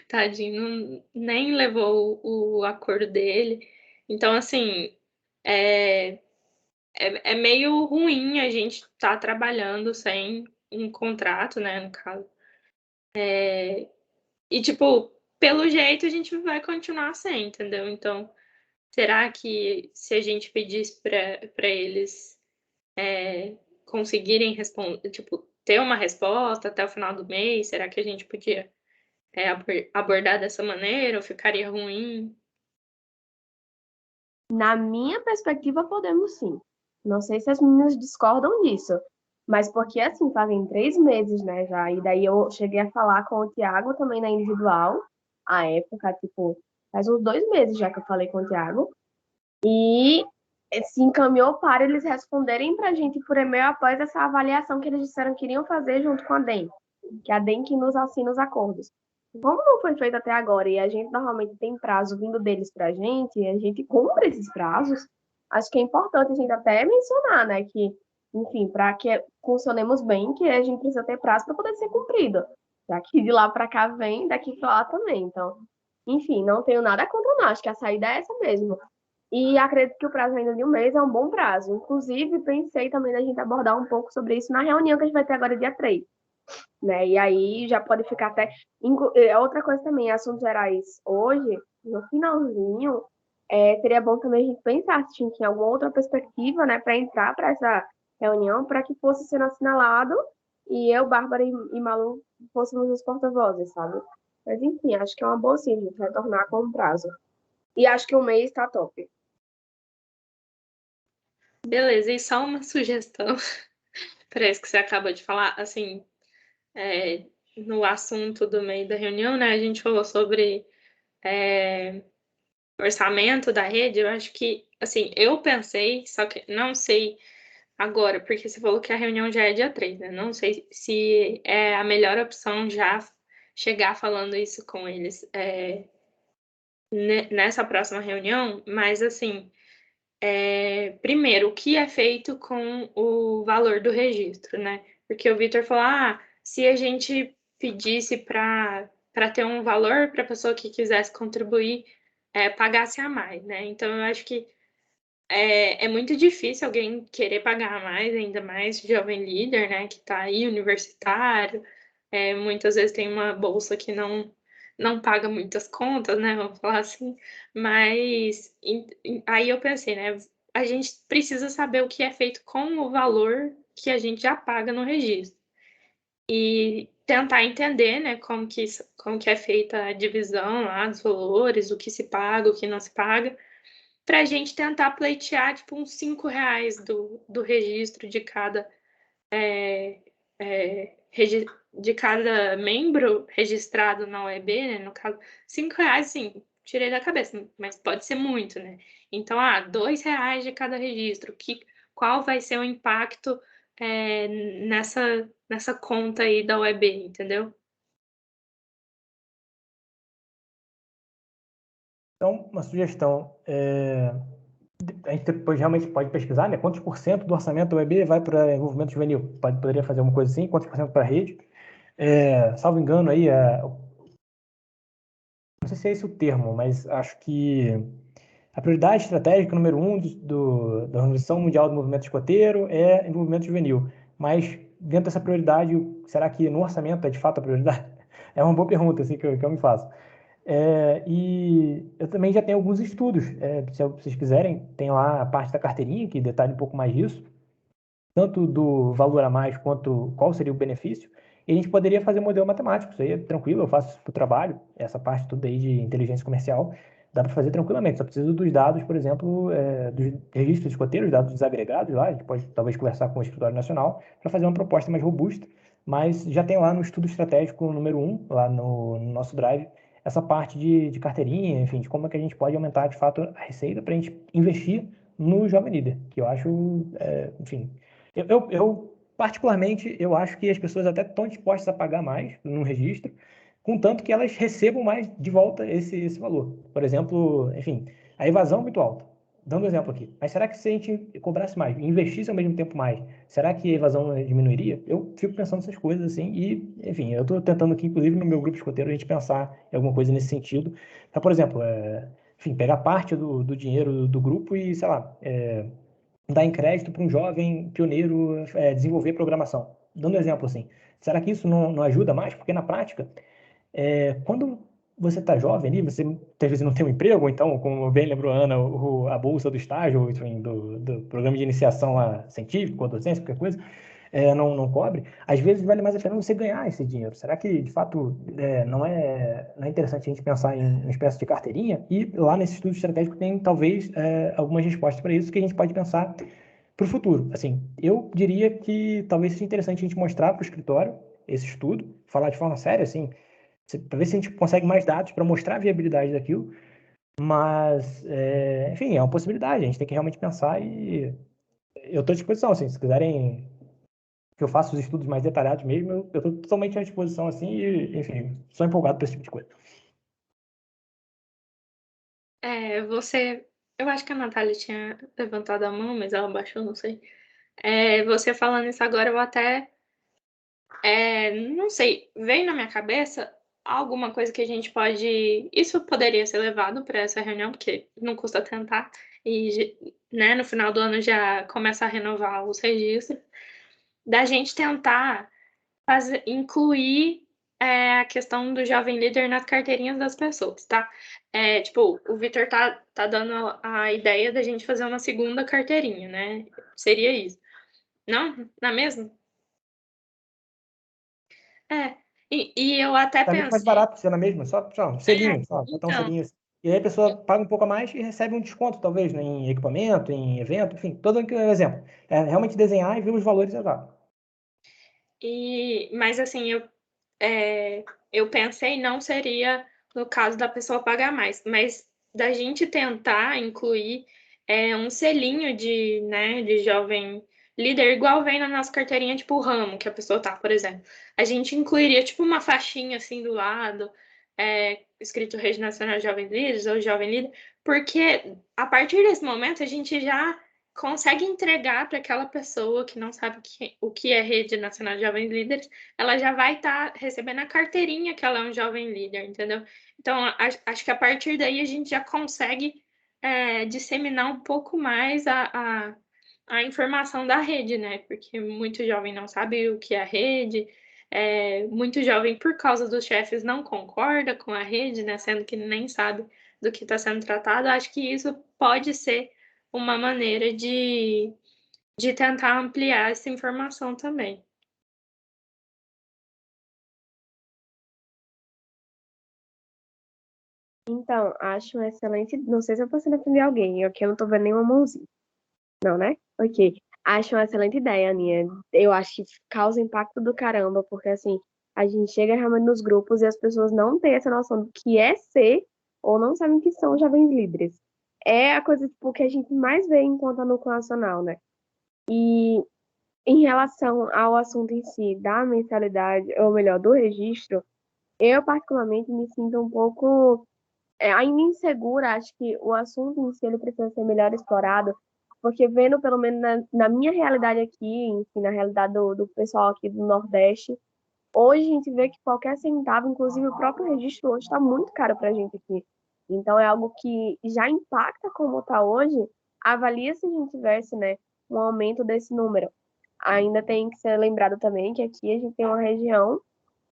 S8: tadinho, nem levou o acordo dele. Então, assim, é meio ruim a gente estar trabalhando sem um contrato, né, no caso. E, tipo, pelo jeito a gente vai continuar sem, entendeu? Então, será que se a gente pedisse para eles conseguirem responder, tipo, ter uma resposta até o final do mês, será que a gente podia abordar dessa maneira ou ficaria ruim?
S4: Na minha perspectiva, podemos sim. Não sei se as meninas discordam disso, mas porque assim, fazem 3 meses, né, já, e daí eu cheguei a falar com o Thiago também na individual, à época, tipo, faz uns 2 meses já que eu falei com o Thiago, e se encaminhou para eles responderem para a gente por e-mail após essa avaliação que eles disseram que iriam fazer junto com a DEM, que é a DEM que nos assina os acordos. Como não foi feito até agora e a gente normalmente tem prazo vindo deles para a gente cumpre esses prazos, acho que é importante a gente até mencionar, né, que, enfim, para que funcionemos bem, que a gente precisa ter prazo para poder ser cumprido. Daqui de lá para cá vem, daqui para lá também. Então, enfim, não tenho nada contra, não. Acho que a saída é essa mesmo. E acredito que o prazo ainda de um mês é um bom prazo. Inclusive, pensei também da gente abordar um pouco sobre isso na reunião que a gente vai ter agora dia 3, né? E aí já pode ficar até. Outra coisa também, assuntos gerais hoje, no finalzinho, seria bom também a gente pensar se tinha alguma outra perspectiva, né, para entrar para essa reunião, para que fosse sendo assinalado e eu, Bárbara e Malu fôssemos os porta-vozes, sabe? Mas enfim, acho que é uma boa sim, a gente retornar com o prazo. E acho que um mês está top.
S8: Beleza, e só uma sugestão para isso que você acabou de falar, assim, no assunto do meio da reunião, né, a gente falou sobre orçamento da rede, eu acho que, assim, eu pensei, só que não sei agora, porque você falou que a reunião já é dia 3, né, não sei se é a melhor opção já chegar falando isso com eles nessa próxima reunião, mas, assim, primeiro, o que é feito com o valor do registro, né? Porque o Vitor falou, se a gente pedisse para ter um valor para a pessoa que quisesse contribuir, pagasse a mais, né? Então, eu acho que é muito difícil alguém querer pagar mais, ainda mais jovem líder, né? Que está aí, universitário, muitas vezes tem uma bolsa que não paga muitas contas, né? Vamos falar assim. Mas aí eu pensei, né? A gente precisa saber o que é feito com o valor que a gente já paga no registro. E tentar entender, né, como que é feita a divisão lá dos valores, o que se paga, o que não se paga, para a gente tentar pleitear, tipo, uns R$ 5 do registro de cada de cada membro registrado na OEB, né? No caso, R$ 5, sim, tirei da cabeça, mas pode ser muito, né? Então, R$ 2 de cada registro. Qual vai ser o impacto nessa conta aí da OEB, entendeu?
S1: Então, uma sugestão. A gente depois realmente pode pesquisar, né? Quantos por cento do orçamento da UEB vai para envolvimento juvenil? Poderia fazer uma coisa assim, quantos por cento para a rede? Salvo engano aí, não sei se é esse o termo, mas acho que a prioridade estratégica número 1 da Organização Mundial do Movimento Escoteiro é envolvimento juvenil. Mas dentro dessa prioridade, será que no orçamento é de fato a prioridade? É uma boa pergunta assim, que eu me faço. E eu também já tenho alguns estudos, se vocês quiserem, tem lá a parte da carteirinha que detalha um pouco mais disso, tanto do valor a mais quanto qual seria o benefício, e a gente poderia fazer um modelo matemático, isso aí é tranquilo, eu faço isso para o trabalho, essa parte toda aí de inteligência comercial, dá para fazer tranquilamente. Só preciso dos dados, por exemplo, dos registros escoteiros, dados desagregados lá. A gente pode talvez conversar com o Escritório Nacional para fazer uma proposta mais robusta, mas já tem lá no estudo estratégico número 1, lá no nosso Drive, essa parte de carteirinha, enfim, de como é que a gente pode aumentar de fato a receita para a gente investir no Jovem Líder, que eu acho, enfim, particularmente, eu acho que as pessoas até estão dispostas a pagar mais no registro, contanto que elas recebam mais de volta esse valor. Por exemplo, enfim, a evasão é muito alta. Dando um exemplo aqui. Mas será que se a gente cobrasse mais, investisse ao mesmo tempo mais, será que a evasão diminuiria? Eu fico pensando essas coisas assim e, enfim, eu estou tentando aqui, inclusive no meu grupo escoteiro, a gente pensar em alguma coisa nesse sentido. Então, por exemplo, enfim, pegar parte do dinheiro do grupo e, sei lá, dar em crédito para um jovem pioneiro desenvolver programação. Dando um exemplo assim. Será que isso não ajuda mais? Porque na prática, quando você está jovem ali, você às vezes não tem um emprego, ou então, como bem lembrou a Ana, a bolsa do estágio, enfim, do programa de iniciação lá, científico, ou docência, qualquer coisa, não cobre, às vezes vale mais a pena você ganhar esse dinheiro. Será que, de fato, não é interessante a gente pensar em uma espécie de carteirinha? E lá nesse estudo estratégico tem, talvez, algumas respostas para isso que a gente pode pensar para o futuro. Assim, eu diria que talvez seja interessante a gente mostrar para o escritório esse estudo, falar de forma séria, assim, para ver se a gente consegue mais dados para mostrar a viabilidade daquilo. Mas, enfim, é uma possibilidade. A gente tem que realmente pensar e eu estou à disposição, assim, se quiserem que eu faça os estudos mais detalhados mesmo, eu estou totalmente à disposição, assim, e, enfim, sou empolgado para esse tipo de coisa.
S8: Eu acho que a Natália tinha levantado a mão, mas ela baixou, não sei. Você falando isso agora, eu até, não sei, veio na minha cabeça alguma coisa que a gente pode. Isso poderia ser levado para essa reunião, porque não custa tentar, e né, no final do ano já começa a renovar os registros, da gente tentar incluir a questão do jovem líder nas carteirinhas das pessoas, tá? Tipo, o Vitor tá dando a ideia da gente fazer uma segunda carteirinha, né? Seria isso. Não? Na mesma? E eu até
S1: Tá muito mais
S8: pensei.
S1: barato ser na mesma, só um selinho, só botar um
S8: Então,
S1: selinho assim. E aí a pessoa paga um pouco a mais e recebe um desconto, talvez, né, em equipamento, em evento, enfim, todo exemplo. É realmente desenhar e ver os valores exatos.
S8: mas assim, eu pensei, não seria no caso da pessoa pagar mais, mas da gente tentar incluir um selinho né, de jovem líder, igual vem na nossa carteirinha, tipo o ramo que a pessoa tá, por exemplo. A gente incluiria tipo uma faixinha assim do lado, escrito Rede Nacional de Jovens Líderes ou Jovem Líder, porque a partir desse momento a gente já consegue entregar para aquela pessoa que não sabe o que é Rede Nacional de Jovens Líderes, ela já vai estar recebendo a carteirinha que ela é um jovem líder, entendeu? Então, acho que a partir daí a gente já consegue disseminar um pouco mais a informação da rede, né? Porque muito jovem não sabe o que é a rede, muito jovem, por causa dos chefes, não concorda com a rede, né? Sendo que nem sabe do que está sendo tratado. Acho que isso pode ser uma maneira de tentar ampliar essa informação também.
S4: Então, acho um excelente. Não sei se eu posso defender alguém, aqui eu não tô vendo nenhuma mãozinha. Não, né? Ok. Acho uma excelente ideia, Aninha. Eu acho que causa impacto do caramba, porque assim, a gente chega realmente nos grupos e as pessoas não têm essa noção do que é ser ou não sabem que são jovens líderes. É a coisa tipo, que a gente mais vê enquanto núcleo nacional, né? E em relação ao assunto em si, da mensalidade, ou melhor, do registro, eu particularmente me sinto um pouco ainda insegura. Acho que o assunto em si ele precisa ser melhor explorado, porque vendo pelo menos na minha realidade aqui, enfim, na realidade do pessoal aqui do Nordeste, hoje a gente vê que qualquer centavo, inclusive o próprio registro hoje está muito caro para a gente aqui. Então é algo que já impacta como está hoje. Avalia se a gente tivesse, né, um aumento desse número. Ainda tem que ser lembrado também que aqui a gente tem uma região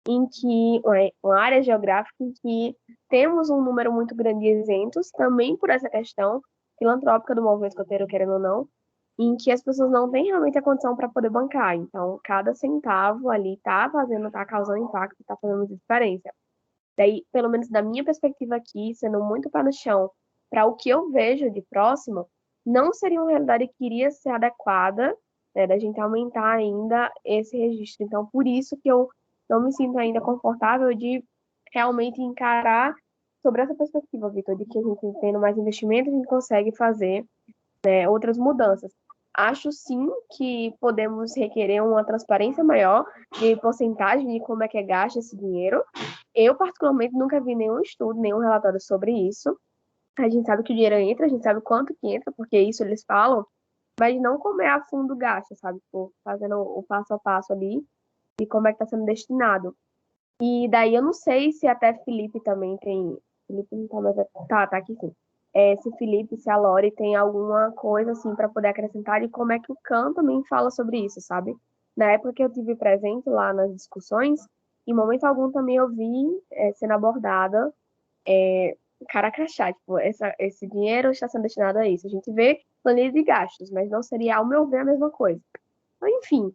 S4: em que, uma área geográfica em que temos um número muito grande de isentos, também por essa questão filantrópica do movimento escoteiro, querendo ou não, em que as pessoas não têm realmente a condição para poder bancar. Então, cada centavo ali está causando impacto, está fazendo diferença. Daí, pelo menos da minha perspectiva aqui, sendo muito pé no chão, para o que eu vejo de próximo, não seria uma realidade que iria ser adequada, né, da gente aumentar ainda esse registro. Então, por isso que eu não me sinto ainda confortável de realmente encarar sobre essa perspectiva, Vitor, de que a gente tendo mais investimento, a gente consegue fazer, né, outras mudanças. Acho sim que podemos requerer uma transparência maior de porcentagem de como é que é gasto esse dinheiro. Eu, particularmente, nunca vi nenhum estudo, nenhum relatório sobre isso. A gente sabe que o dinheiro entra, a gente sabe quanto que entra, porque isso eles falam, mas não como é a fundo gasto, sabe? Tipo, fazendo o passo a passo ali e como é que está sendo destinado. E daí eu não sei se até Felipe também tem. Felipe não tá mais. Tá aqui sim. Se Felipe, se a Lori tem alguma coisa assim para poder acrescentar e como é que o Khan também fala sobre isso, sabe? Na época que eu tive presente lá nas discussões, em momento algum também eu vi sendo abordada cara crachá, tipo, esse dinheiro está sendo destinado a isso. A gente vê planilha de gastos, mas não seria, ao meu ver, a mesma coisa. Então, enfim,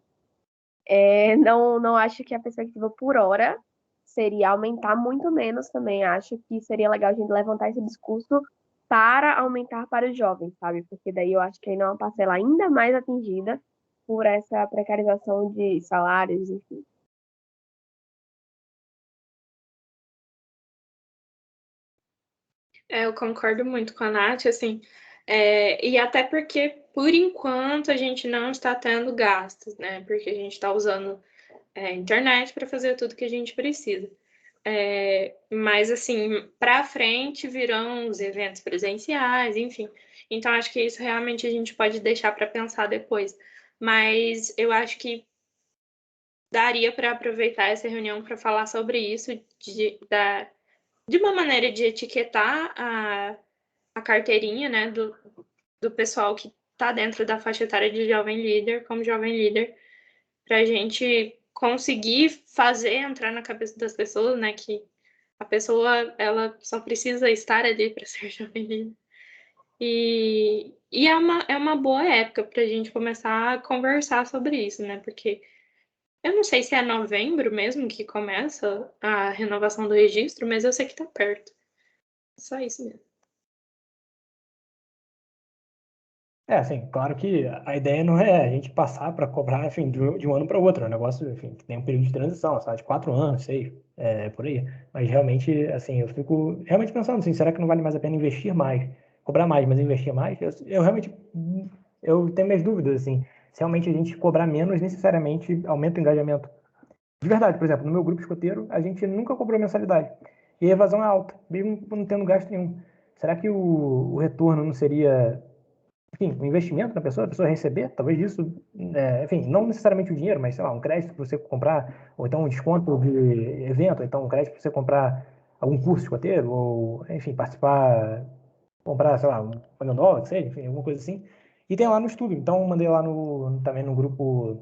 S4: não acho que a perspectiva por hora seria aumentar, muito menos também. Acho que seria legal a gente levantar esse discurso para aumentar para os jovens, sabe? Porque daí eu acho que ainda é uma parcela ainda mais atingida por essa precarização de salários, enfim.
S8: Eu concordo muito com a Nath, assim, e até porque, por enquanto, a gente não está tendo gastos, né? Porque a gente está usando internet para fazer tudo que a gente precisa. Mas, assim, para frente virão os eventos presenciais, enfim. Então, acho que isso realmente a gente pode deixar para pensar depois. Mas eu acho que daria para aproveitar essa reunião para falar sobre isso, de uma maneira de etiquetar a carteirinha, né, do pessoal que está dentro da faixa etária de jovem líder, como jovem líder, para a gente conseguir fazer entrar na cabeça das pessoas, né, que a pessoa ela só precisa estar ali para ser jovem líder. E é uma boa época para a gente começar a conversar sobre isso, né, porque eu não sei se é novembro mesmo que começa a renovação do registro, mas eu sei que está perto. Só isso mesmo.
S1: Assim, claro que a ideia não é a gente passar para cobrar, enfim, de um ano para o outro. É um negócio, enfim, que tem um período de transição, sabe? De 4 anos, 6, por aí. Mas realmente, assim, eu fico realmente pensando assim, será que não vale mais a pena investir mais? Cobrar mais, mas investir mais? Eu realmente, eu tenho minhas dúvidas, assim. Se realmente a gente cobrar menos, necessariamente aumenta o engajamento. De verdade, por exemplo, no meu grupo escoteiro, a gente nunca cobrou mensalidade. E a evasão é alta, mesmo não tendo gasto nenhum. Será que o retorno não seria, enfim, um investimento na pessoa, a pessoa receber, talvez isso, enfim, não necessariamente o dinheiro, mas, sei lá, um crédito para você comprar, ou então um desconto de evento, ou então um crédito para você comprar algum curso escoteiro, ou, enfim, participar, comprar, sei lá, um painel dólar, que seja, enfim, alguma coisa assim. E tem lá no estudo, então mandei lá também no grupo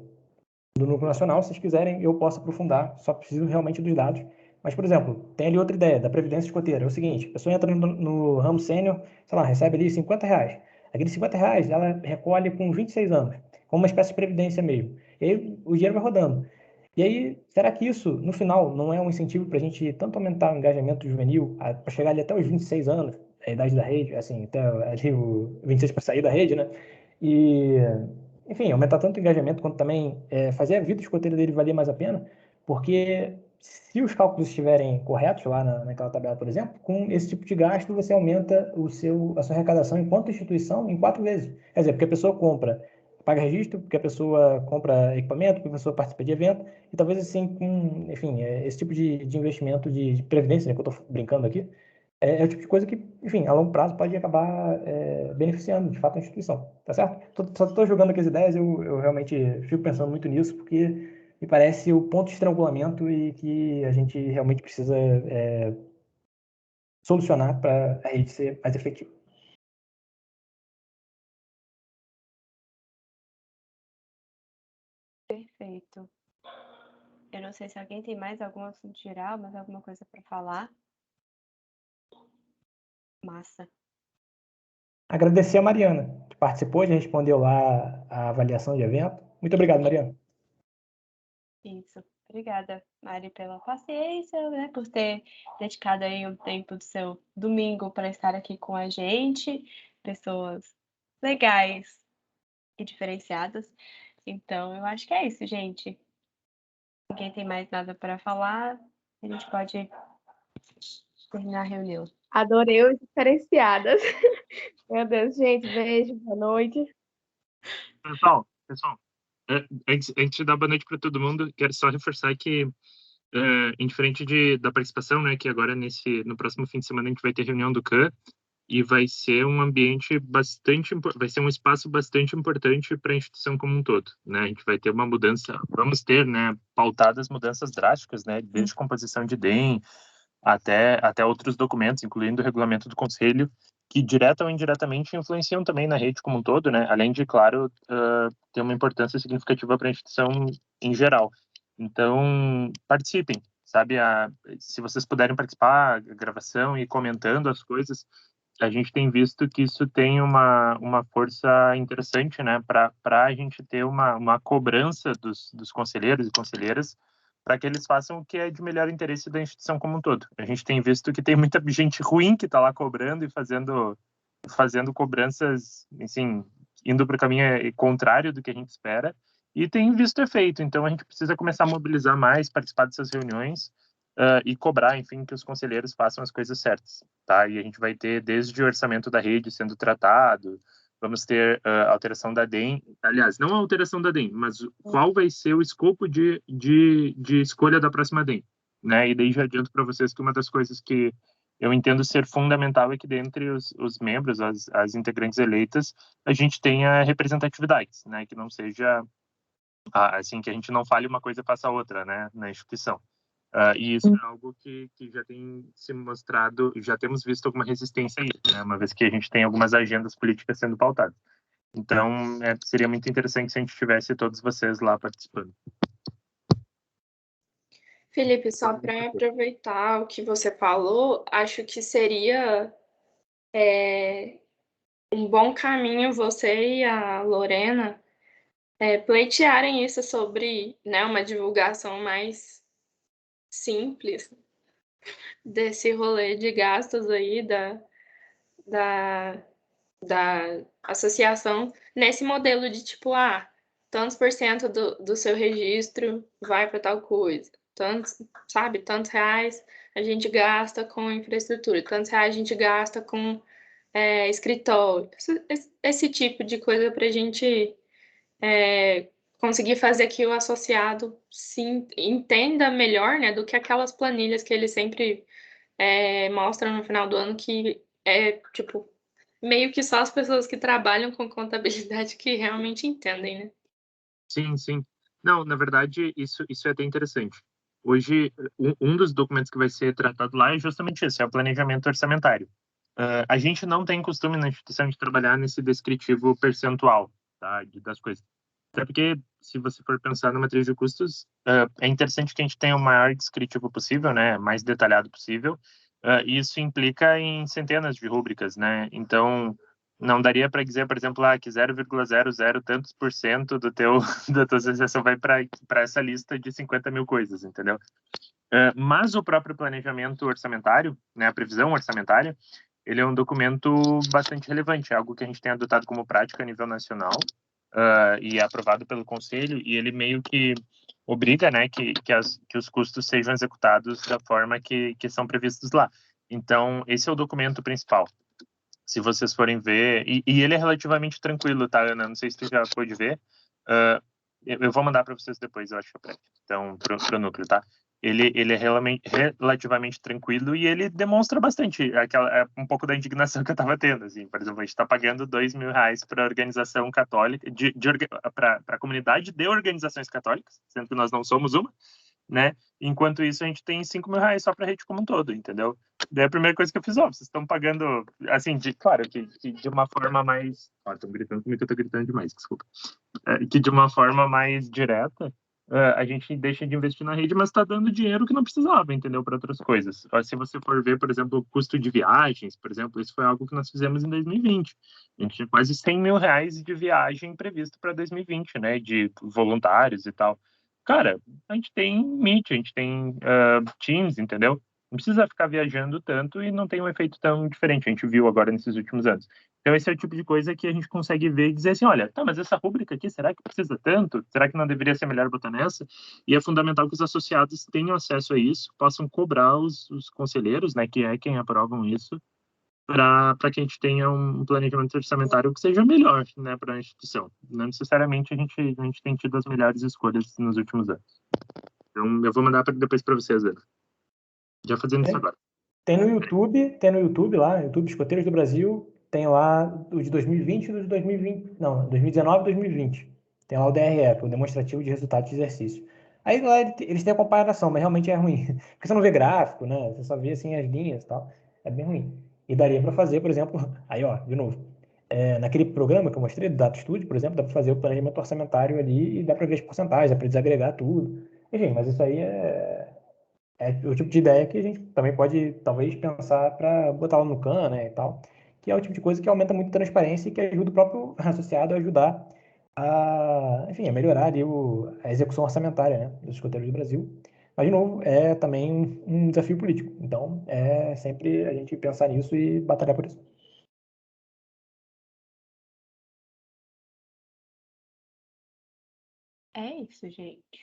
S1: do Núcleo Nacional, se vocês quiserem, eu posso aprofundar, só preciso realmente dos dados. Mas, por exemplo, tem ali outra ideia da Previdência Escoteira, é o seguinte, a pessoa entra no ramo sênior, sei lá, recebe ali R$ 50. Aqueles R$ 50 ela recolhe com 26 anos, como uma espécie de previdência mesmo. E aí o dinheiro vai rodando. E aí, será que isso, no final, não é um incentivo para a gente tanto aumentar o engajamento juvenil, para chegar ali até os 26 anos, a idade da rede, assim, até ali o 26 para sair da rede, né? E, enfim, aumentar tanto o engajamento quanto também fazer a vida escoteira dele valer mais a pena, porque se os cálculos estiverem corretos lá naquela tabela, por exemplo, com esse tipo de gasto você aumenta a sua arrecadação enquanto instituição em 4 vezes. Quer dizer, porque a pessoa compra, paga registro, porque a pessoa compra equipamento, porque a pessoa participa de evento, e talvez assim, enfim, esse tipo de investimento de previdência, né, que eu estou brincando aqui, é o tipo de coisa que, enfim, a longo prazo pode acabar beneficiando, de fato, a instituição, tá certo? Só estou jogando aqui as ideias, eu realmente fico pensando muito nisso, porque me parece o ponto de estrangulamento e que a gente realmente precisa solucionar para a rede ser mais efetiva.
S2: Perfeito. Eu não sei se alguém tem mais algum assunto geral, mais alguma coisa para falar. Massa.
S1: Agradecer a Mariana, que participou, já respondeu lá a avaliação de evento. Muito obrigado, Mariana.
S2: Isso. Obrigada, Mari, pela paciência, né, por ter dedicado aí um tempo do seu domingo para estar aqui com a gente, pessoas legais e diferenciadas. Então, eu acho que é isso, gente. Ninguém tem mais nada para falar, a gente pode terminar a reunião.
S4: Adorei os diferenciadas. Meu Deus, gente, beijo, boa noite.
S7: Pessoal, antes de dar boa noite para todo mundo, quero só reforçar que, indiferente da participação, né, que agora no próximo fim de semana a gente vai ter reunião do CAN, e vai ser um ambiente vai ser um espaço bastante importante para a instituição como um todo, né? A gente vai ter uma mudança, vamos ter, né, pautadas mudanças drásticas, né, desde composição de DEM até outros documentos, incluindo o regulamento do conselho, que direta ou indiretamente influenciam também na rede como um todo, né? Além de, claro, ter uma importância significativa para a instituição em geral. Então, participem, sabe? Se vocês puderem participar, a gravação e comentando as coisas, a gente tem visto que isso tem uma força interessante, né? Para a gente ter uma cobrança dos conselheiros e conselheiras para que eles façam o que é de melhor interesse da instituição como um todo. A gente tem visto que tem muita gente ruim que está lá cobrando e fazendo cobranças, assim, indo para o caminho contrário do que a gente espera, e tem visto efeito. Então, a gente precisa começar a mobilizar mais, participar dessas reuniões e cobrar, enfim, que os conselheiros façam as coisas certas, tá? E a gente vai ter desde o orçamento da rede sendo tratado, vamos ter alteração da DEM, aliás, não a alteração da DEM, mas qual vai ser o escopo de escolha da próxima DEM, né? E daí já adianto para vocês que uma das coisas que eu entendo ser fundamental é que dentre os membros, as integrantes eleitas, a gente tenha representatividade, né? Que não seja assim, que a gente não fale uma coisa e faça outra, né? Na instituição. E isso é algo que já tem se mostrado, já temos visto alguma resistência a isso, né? Uma vez que a gente tem algumas agendas políticas sendo pautadas. Então, seria muito interessante se a gente tivesse todos vocês lá participando.
S8: Felipe, só para aproveitar o que você falou, acho que seria um bom caminho você e a Lorena pleitearem isso sobre, né, uma divulgação mais simples desse rolê de gastos aí da associação, nesse modelo de tipo, tantos por cento do seu registro vai para tal coisa, tantos reais a gente gasta com infraestrutura, tantos reais a gente gasta com escritório, esse tipo de coisa para a gente conseguir fazer que o associado se entenda melhor, né, do que aquelas planilhas que ele sempre mostra no final do ano, que é, tipo, meio que só as pessoas que trabalham com contabilidade que realmente entendem, né?
S7: Sim, sim. Não, na verdade, isso é até interessante. Hoje, um dos documentos que vai ser tratado lá é justamente isso, é o planejamento orçamentário. A gente não tem costume na instituição de trabalhar nesse descritivo percentual, tá, das coisas. Até porque, se você for pensar na matriz de custos, é interessante que a gente tenha o maior descritivo possível, né, mais detalhado possível, e isso implica em centenas de rúbricas, né, então não daria para dizer, por exemplo, que 0,00 tantos por cento da tua associação vai para essa lista de 50 mil coisas, entendeu? Mas o próprio planejamento orçamentário, né, a previsão orçamentária, ele é um documento bastante relevante, é algo que a gente tem adotado como prática a nível nacional e é aprovado pelo Conselho, e ele meio que obriga, né, que os custos sejam executados da forma que são previstos lá. Então, esse é o documento principal. Se vocês forem ver, e ele é relativamente tranquilo, tá, Ana? Não sei se tu já pôde ver. Eu vou mandar para vocês depois, eu acho, então, pro núcleo, tá? Ele é relativamente tranquilo e ele demonstra bastante um pouco da indignação que eu estava tendo, assim. Por exemplo, a gente está pagando R$2.000 para a organização católica, para a comunidade de organizações católicas, sendo que nós não somos uma, né? Enquanto isso, a gente tem R$5.000 só para a rede como um todo, entendeu? Daí a primeira coisa que eu fiz, vocês estão pagando, assim, claro, que de uma forma mais... estão gritando comigo que eu estou gritando demais, desculpa. Que de uma forma mais direta, a gente deixa de investir na rede, mas está dando dinheiro que não precisava, entendeu? Para outras coisas. Se você for ver, por exemplo, o custo de viagens, por exemplo, isso foi algo que nós fizemos em 2020. A gente tinha quase R$100.000 de viagem previsto para 2020, né? De voluntários e tal. cara, a gente tem Meet, a gente tem Teams, entendeu? Não precisa ficar viajando tanto e não tem um efeito tão diferente. A gente viu agora nesses últimos anos. Então, esse é o tipo de coisa que a gente consegue ver e dizer assim, olha, tá, mas essa rúbrica aqui, será que precisa tanto? Será que não deveria ser melhor botar nessa? E é fundamental que os associados tenham acesso a isso, possam cobrar os conselheiros, né, que é quem aprovam isso, para que a gente tenha um planejamento orçamentário que seja melhor, né, para a instituição. Não necessariamente a gente tem tido as melhores escolhas nos últimos anos. Então, eu vou mandar depois para vocês, Ana. Já fazendo isso agora.
S1: Tem no YouTube lá, YouTube Escoteiros do Brasil, tem lá o de 2020 e o de 2020, não, 2019 e 2020. Tem lá o DRE, que é o Demonstrativo de Resultados de Exercício. Aí lá eles têm a comparação, mas realmente é ruim. Porque você não vê gráfico, né? Você só vê assim as linhas e tal. É bem ruim. E daria para fazer, por exemplo, aí ó, de novo, naquele programa que eu mostrei, do Data Studio, por exemplo, dá para fazer o planejamento orçamentário ali e dá para ver as porcentagens, dá para desagregar tudo. Enfim, mas isso aí é o tipo de ideia que a gente também pode, talvez, pensar para botar lá no CAN, né, e tal, que é o tipo de coisa que aumenta muito a transparência e que ajuda o próprio associado a ajudar enfim, a melhorar ali a execução orçamentária, né, dos escoteiros do Brasil. Mas, de novo, é também um desafio político. Então, é sempre a gente pensar nisso e batalhar por isso.
S2: É isso, gente.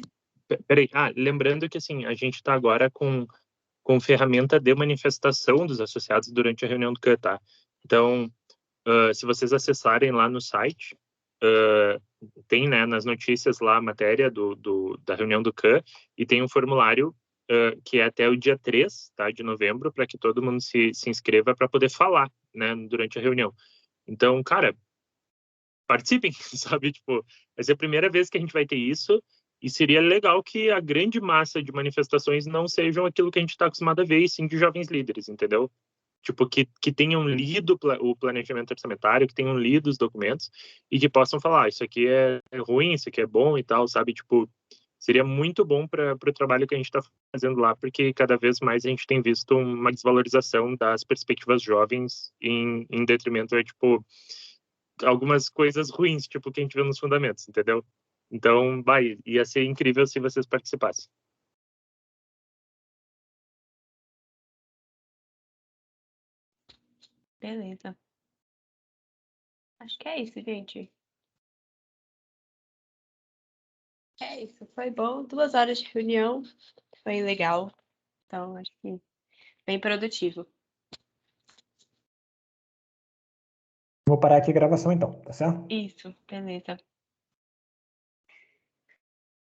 S7: Peraí, lembrando que assim, a gente está agora com ferramenta de manifestação dos associados durante a reunião do CAN, tá? Então, se vocês acessarem lá no site, tem, né, nas notícias lá a matéria da reunião do CAN e tem um formulário que é até o dia 3, tá, de novembro, para que todo mundo se inscreva para poder falar, né, durante a reunião. Então, cara, participem, sabe? Tipo, vai ser a primeira vez que a gente vai ter isso e seria legal que a grande massa de manifestações não sejam aquilo que a gente está acostumado a ver, e sim de jovens líderes, entendeu? Tipo, que tenham lido o planejamento orçamentário, que tenham lido os documentos e que possam falar, isso aqui é ruim, isso aqui é bom e tal, sabe? Tipo, seria muito bom para o trabalho que a gente está fazendo lá, porque cada vez mais a gente tem visto uma desvalorização das perspectivas jovens em detrimento, tipo, algumas coisas ruins, tipo, que a gente viu nos fundamentos, entendeu? Então, ia ser incrível se vocês participassem.
S2: Beleza. Acho que é isso, gente. É isso. Foi bom. 2 horas de reunião. Foi legal. Então, acho que bem produtivo.
S1: Vou parar aqui a gravação então, tá certo?
S2: Isso, beleza.